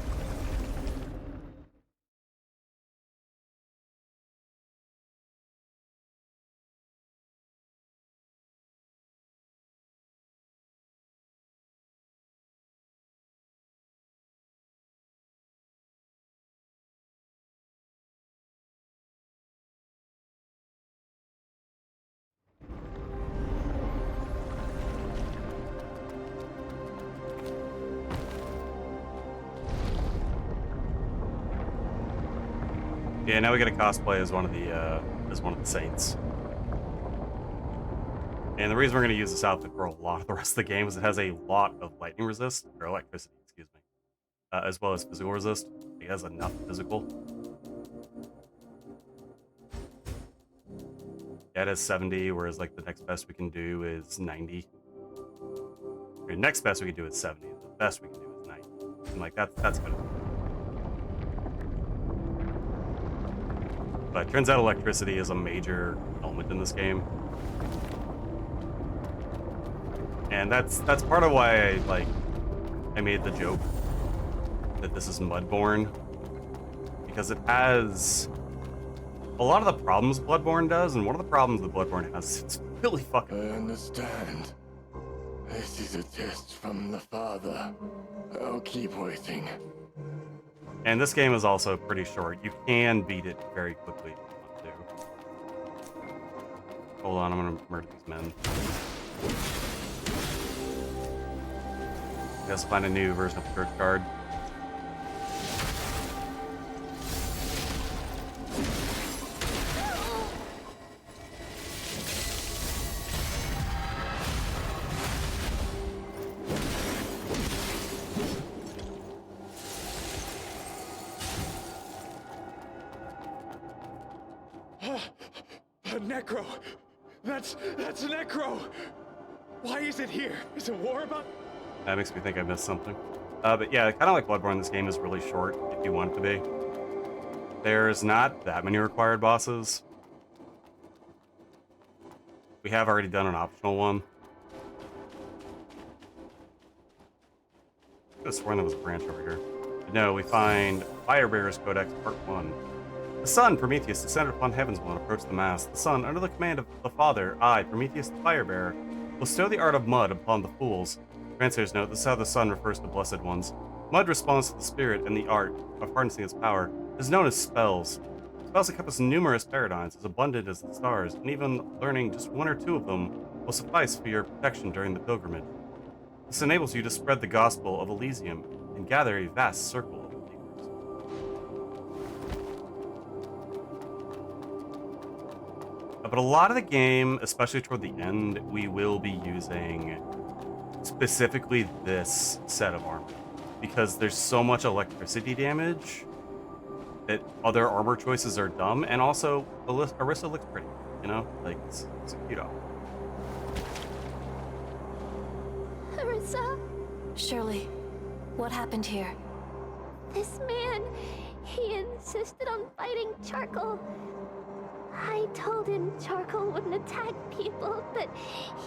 yeah, now we get a cosplay as one of the saints. And the reason we're going to use this outfit for a lot of the rest of the game is it has a lot of lightning resist, or electricity, excuse me, as well as physical resist. It has enough physical. Yeah, it has 70, whereas like the next best we can do is 90. The next best we can do is 70. The best we can do is 90. And like that's good. But it turns out electricity is a major element in this game. And that's part of why I made the joke that this is Mudborne. Because it has a lot of the problems Bloodborne does, and one of the problems that Bloodborne has, it's really fucking. I understand. This is a test from the Father. I'll keep waiting. And this game is also pretty short. You can beat it very quickly if you want to. Hold on, I'm gonna murder these men. Let's find a new version of the Church Guard. A Necro! That's a Necro! Why is it here? Is it war about? That makes me think I missed something. But yeah, kind of like Bloodborne, this game is really short if you want it to be. There's not that many required bosses. We have already done an optional one. I could have sworn there was a branch over here. But no, we find Firebearer's Codex Part 1. sun, Prometheus, descended upon heavens and approached the mast. The sun, under the command of the Father, I, Prometheus the Firebearer, will bestow the art of mud upon the fools. Translator's note, this is how the sun refers to blessed ones. Mud responds to the spirit, and the art of harnessing its power is known as spells. Spells encompass numerous paradigms, as abundant as the stars, and even learning just one or two of them will suffice for your protection during the pilgrimage. This enables you to spread the gospel of Elysium and gather a vast circle of believers. But a lot of the game, especially toward the end, we will be using specifically this set of armor, because there's so much electricity damage that other armor choices are dumb, and also Arissa looks pretty, you know? Like, it's a cute outfit. Arissa? Shirley, what happened here? This man, he insisted on fighting Charcoal. I told him Charcoal wouldn't attack people, but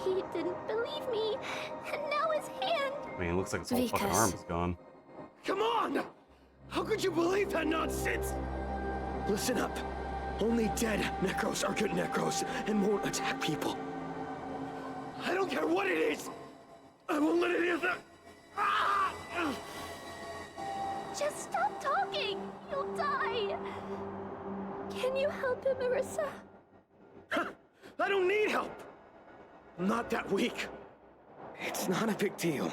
he didn't believe me, and now his hand... I mean, it looks like his whole fucking arm is gone. Come on! How could you believe that nonsense? Listen up. Only dead Necros are good Necros and won't attack people. I don't care what it is! I won't let any of that... Just stop talking! You'll die! Can you help him, Arissa? I don't need help! I'm not that weak. It's not a big deal.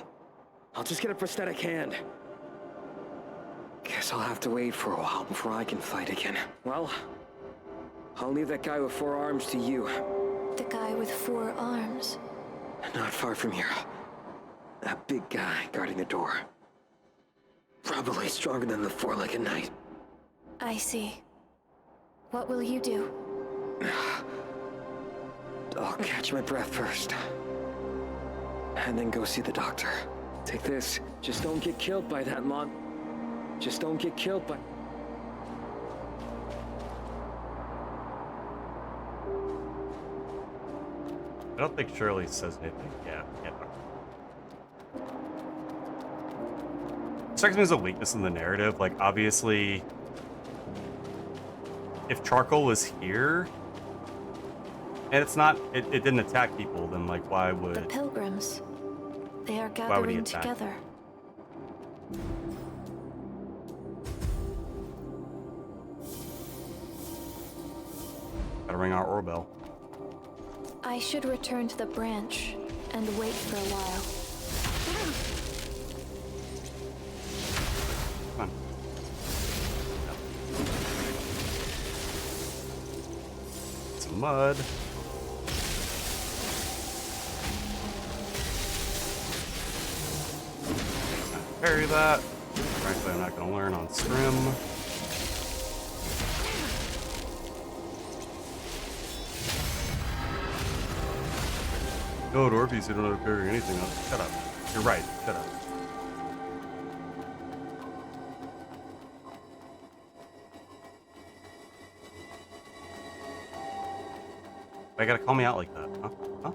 I'll just get a prosthetic hand. Guess I'll have to wait for a while before I can fight again. Well, I'll leave that guy with 4 arms to you. The guy with 4 arms? Not far from here. That big guy guarding the door. Probably stronger than the 4-legged knight. I see. What will you do? I'll catch my breath first. And then go see the doctor. Take this. Just don't get killed by that mon... Just don't get killed by... I don't think Shirley says anything. Yeah. Strikes me as a weakness in the narrative. Like, obviously, if Charcoal was here, and it's not, it didn't attack people, then, like, why would... The pilgrims. They are why would he gathering attack? together. Gotta ring our Orbell. I should return to the branch and wait for a while. Come on. Some mud. Parry that. Frankly, I'm not gonna learn on Scrim. No, Orpheus, you don't know how to parry anything else. Shut up. You're right. Shut up. Why you gotta call me out like that, huh? Huh?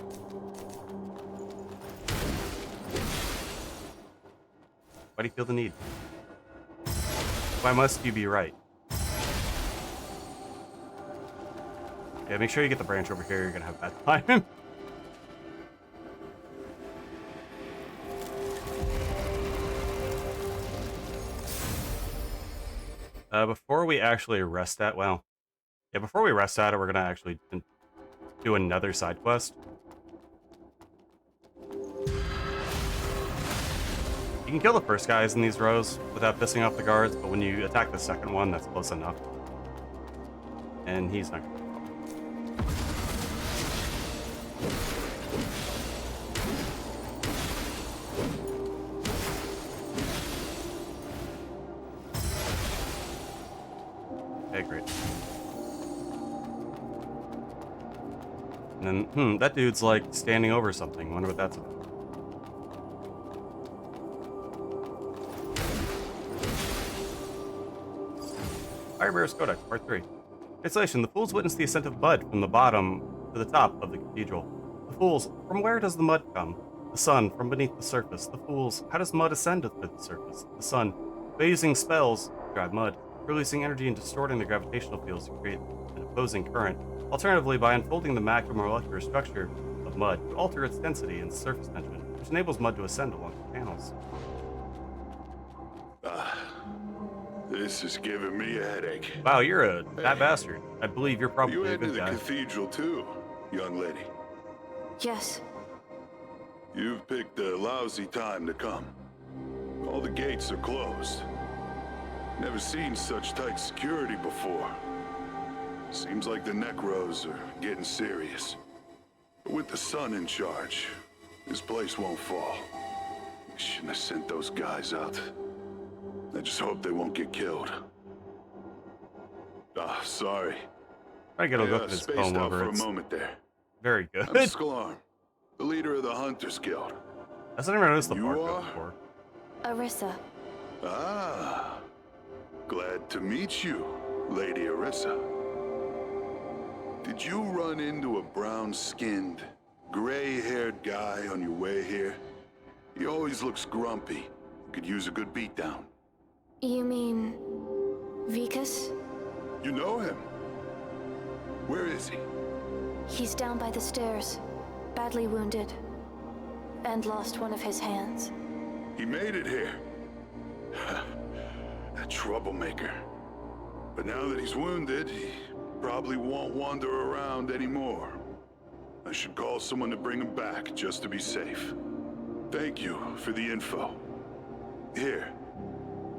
Why do you feel the need? Why must you be right? Yeah, make sure you get the branch over here. You're gonna have bad time. Before we actually rest at, well, yeah, before we rest at it, we're gonna actually do another side quest. You can kill the first guys in these rows without pissing off the guards, but when you attack the second one, that's close enough. And he's not gonna. Okay, great. And then, that dude's like standing over something. Wonder what that's about. Firebearer's Codex, Part 3. Translation: the fools witness the ascent of mud from the bottom to the top of the cathedral. The fools, from where does the mud come? The sun, from beneath the surface. The fools, how does mud ascend to the surface? The sun, by using spells, drive mud. releasing energy and distorting the gravitational fields to create an opposing current. Alternatively, by unfolding the macromolecular structure of mud to alter its density and surface tension, which enables mud to ascend along the channels. This is giving me a headache. Wow, you're a bad bastard. I believe you're probably You a head to good the guy. cathedral too, young lady. Yes. You've picked a lousy time to come. All the gates are closed. Never seen such tight security before. Seems like the Necros are getting serious. But with the sun in charge, this place won't fall. Shouldn't have sent those guys out. I just hope they won't get killed. Sorry. I gotta look at his spaced poem out over for a it. moment there. Very good. I'm Sklarm, the leader of the Hunters Guild. I've never noticed the You barcode are? before. Arissa. Ah, glad to meet you, Lady Arissa. Did you run into a brown-skinned, gray-haired guy on your way here? He always looks grumpy. Could use a good beatdown. You mean... Vikas? You know him? Where is he? He's down by the stairs, badly wounded, and lost one of his hands. He made it here. A troublemaker. But now that he's wounded, he probably won't wander around anymore. I should call someone to bring him back, just to be safe. Thank you for the info. Here,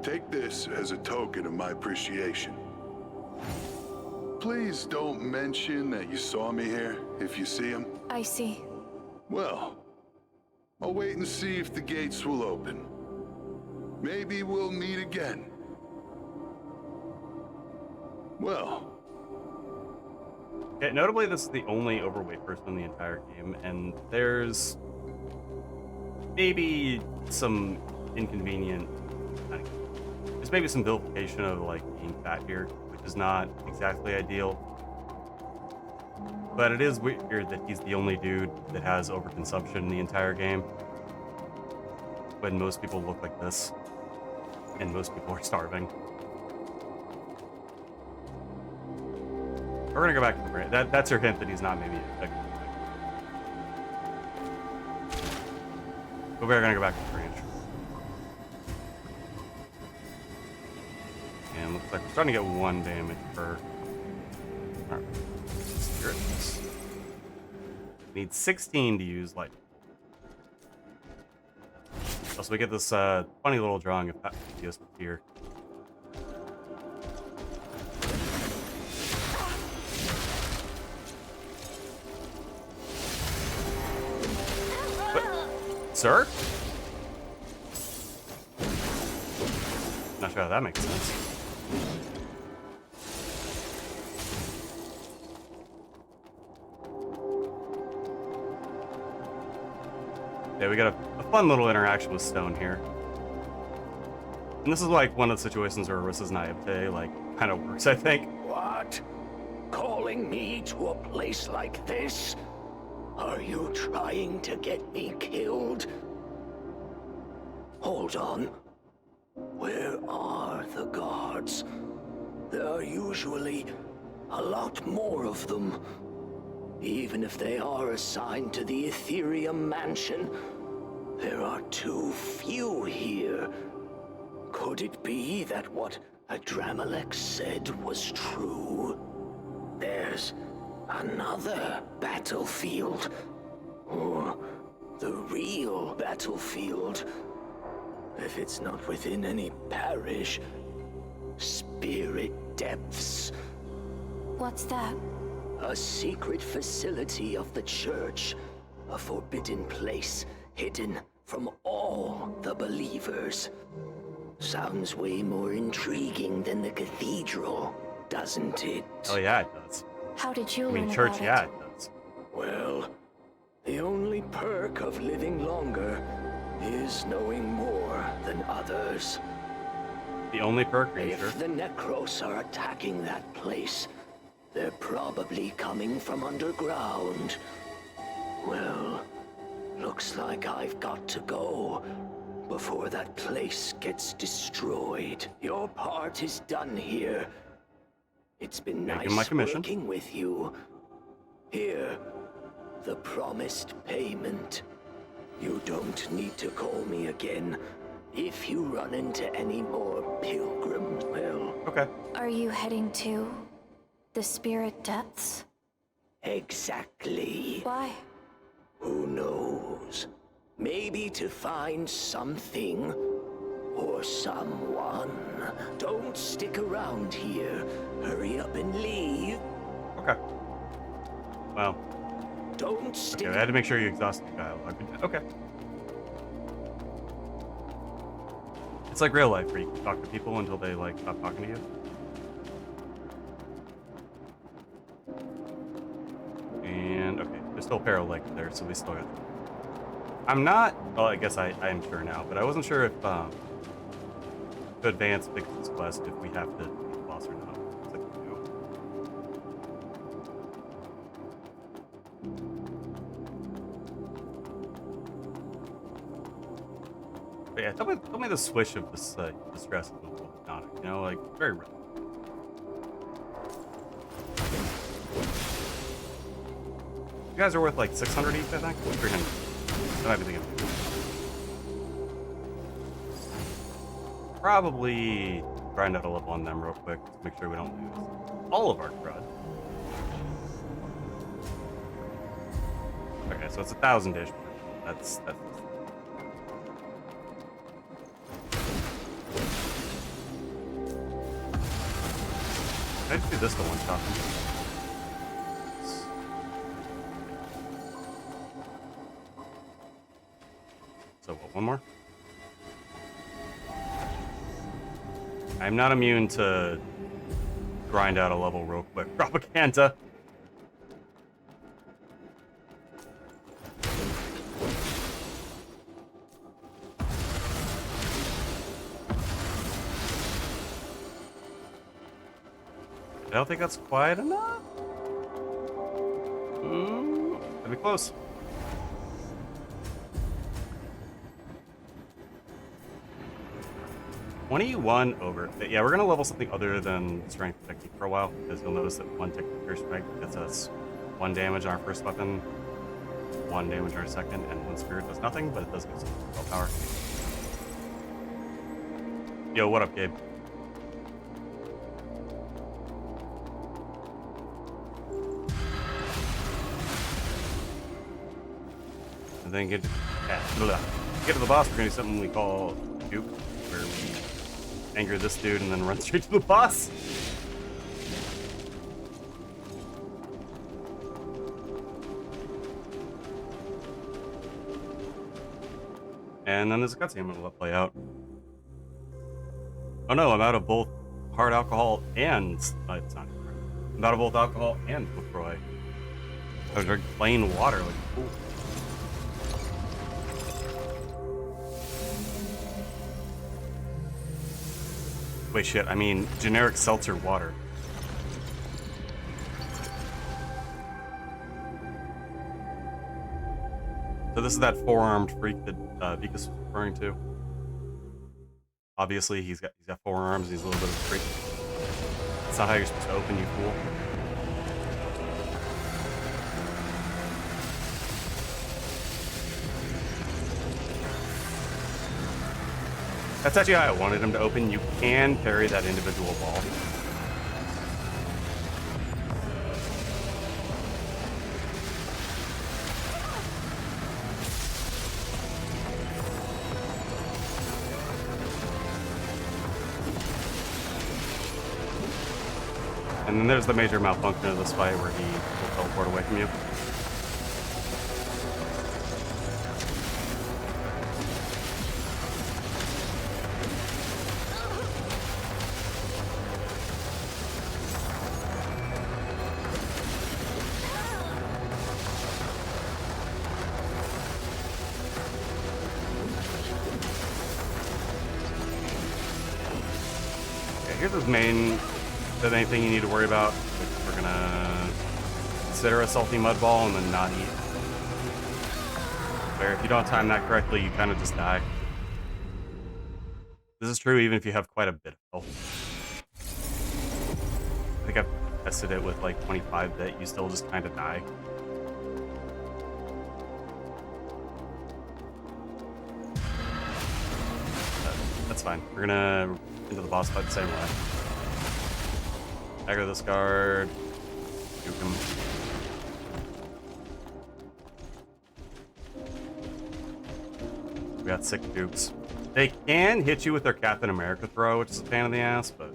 take this as a token of my appreciation. Please don't mention that you saw me here, if you see him. I see. Well, I'll wait and see if the gates will open. Maybe we'll meet again. Well. Yeah, notably, this is the only overweight person in the entire game, and there's maybe some inconvenient, there's maybe some vilification of like being fat here, which is not exactly ideal. But it is weird that he's the only dude that has overconsumption in the entire game, when most people look like this, and most people are starving. We're gonna go back to the branch. That's your hint that he's not maybe a good guy. But we're gonna go back to the branch. And looks like we're starting to get 1 damage per. Alright. Spirits. Need 16 to use light. Also, we get this funny little drawing of Pathios here. Sir? Not sure how that makes sense. Yeah, we got a fun little interaction with Stone here. And this is like one of the situations where Arissa's naivete, like, kind of works, I think. What? Calling me to a place like this? Are you trying to get me killed? Hold on. Where are the guards? There are usually a lot more of them. Even if they are assigned to the Ethereum Mansion, there are too few here. Could it be that what Adramelech said was true? There's another battlefield. Or the real battlefield. If it's not within any parish. Spirit Depths. What's that? A secret facility of the church. A forbidden place hidden from all the believers. Sounds way more intriguing than the cathedral, doesn't it? Oh yeah, it does. How did you I mean, learn church, about yeah, it? it does. Well, the only perk of living longer is knowing more than others. The only perk, are you If sure? the Necros are attacking that place, they're probably coming from underground. Well, looks like I've got to go. before that place gets destroyed. Your part is done here. It's been Making my nice commission. working with you. Here, the promised payment. You don't need to call me again. If you run into any more pilgrims, well... Okay. Are you heading to the spirit depths? Exactly. Why? Who knows? Maybe to find something or someone. Don't stick around here. Hurry up and leave. Okay. Well. Don't stick. Okay, I had to make sure you exhausted the dialogue. Okay. It's like real life where you can talk to people until they like stop talking to you. And okay, there's still Paralake there, so we still got. I'm not. Well, I guess I am sure now, but I wasn't sure if to advance Vix's quest if we have to beat the boss or not. Looks like we do. But yeah, tell me the swish of this distress is a little hypnotic, you know, like very real. You guys are worth like 600 each, I think? 300. I might be thinking. Probably grind out a level on them real quick to make sure we don't lose all of our crud. Okay, so it's 1,000 dish. That's. Can I just do this to one shot? So what, one more? I'm not immune to grind out a level real quick. Propaganda. I don't think that's quite enough. That'd be close. $21 over. Yeah, we're gonna level something other than strength technique for a while, because you'll notice that one technique or strength gets us 1 damage on our first weapon, 1 damage on our second, and 1 spirit does nothing, but it does give us spell power. Yo, what up, Gabe? And then get to the boss. We're gonna do something we call juke, where we anger this dude and then run straight to the boss. And then there's a cutscene I'm gonna let play out. Oh no, I'm out of both hard alcohol and it's not. I'm out of both alcohol and LaCroix. I was drinking plain water like a fool. Wait, shit, I mean generic seltzer water. So this is that four-armed freak that Vika's was referring to. Obviously, he's got 4 arms, he's a little bit of a freak. That's not how you're supposed to open, you fool. That's actually how I wanted him to open. You can parry that individual ball. And then there's the major malfunction of this fight where he will teleport away from you. Here's the main thing you need to worry about. We're gonna consider a salty mud ball and then not eat. Where if you don't time that correctly, you kind of just die. This is true even if you have quite a bit of health. I think I've tested it with like 25-bit, you still just kind of die. That's fine. We're gonna into the boss fight the same way. Aggro this guard. Juke him. We got 6 jukes. They can hit you with their Captain America throw, which is a pain in the ass, but...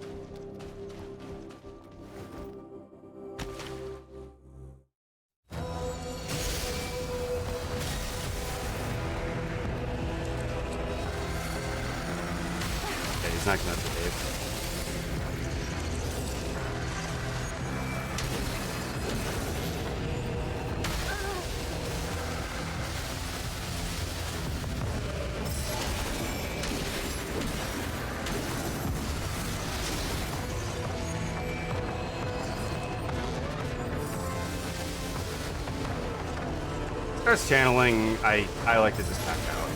Okay, he's not gonna escape. Starts channeling, I like to just back out.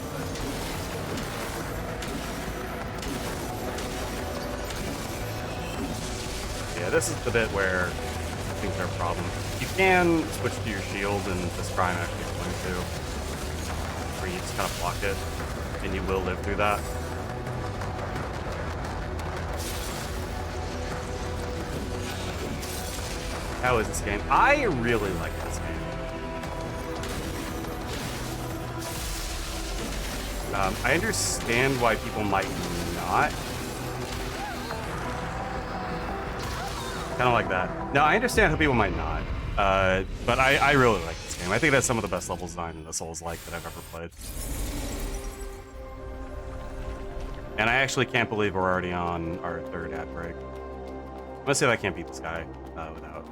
Yeah, this is the bit where things are a problem. You can switch to your shield and this prime actually is going to. Where you just kind of block it, and you will live through that. How is this game? I really like this game. I understand why people might not. Kind of like that. No, I understand how people might not. But I really like this game. I think that's some of the best level design in the Souls-like that I've ever played. And I actually can't believe we're already on our 3rd ad break. Let's see if I can't beat this guy without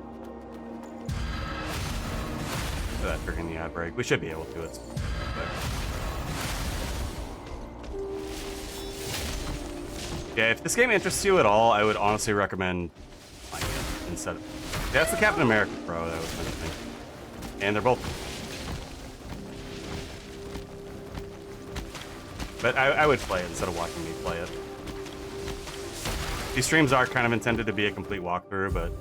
triggering the ad break. We should be able to. It's quick. Yeah, if this game interests you at all, I would honestly recommend playing it instead of... Yeah, that's the Captain America Pro that I was mentioning. And they're both... But I would play it instead of watching me play it. These streams are kind of intended to be a complete walkthrough, but...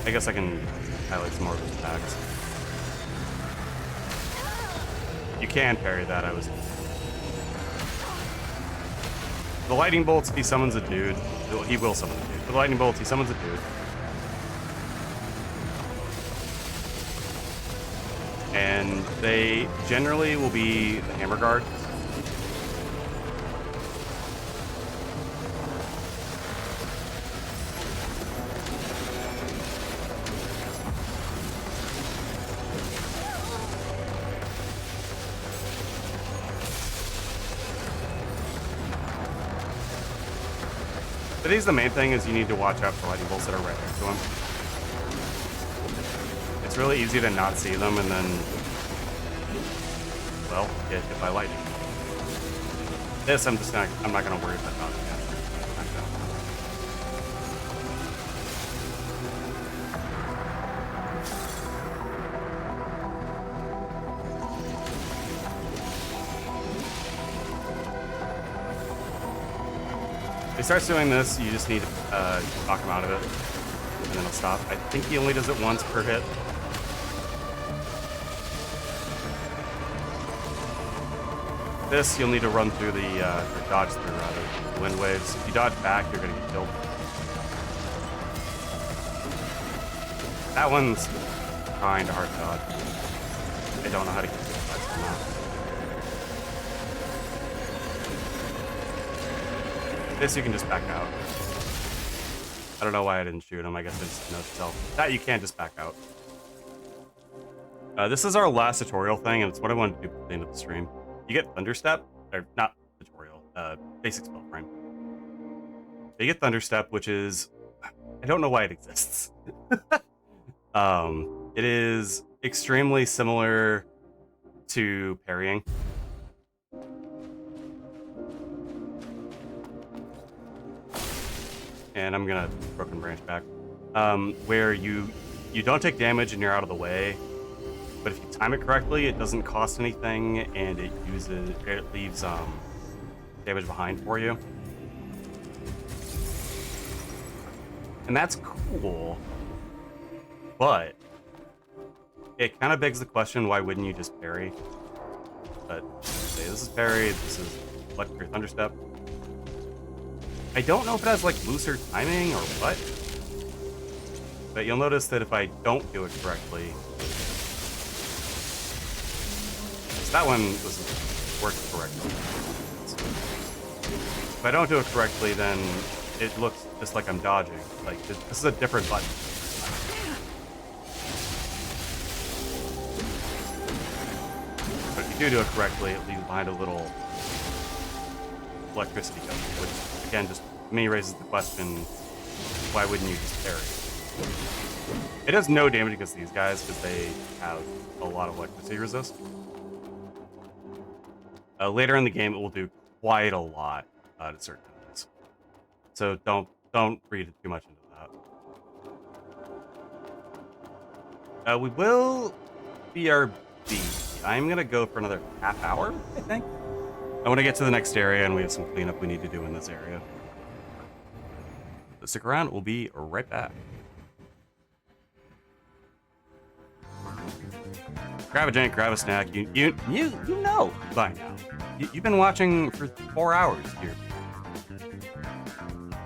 I guess I can highlight some more of his attacks. You can parry that, I was... The lightning bolts, if he summons a dude... He will summon a dude. For the lightning bolts, he summons a dude. And they generally will be the hammer guard. But he's the main thing is you need to watch out for lightning bolts that are right next to him. It's really easy to not see them and then, well, get hit by lightning. This, I'm not gonna worry about dodging after. If he starts doing this, you just need to knock him out of it, and then he'll stop. I think he only does it once per hit. This, you'll need to run through the, or dodge through, rather, the wind waves. If you dodge back, you're gonna get killed. That one's kinda hard to dodge. I don't know how to get this by somehow. This you can just back out. I don't know why I didn't shoot him. I guess I just know itself. That you can just back out. This is our last tutorial thing, and it's what I wanted to do at the end of the stream. You get Thunderstep, or not tutorial, basic spell frame. You get Thunderstep, which is... I don't know why it exists. It is extremely similar to parrying. And I'm gonna Broken Branch back. where you don't take damage and you're out of the way, but if you time it correctly, it doesn't cost anything, and it leaves damage behind for you. And that's cool, but it kind of begs the question, why wouldn't you just parry? But say this is parry, this is Electric Thunderstep. I don't know if it has like looser timing or what, but you'll notice that if I don't do it correctly, that one worked correctly. If I don't do it correctly, then it looks just like I'm dodging. Like, this is a different button. But if you do it correctly, it leaves behind a little electricity gun, which, again, just to me raises the question, why wouldn't you just parry? It does no damage against these guys because they have a lot of electricity resist. Later in the game, it will do quite a lot at certain times. So don't read too much into that. We will BRB. I'm gonna go for another half hour, I think. I want to get to the next area, and we have some cleanup we need to do in this area. So stick around. We'll be right back. Grab a drink, grab a snack. You know by now. You've been watching for 4 hours here.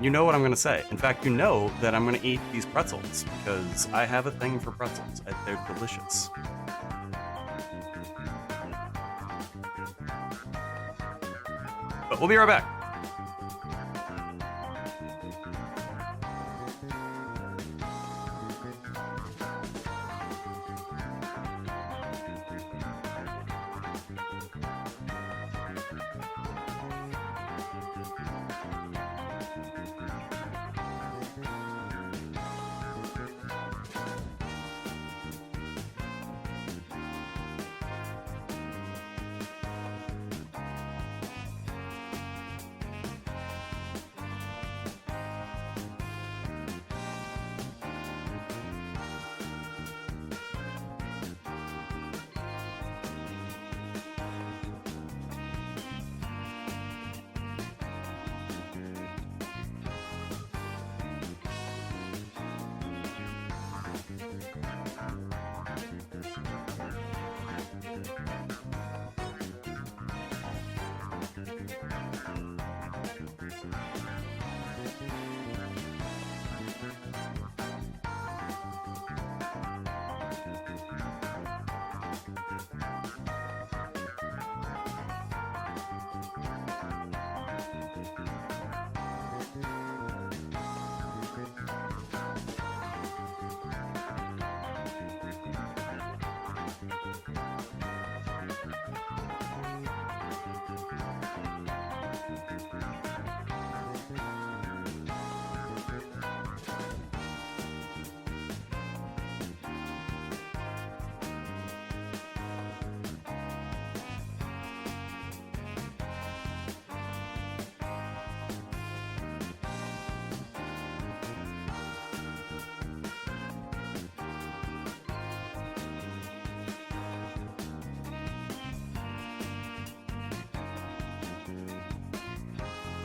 You know what I'm going to say. In fact, you know that I'm going to eat these pretzels because I have a thing for pretzels. They're delicious. But we'll be right back.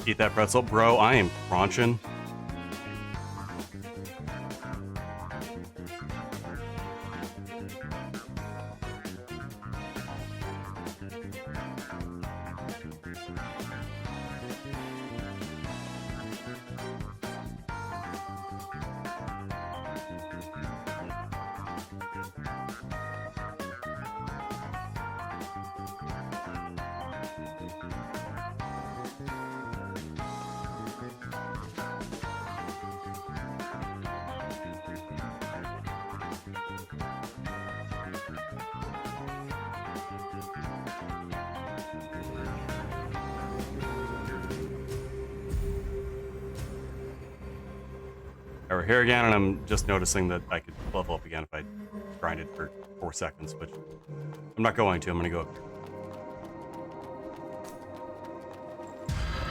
Eat that pretzel. Bro, I am crunching. We're here again, and I'm just noticing that I could level up again if I grinded for 4 seconds, which I'm not going to. I'm going to go up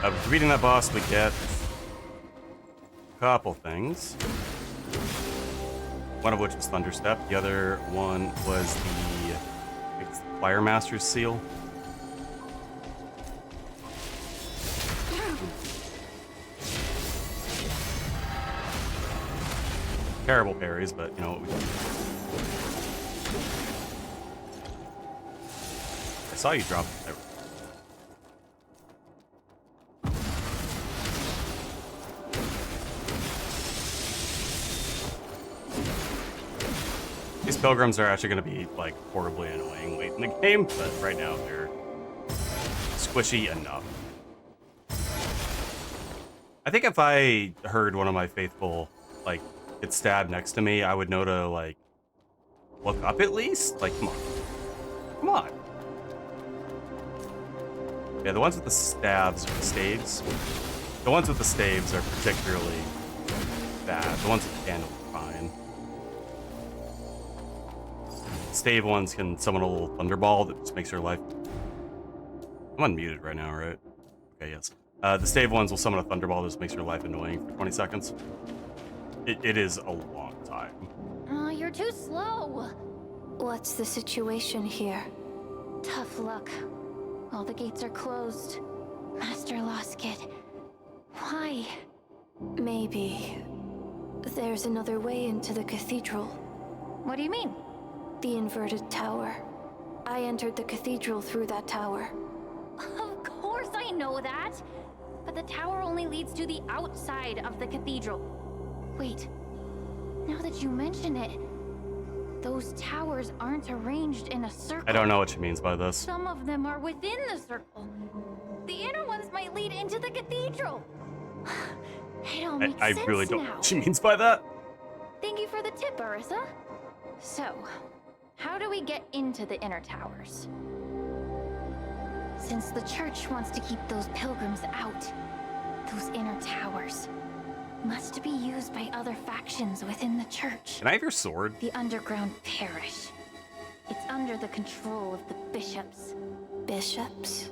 here. Defeating that boss, we get a couple things. one of which was Thunderstep. The other one was the Fire Master's Seal. Terrible parries, but you know what we do. I saw you drop it there. These pilgrims are actually going to be like horribly annoying late in the game, but right now they're squishy enough. I think if I heard one of my faithful like get stabbed next to me, I would know to like look up at least. Like, come on, come on. Yeah, the ones with the staves or the staves. The ones with the staves are particularly bad. The ones with the candle are fine. Stave ones can summon a little thunderball that just makes your life. I'm unmuted right now, right? Okay, yes. The stave ones will summon a thunderball that just makes your life annoying for 20 seconds. It is a long time. You're too slow. What's the situation here? Tough luck. All the gates are closed. Master Loskid. Why? Maybe there's another way into the cathedral. What do you mean? The inverted tower. I entered the cathedral through that tower. Of course I know that! But the tower only leads to the outside of the cathedral. Wait. Now that you mention it, those towers aren't arranged in a circle. I don't know what she means by this. Some of them are within the circle. The inner ones might lead into the cathedral. It all makes I sense really don't know now. what she means by that. Thank you for the tip, Arissa. So, how do we get into the inner towers? Since the church wants to keep those pilgrims out, those inner towers must be used by other factions within the church. Can I have your sword? The underground parish. It's under the control of the bishops. Bishops?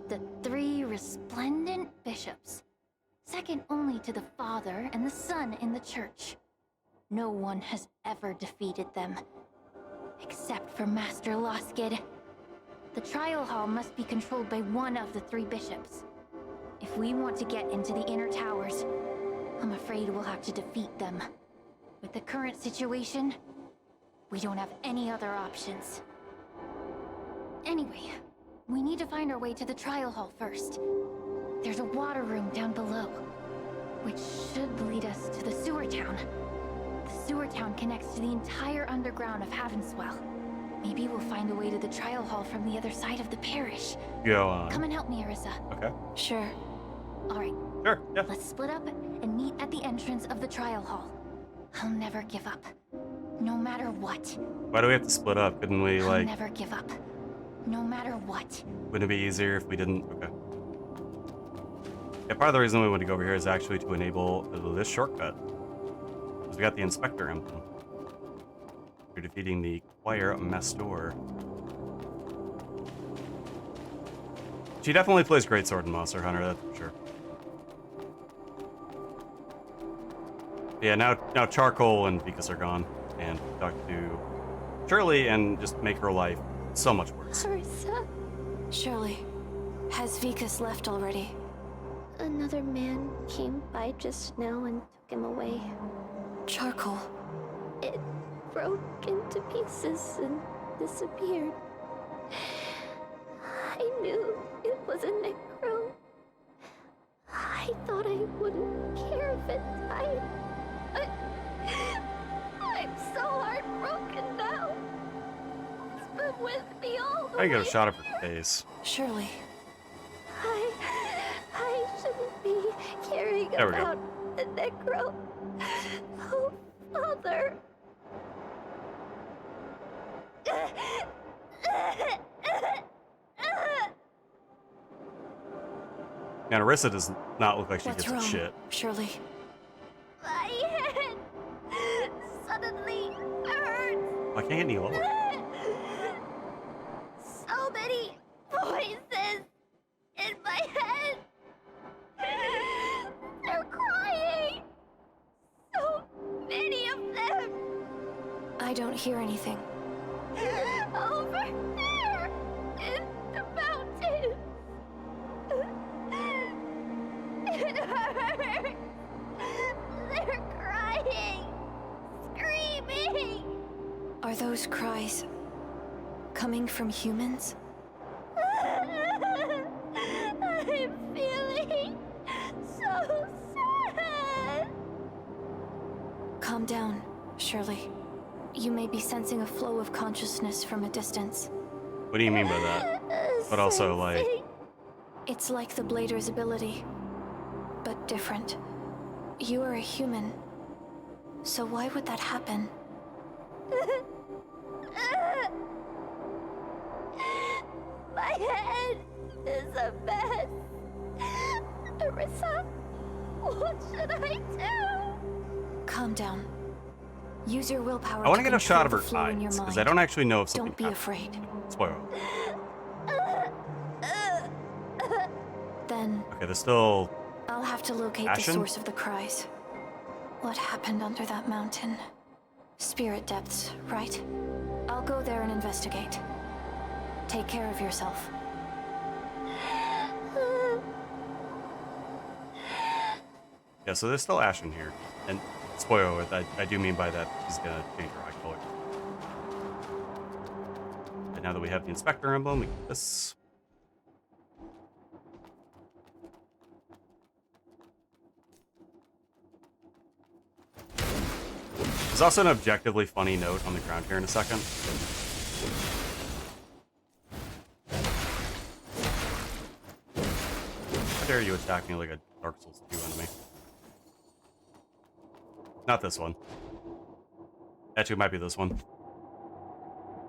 The 3 resplendent bishops. Second only to the Father and the Son in the church. No one has ever defeated them. Except for Master Loskid. The trial hall must be controlled by one of the 3 bishops. If we want to get into the inner towers, I'm afraid we'll have to defeat them. With the current situation, we don't have any other options. Anyway, we need to find our way to the trial hall first. There's a water room down below, which should lead us to the sewer town. The sewer town connects to the entire underground of Havenswell. Maybe we'll find a way to the trial hall from the other side of the parish. Go on. Come and help me, Arissa. Okay. Sure. All right. Sure, yeah. Let's split up and meet at the entrance of the trial hall. I'll never give up. No matter what. Why do we have to split up? Couldn't we, I'll like... never give up. No matter what. Wouldn't it be easier if we didn't? Okay. Yeah, part of the reason we want to go over here is actually to enable this shortcut. Because we got the Inspector emblem. You're defeating the Choir Mastor. She definitely plays greatsword in Monster Hunter, that's for sure. Yeah, now Charcoal and Vicus are gone. And talk to Shirley and just make her life so much worse. Arissa? Shirley, has Vicus left already? Another man came by just now and took him away. Charcoal. It broke into pieces and disappeared. I knew it was a necro. I thought I wouldn't care if it died. I'm so heartbroken now. It's been with me all the way. I get a shot of her face. Shirley. I shouldn't be caring There we go. about the necro. Oh, Father. Man, Arissa does not look like she What's gives a wrong, shit. Shirley? My head suddenly hurts. I can't get any lower. So many voices in my head. They're crying. So many of them. I don't hear anything. Over there! In the mountains! It hurts! They're crying! Screaming! Are those cries coming from humans? I'm feeling so sad! Calm down, Shirley. You may be sensing a flow of consciousness from a distance. What do you mean by that? But also, like... It's like the Blader's ability, but different. You are a human, so why would that happen? My head is a mess. Arissa, what should I do? Calm down. Use your willpower. I want to get a shot of her flow in your eyes, because mind. I don't actually know if something Don't be happened. afraid. Spoiler. Then Okay, there's still... I'll have to locate Ashen? the source of the cries. What happened under that mountain? Spirit depths, right? I'll go there and investigate. Take care of yourself. Yeah, so there's still Ashen here. And spoiler alert, I do mean by that she's gonna change her eye color. And now that we have the Inspector emblem, we get this. There's also an objectively funny note on the ground here in a second. How dare you attack me like a Dark Souls 2 enemy? Not this one. Actually, it might be this one.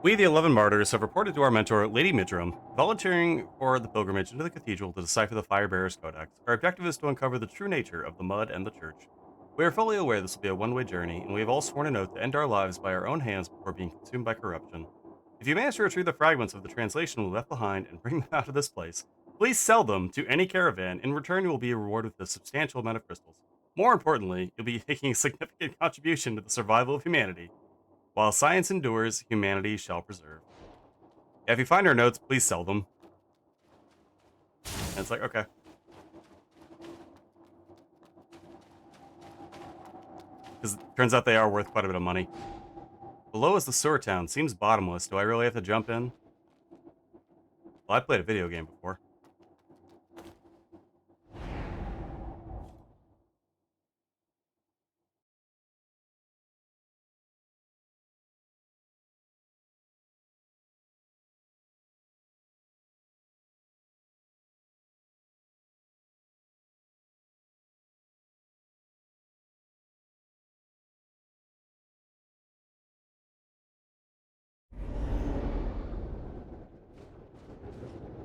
We, the 11 Martyrs, have reported to our mentor, Lady Midram, volunteering for the pilgrimage into the cathedral to decipher the Firebearer's Codex. Our objective is to uncover the true nature of the mud and the church. We are fully aware this will be a one-way journey, and we have all sworn an oath to end our lives by our own hands before being consumed by corruption. If you manage to retrieve the fragments of the translation we left behind and bring them out of this place, please sell them to any caravan. In return, you will be rewarded with a substantial amount of crystals. More importantly, you'll be making a significant contribution to the survival of humanity. While science endures, humanity shall preserve. Yeah, if you find our notes, please sell them. And it's like, okay. Because it turns out they are worth quite a bit of money. Below is the sewer town. Seems bottomless. Do I really have to jump in? Well, I played a video game before.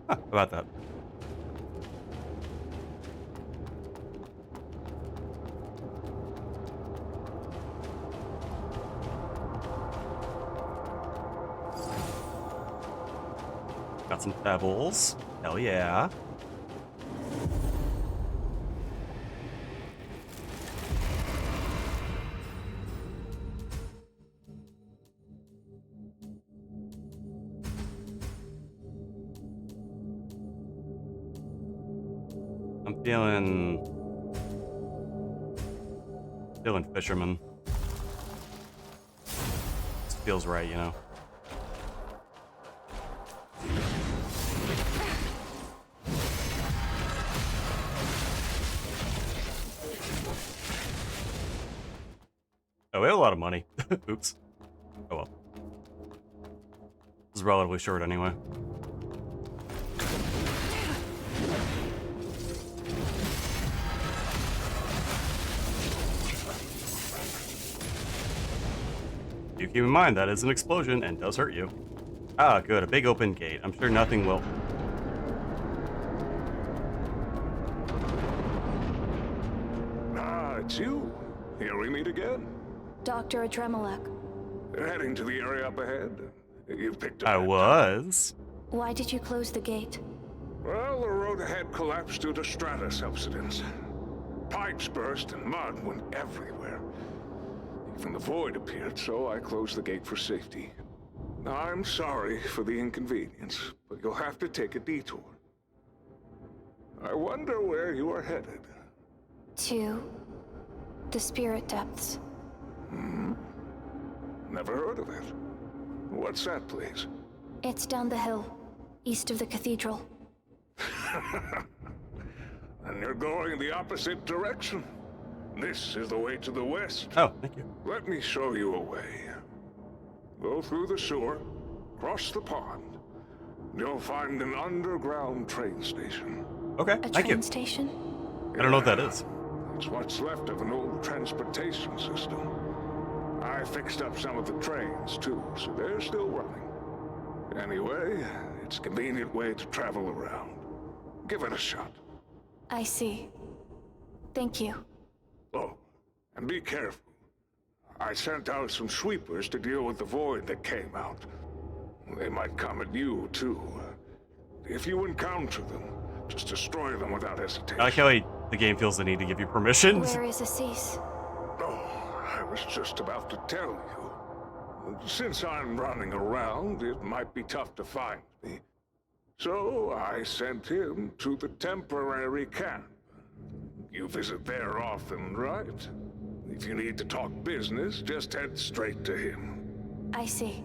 Huh, how about that? Got some pebbles. Hell yeah. I'm feeling fisherman. This feels right, you know. Oh, we have a lot of money. Oops. Oh well. This is relatively short anyway. Do keep in mind that is an explosion and does hurt you. Ah, good. A big open gate. I'm sure nothing will... Ah, it's you. Here we meet again. Dr. Adremelek, Heading to the area up ahead. You've picked up. I was. why did you close the gate? Well, the road ahead collapsed due to strata subsidence. Pipes burst and mud went everywhere. Then the void appeared, so I closed the gate for safety. I'm sorry for the inconvenience, but you'll have to take a detour. I wonder where you are headed. To the spirit depths. Never heard of it. What's that place? It's down the hill, east of the cathedral. And you're going the opposite direction. This is the way to the west. Oh, thank you. Let me show you a way. Go through the sewer, cross the pond. You'll find an underground train station. Okay, A thank you. train station? I don't know what that is. It's what's left of an old transportation system. I fixed up some of the trains, too, so they're still running. Anyway, it's a convenient way to travel around. Give it a shot. I see. Thank you. Oh, and be careful. I sent out some sweepers to deal with the void that came out. They might come at you, too. If you encounter them, just destroy them without hesitation. I like how the game feels the need to give you permission. Where is Assis? Oh, I was just about to tell you. Since I'm running around, it might be tough to find me. So I sent him to the temporary camp. You visit there often, right? If you need to talk business, just head straight to him. I see.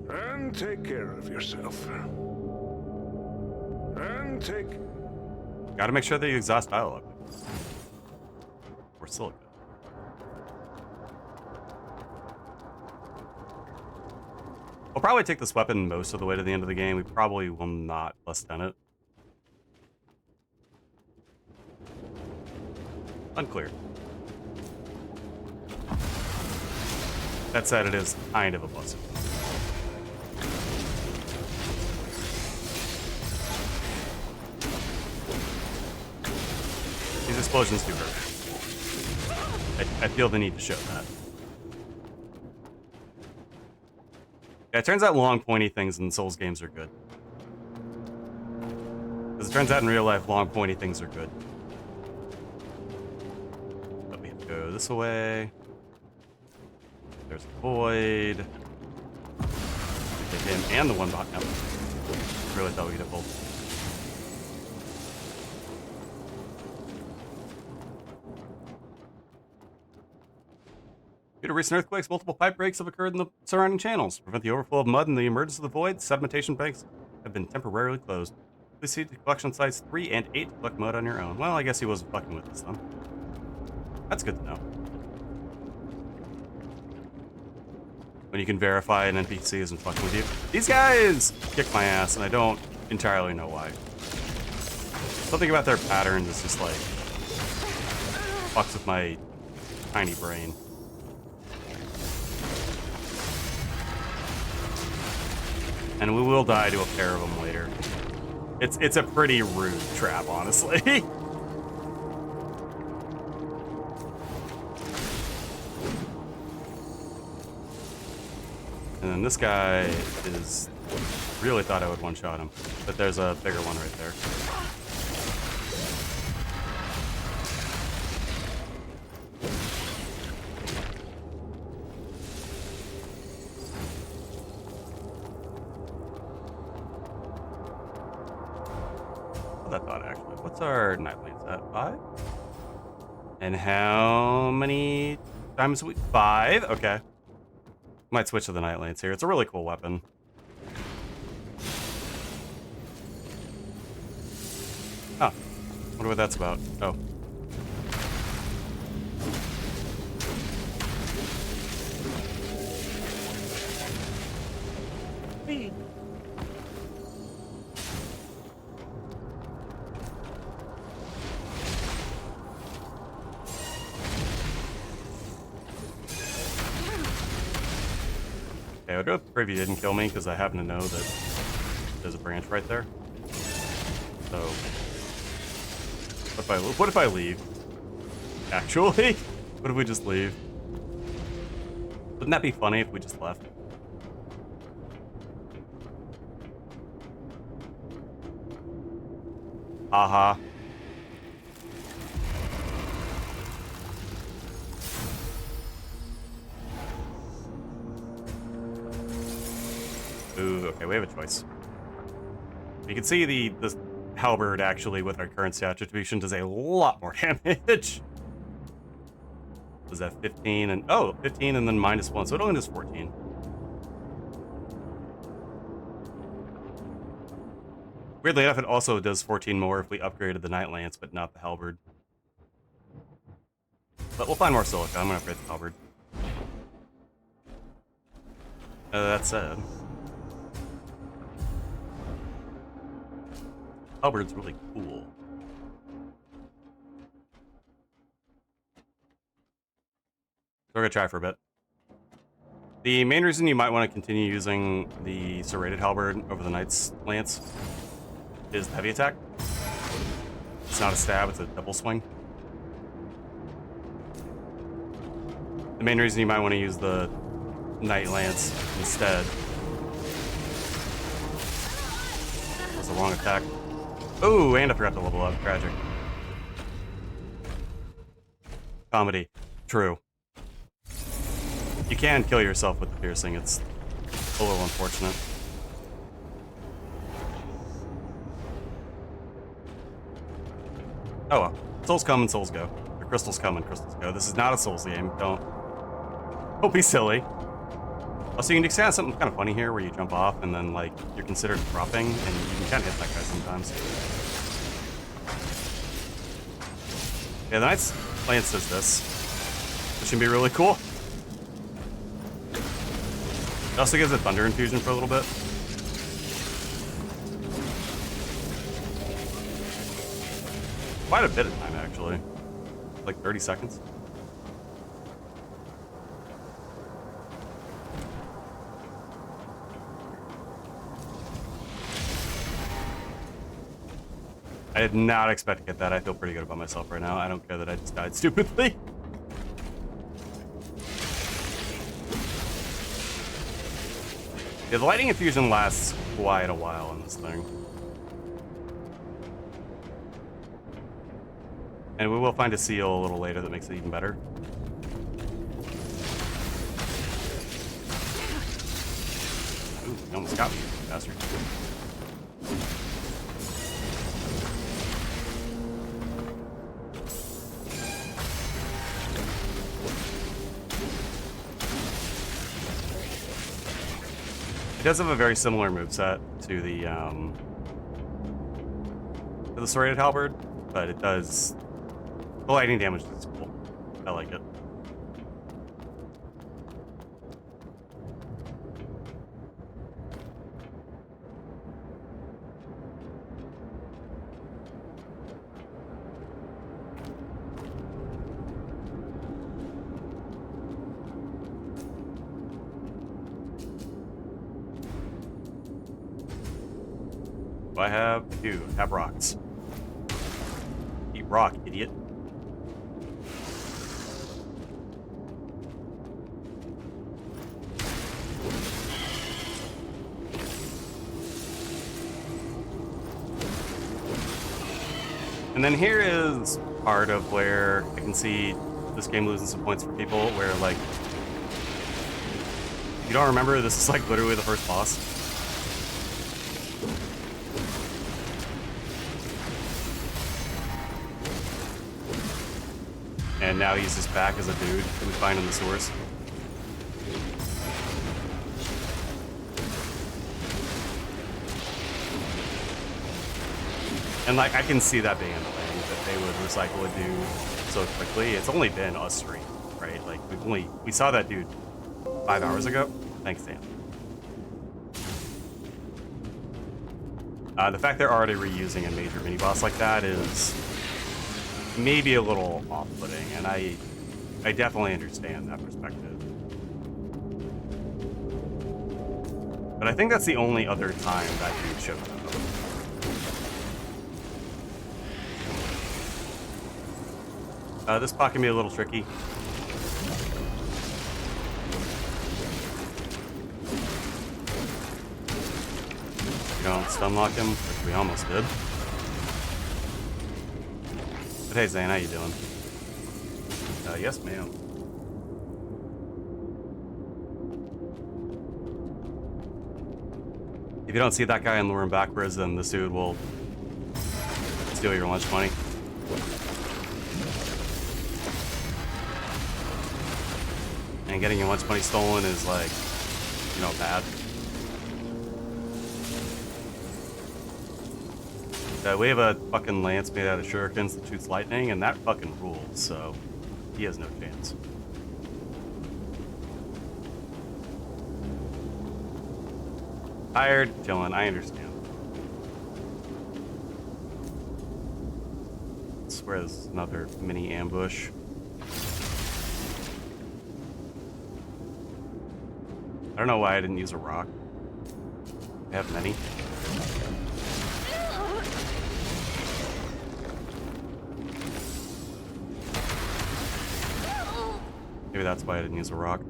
And take care of yourself. And take... Gotta make sure that you exhaust dialogue. Or silica. We'll probably take this weapon most of the way to the end of the game. We probably will not less than it. Unclear. That said, it is kind of a blessing. These explosions do hurt. I feel the need to show that. Yeah, it turns out long, pointy things in Souls games are good. As it turns out in real life, long, pointy things are good. But we have to go this way. There's a void. Get him and the one behind him. Really thought we could have both. Due to recent earthquakes, multiple pipe breaks have occurred in the surrounding channels. To prevent the overflow of mud and the emergence of the void, sedimentation banks have been temporarily closed. Please see the collection sites 3 and 8 to collect mud on your own. Well, I guess he wasn't fucking with us then. That's good to know. When you can verify an NPC isn't fucking with you. These guys kick my ass, and I don't entirely know why. Something about their patterns is just like fucks with my tiny brain. And we will die to a pair of them later. It's a pretty rude trap, honestly. And then this guy is... Really thought I would one-shot him. But there's a bigger one right there. That thought actually. What's our night lanes at? 5? And how many times a week? 5? Okay. Might switch to the night lanes here. It's a really cool weapon. Oh. Wonder what that's about. Oh. Whee. Okay, I would go if he didn't kill me, because I happen to know that there's a branch right there. So, what if I leave? Actually? What if we just leave? Wouldn't that be funny if we just left? Haha. okay, we have a choice. You can see the halberd actually with our current stat distribution does a lot more damage. Was that 15 and 15 and then -1, so it only does 14. Weirdly enough, it also does 14 more if we upgraded the Night Lance, but not the halberd. But we'll find more silica. I'm gonna upgrade the halberd. That said, halberd's really cool. So we're gonna try for a bit. The main reason you might want to continue using the serrated halberd over the Knight's Lance is the heavy attack. It's not a stab, it's a double swing. The main reason you might want to use the Night Lance instead was the wrong attack. Oh, and I forgot to level up. Tragic. Comedy. True. You can kill yourself with the piercing. It's a little unfortunate. Oh well. Souls come and souls go. The crystals come and crystals go. This is not a Souls game. Don't be silly. Also, you can extend something kind of funny here where you jump off and then, like, you're considered dropping and you can kind of hit that guy sometimes. Yeah, the Knight's Lance does this, which can be really cool. It also gives it Thunder Infusion for a little bit. Quite a bit of time, actually. Like 30 seconds. I did not expect to get that. I feel pretty good about myself right now. I don't care that I just died stupidly. Yeah, the lightning infusion lasts quite a while in this thing. And we will find a seal a little later that makes it even better. Ooh, you almost got me, bastard. It does have a very similar moveset to the serrated halberd, but it does the lightning damage is cool. I like it. I have two. Have rocks. Eat rock, idiot. And then here is part of where I can see this game losing some points for people, where, like, you don't remember, this is, like, literally the first boss. And now he's just back as a dude that we find in the sewers. And, like, I can see that being annoying, that they would recycle a dude so quickly. It's only been us three, right? Like, we saw that dude 5 hours ago. Thanks, Dan. The fact they're already reusing a major mini-boss like that is maybe a little off-putting, and I definitely understand that perspective. But I think that's the only other time that dude showed up. This pot can be a little tricky. You don't stun lock him, which we almost did. But hey, Zane, how you doing? Yes, ma'am. you don't see that guy and lure him backwards, then this dude will steal your lunch money. And getting your lunch money stolen is like, you know, bad. We have a fucking lance made out of shurikens that shoots lightning, and that fucking rules, so he has no chance. Tired, chilling, I understand. I swear this is another mini ambush. I don't know why I didn't use a rock. I have many. Maybe that's why I didn't use a rock.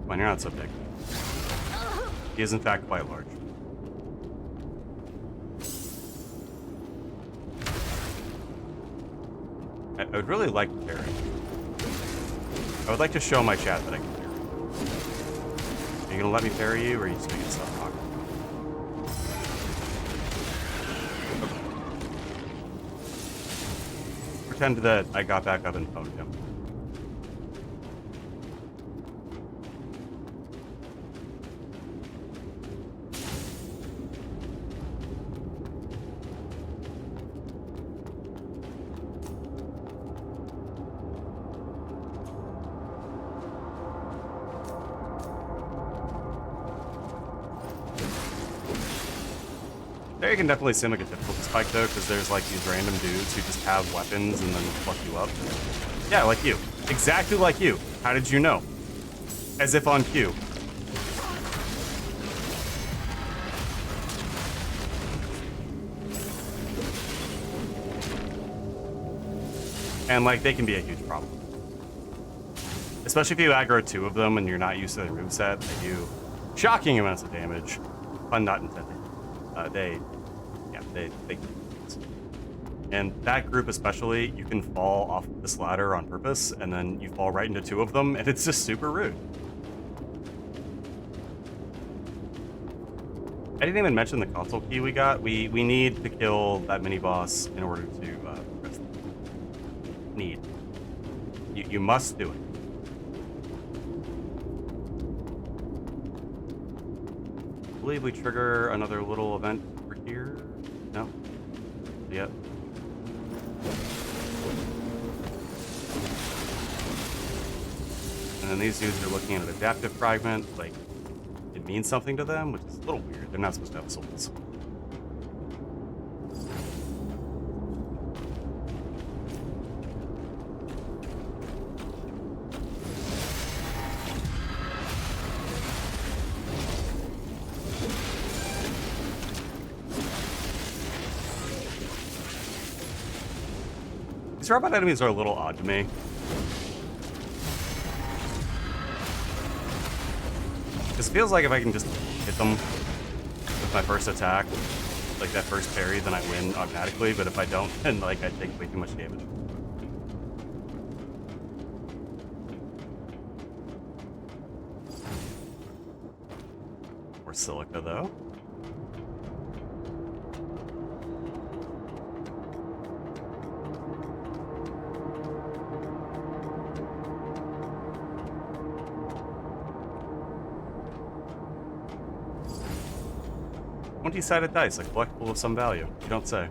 Come on, you're not so big. He is in fact quite large. I would really like to parry. I would like to show my chat that I can parry. Are you gonna let me parry you, or are you just gonna get stuff knocked? Pretend that I got back up and phoned him. There you can definitely seem like a difficulty spike though, because there's like these random dudes who just have weapons and then fuck you up. Yeah, like you. Exactly like you. How did you know? As if on cue. And like, they can be a huge problem. Especially if you aggro 2 of them and you're not used to their moveset, they do shocking amounts of damage. Pun not intended. They and that group especially, you can fall off this ladder on purpose, and then you fall right into 2 of them, and it's just super rude. I didn't even mention the console key we got. We need to kill that mini boss in order to progress. Need. You must do it. I believe we trigger another little event over here. No. Yep. And then these dudes are looking at an adaptive fragment, like it means something to them, which is a little weird. They're not supposed to have souls. These robot enemies are a little odd to me. Because it feels like if I can just hit them with my first attack, like that first parry, then I win automatically, but if I don't, then like I take way too much damage. More silica though. Sided dice, like collectible of some value. You don't say.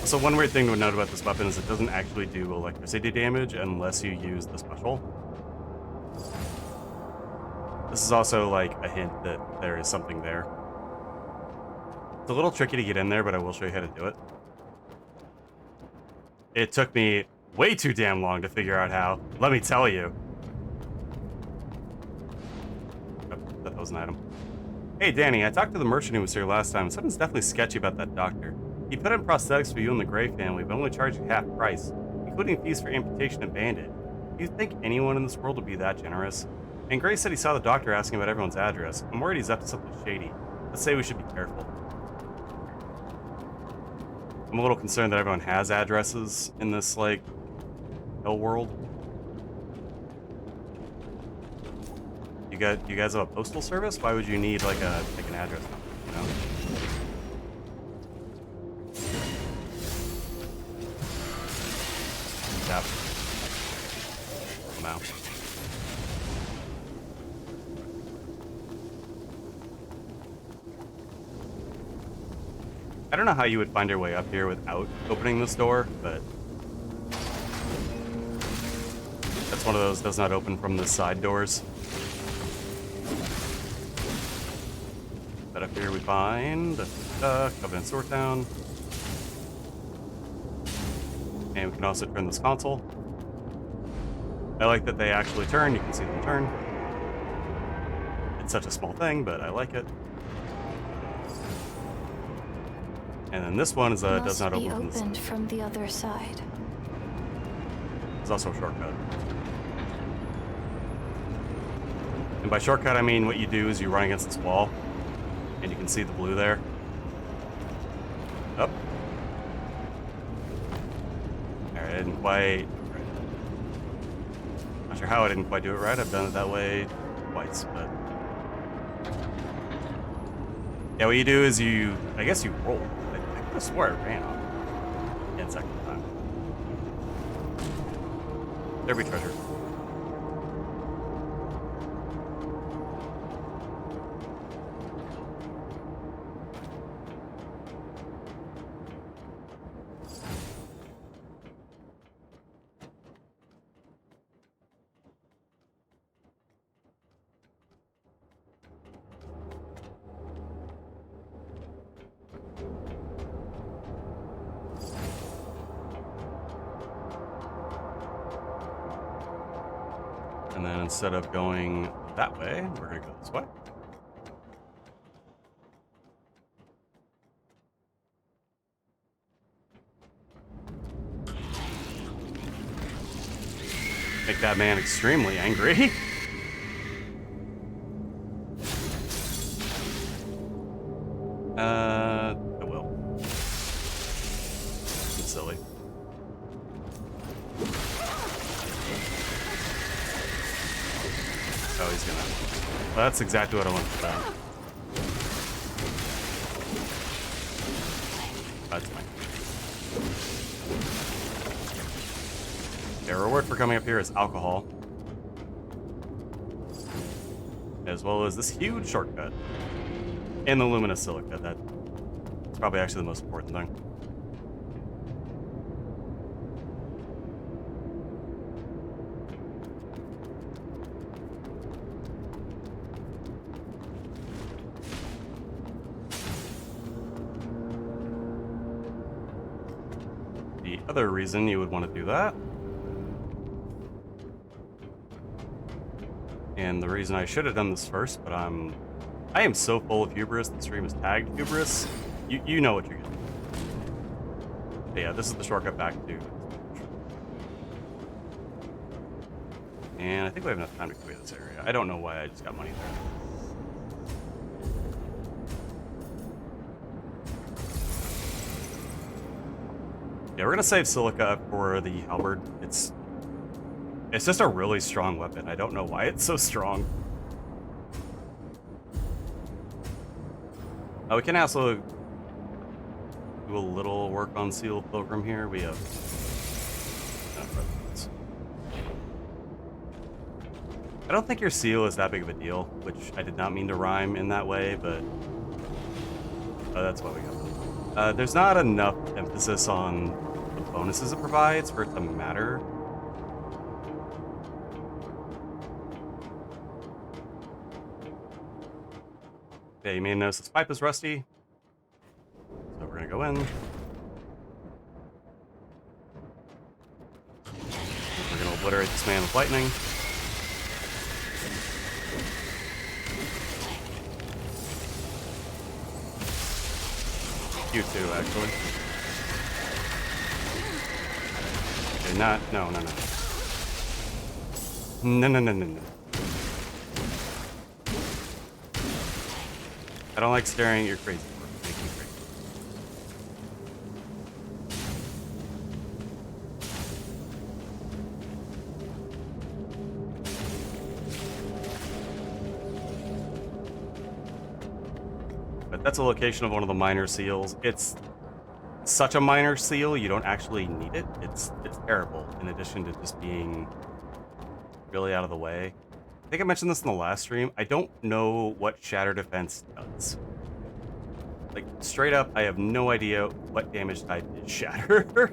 So one weird thing to note about this weapon is it doesn't actually do electricity damage unless you use the special. This is also like a hint that there is something there. It's a little tricky to get in there, but I will show you how to do it. It took me way too damn long to figure out how. Let me tell you. Oh, that was an item. Hey, Danny, I talked to the merchant who was here last time. Something's definitely sketchy about that doctor. He put in prosthetics for you and the Gray family, but only charged you half price, including fees for amputation and bandage. Do you think anyone in this world would be that generous? And Gray said he saw the doctor asking about everyone's address. I'm worried he's up to something shady. Let's say we should be careful. I'm a little concerned that everyone has addresses in this, like, hell world. You guys have a postal service? Why would you need, like, an address number, you know? Yep. No. I don't know how you would find your way up here without opening this door, but that's one of those does not open from the side doors. But up here we find Covenant Sword Town. And we can also turn this console. I like that they actually turn, you can see them turn. It's such a small thing, but I like it. And then this one is does not open from the side. From the other side. There's also a shortcut. And by shortcut, I mean what you do is you run against this wall, and you can see the blue there. Up. Alright, I didn't quite... Right. Not sure how I didn't quite do it right. I've done it that way twice, but... Yeah, what you do is you... I guess you roll. I could have swore I ran off. Yeah, second time. There be treasure. And then instead of going that way, we're going to go this way. Make that man extremely angry. I will. It's silly. Oh, he's gonna... Well, that's exactly what I want for that. That's fine. The reward for coming up here is alcohol. As well as this huge shortcut. And the luminous silica. That's probably actually the most important thing. The other reason you would want to do that, and the reason I should have done this first, but I am so full of hubris, the stream is tagged hubris, you know what you're getting. But yeah, this is the shortcut back to... And I think we have enough time to clear this area. I don't know why I just got money there. Yeah, we're gonna save silica for the halberd. It's just a really strong weapon. I don't know why it's so strong. Oh, we can also do a little work on Sealed Pilgrim here. We have... I don't think your seal is that big of a deal, which I did not mean to rhyme in that way, but... Oh, that's why we got them. There's not enough emphasis on the bonuses it provides for it to matter. Yeah, you may notice this pipe is rusty. So we're gonna go in. We're gonna obliterate this man with lightning. You too, actually. Okay, no. No. I don't like staring at your crazy work. Make me crazy. But that's a location of one of the minor seals. It's such a minor seal, you don't actually need it. It's terrible, in addition to just being really out of the way. I think I mentioned this in the last stream. I don't know what Shatter Defense does. Like, straight up, I have no idea what damage type is Shatter.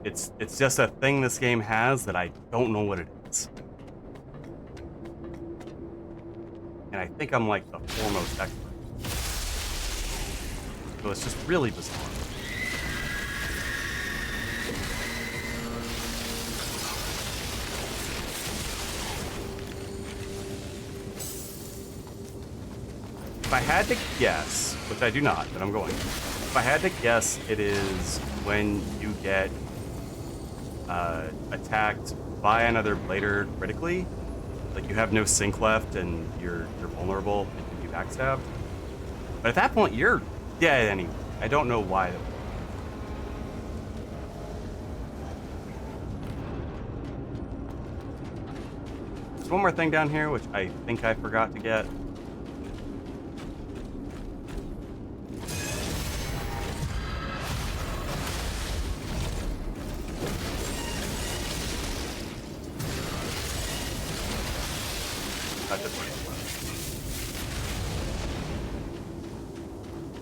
It's just a thing this game has that I don't know what it is. And I think I'm like the foremost expert. So it's just really bizarre. If I had to guess, which I do not, but I'm going to. If I had to guess, it is when you get attacked by another blader critically. Like, you have no sync left and you're vulnerable and you can be backstabbed. But at that point, you're dead anyway. I don't know why. There's one more thing down here, which I think I forgot to get.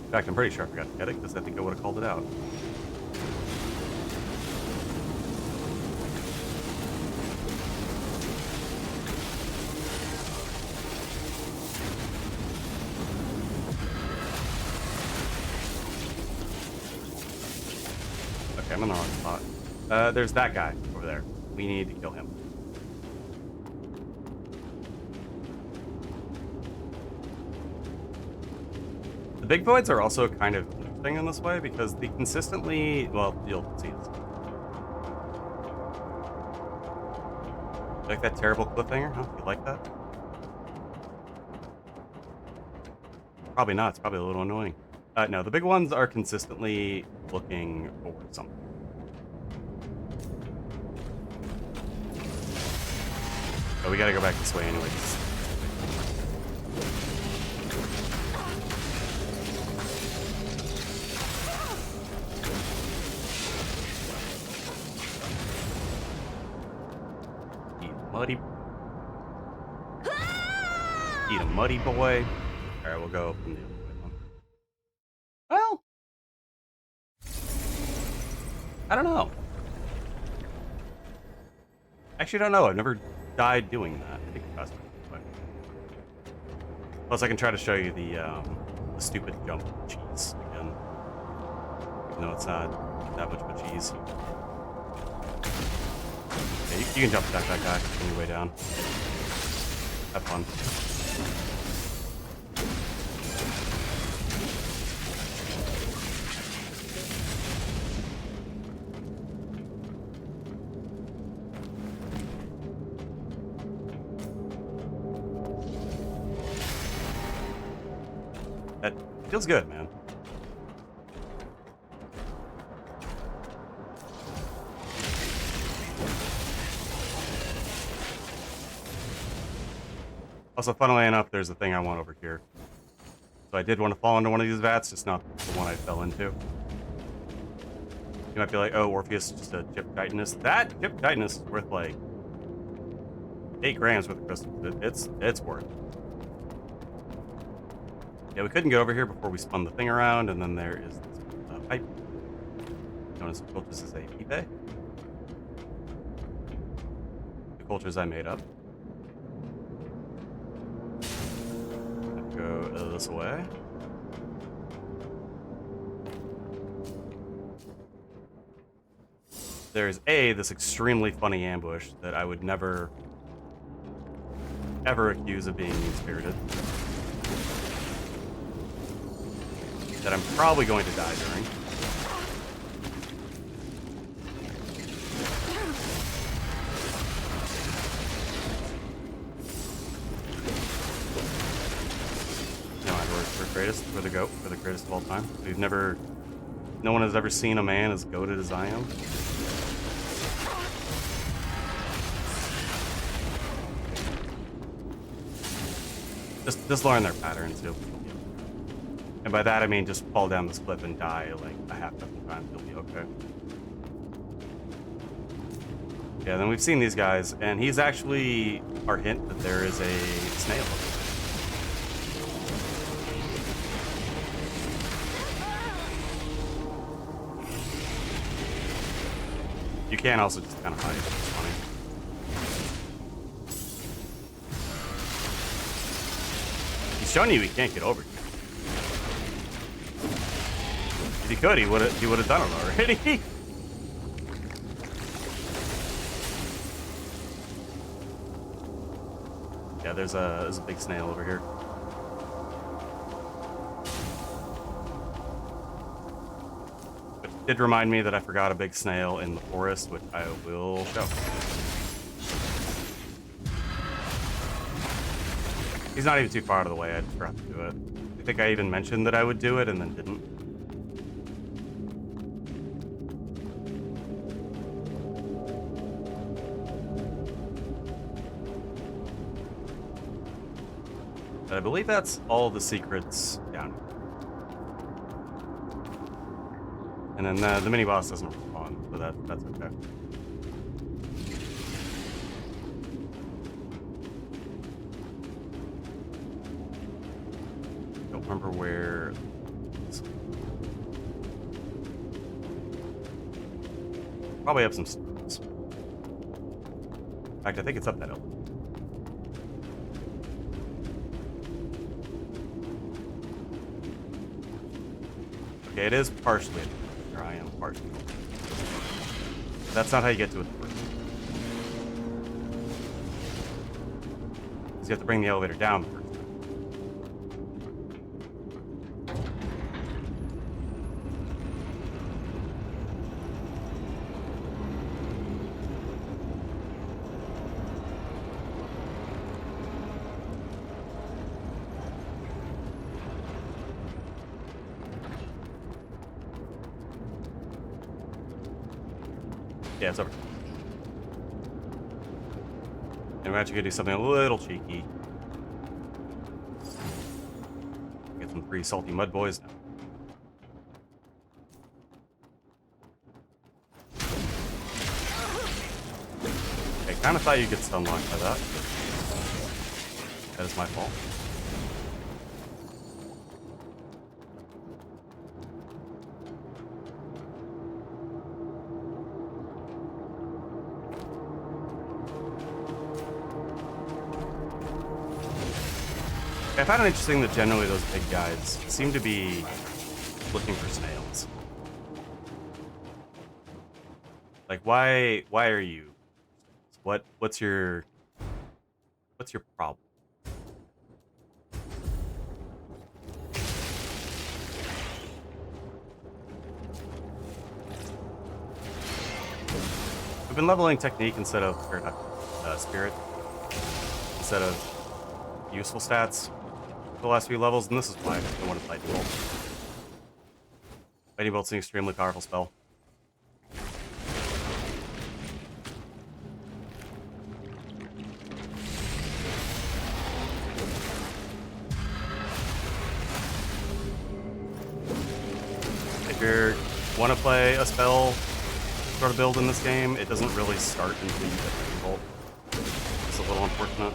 In fact, I'm pretty sure I forgot to get it because I think I would have called it out. Okay, I'm in the wrong spot. There's that guy over there. We need to kill him. The big voids are also kind of interesting in this way because they consistently, well, you'll see this. Like that terrible cliffhanger, huh? You like that? Probably not. It's probably a little annoying. No, the big ones are consistently looking for something. But we gotta go back this way anyways. Eat a muddy boy. Alright, we'll go from the other way. Well, I don't know. Actually, I don't know. I've never died doing that. I think that's way. Plus, I can try to show you the stupid jump cheese again. Even though it's not that much of a cheese. Yeah, you can jump attack that guy on your way down. Have fun. That feels good, man. Also, funnily enough, there's a thing I want over here. So I did want to fall into one of these vats, just not the one I fell into. You might be like, oh, Orpheus, just a chip Titanus. That chip Titanus is worth like 8 grams worth of crystals. It's worth it. Yeah, we couldn't get over here before we spun the thing around, and then there is this pipe. Known as Cultures as a pipe. The cultures I made up. Go this way. There's this extremely funny ambush that I would never, ever accuse of being mean-spirited. That I'm probably going to die during. We're the GOAT. We're the greatest of all time. No one has ever seen a man as goated as I am. Just learn their patterns. You'll be okay. And by that I mean just fall down this cliff and die like a half dozen times. You'll be okay. Yeah, then we've seen these guys, and he's actually our hint that there is a snail over there. You can also just kind of hide. It's funny. He's showing you he can't get over here. If he could, he would have done it already. Yeah, there's a big snail over here. But it did remind me that I forgot a big snail in the forest, which I will show. He's not even too far out of the way. I just forgot to do it. I think I even mentioned that I would do it and then didn't. But I believe that's all the secrets down here. And then the mini boss doesn't respond, so that's okay. Don't remember where. Probably up some stairs. In fact, I think it's up that hill. Okay, it is partially. Here I am partially. That's not how you get to it first. Because you have to bring the elevator down first. Yeah, it's over. And we're actually gonna do something a little cheeky. Get some free salty mud boys now. I kind of thought you'd get stun locked by that. That is my fault. I found it interesting that generally those big guys seem to be looking for snails. Like, why are you? What's your problem? We've been leveling technique instead of spirit instead of useful stats for the last few levels, and this is why I don't want to Lightning Bolt. Lightning Bolt's an extremely powerful spell. If you want to play a spell sort of build in this game, it doesn't really start until you get Lightning Bolt. It's a little unfortunate.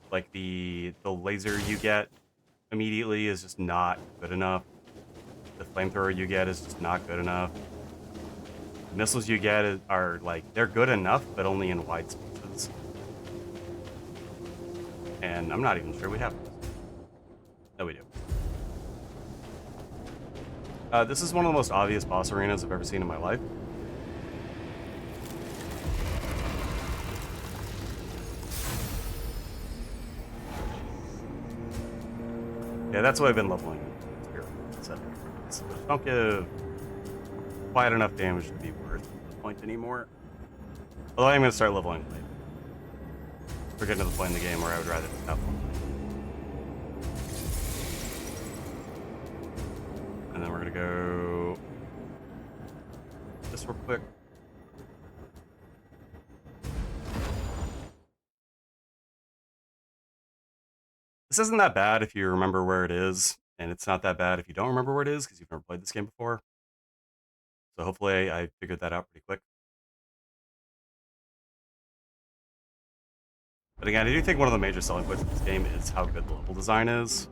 Like the laser you get immediately is just not good enough. The flamethrower you get is just not good enough. The missiles you get are like, they're good enough, but only in wide spaces. And I'm not even sure we have those. No, we do. This is one of the most obvious boss arenas I've ever seen in my life. Yeah, that's what I've been leveling here. Don't give quite enough damage to be worth the point anymore. Although I'm going to start leveling late. We're getting to the point in the game where I would rather just have one. And then we're going to go this real quick. This isn't that bad if you remember where it is, and it's not that bad if you don't remember where it is because you've never played this game before. So hopefully I figured that out pretty quick. But again, I do think one of the major selling points of this game is how good the level design is.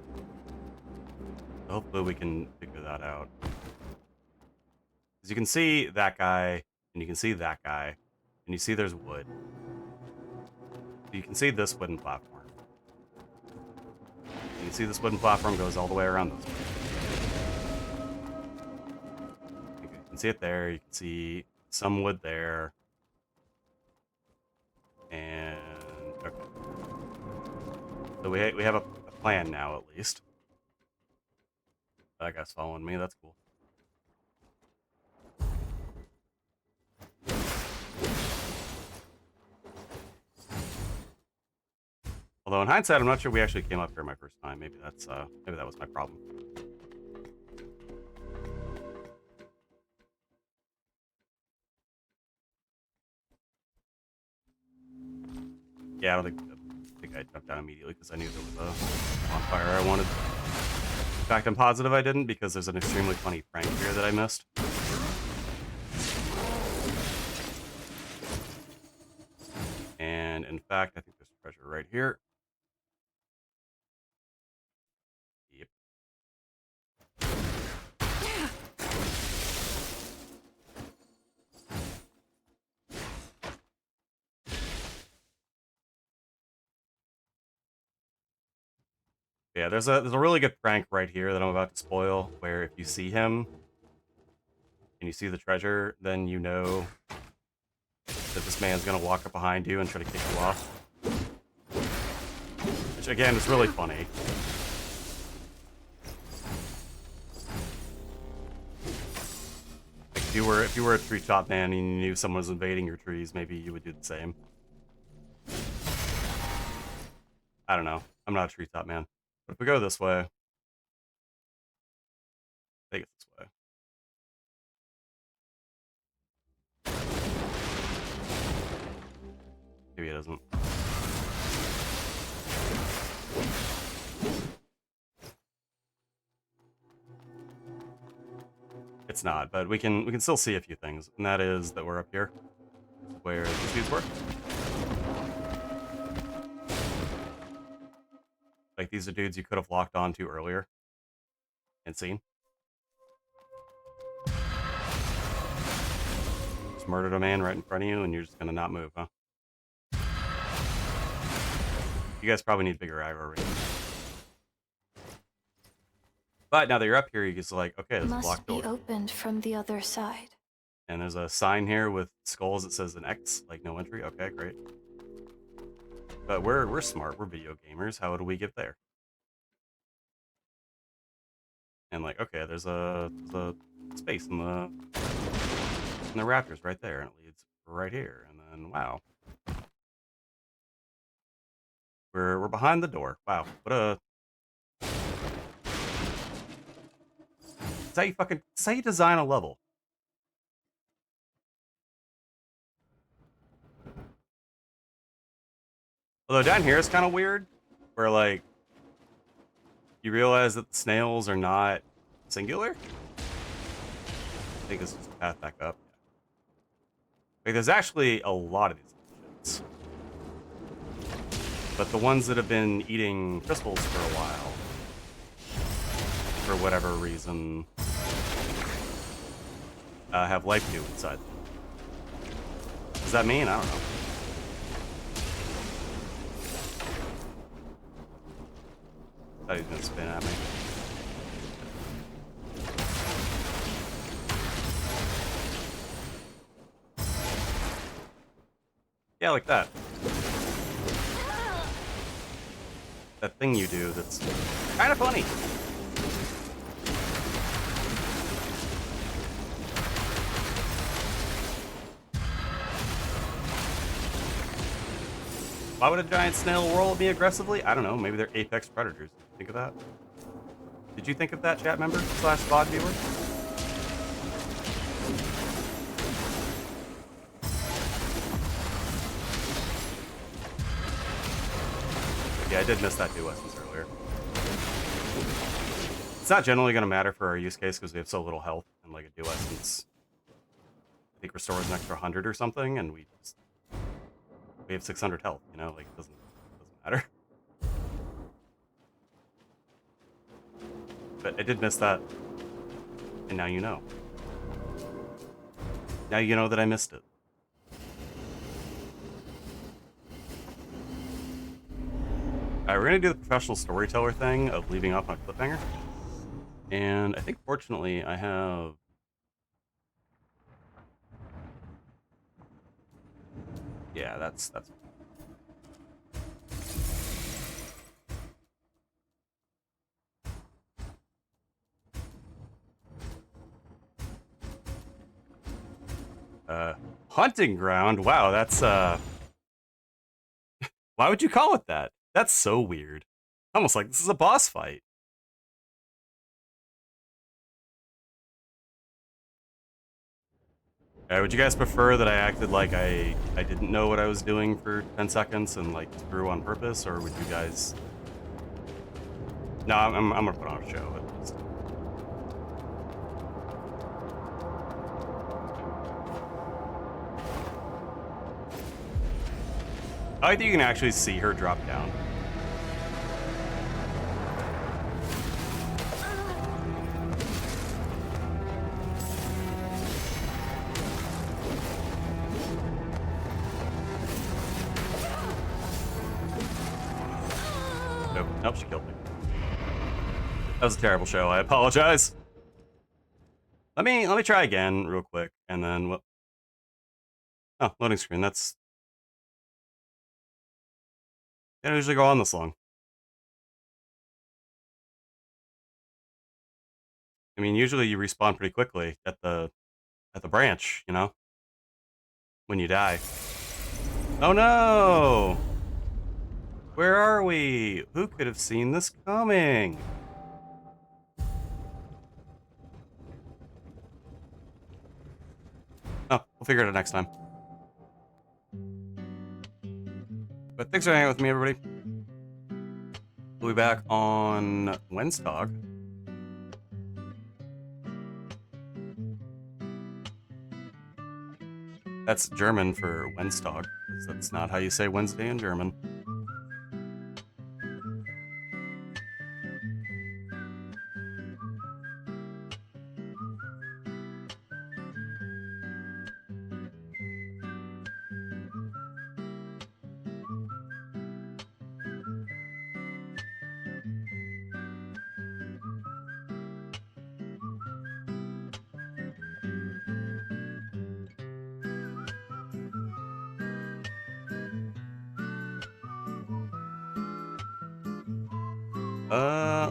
So hopefully we can figure that out. Because you can see that guy, and you can see that guy, and you see there's wood. You can see this wooden platform. You can see this wooden platform goes all the way around this way. You can see it there. You can see some wood there. And okay. So we have a plan now, at least. That guy's following me. That's cool. Although in hindsight, I'm not sure we actually came up here my first time. Maybe that was my problem. Yeah, I don't think I jumped down immediately because I knew there was a bonfire I wanted. In fact, I'm positive I didn't because there's an extremely funny prank here that I missed. And in fact, I think there's treasure right here. Yep. Yeah, there's a really good prank right here that I'm about to spoil, where if you see him and you see the treasure, then you know that this man's gonna walk up behind you and try to kick you off. Which again is really funny. Like if you were a tree top man and you knew someone was invading your trees, maybe you would do the same. I don't know. I'm not a tree top man. But if we go this way, I think it's this way. Maybe it isn't. It's not, but we can still see a few things, and that is that we're up here, where these dudes were. Like these are dudes you could have locked onto earlier and seen. Just murdered a man right in front of you, and you're just gonna not move, huh? You guys probably need bigger aggro range. But now that you're up here, you're just like, okay, there's a blocked door. Must be opened from the other side. And there's a sign here with skulls that says an X, like no entry. Okay, great. But we're smart. We're video gamers. How do we get there? And like, okay, there's a space in the rafters right there, and it leads right here. And then wow, we're behind the door. Wow, what a it's how you design a level. Although down here it's kind of weird, where like you realize that the snails are not singular. I think this is the path back up. Like there's actually a lot of these shits. But the ones that have been eating crystals for a while, for whatever reason, have life goo inside them. What does that mean? I don't know. Thought he was gonna spin at me. Yeah, like that. That thing you do that's kind of funny. Why would a giant snail whirl me aggressively? I don't know. Maybe they're apex predators. Think of that. Did you think of that, chat member / VOD viewer? Yeah, I did miss that dual essence earlier. It's not generally going to matter for our use case because we have so little health, and like a dual essence, I think restores an extra 100 or something, and we have 600 health. You know, like it doesn't matter. But I did miss that, and now you know. Now you know that I missed it. Alright, we're gonna do the professional storyteller thing of leaving off on a cliffhanger. And I think fortunately I have... Yeah, that's... Hunting ground? Wow, that's, Why would you call it that? That's so weird. Almost like this is a boss fight. Would you guys prefer that I acted like I didn't know what I was doing for 10 seconds and like screw on purpose, or would you guys... No, I'm gonna put on a show at least. I like that you can actually see her drop down. Nope, she killed me. That was a terrible show. I apologize. Let me try again real quick, and then what? Oh, loading screen. That's... They don't usually go on this long. I mean, usually you respawn pretty quickly at the branch, you know, when you die. Oh no! Where are we? Who could have seen this coming? Oh, we'll figure it out next time. But thanks for hanging out with me, everybody. We'll be back on Wednesday. That's German for Wednesday. That's not how you say Wednesday in German.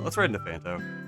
Let's ride into Fanto.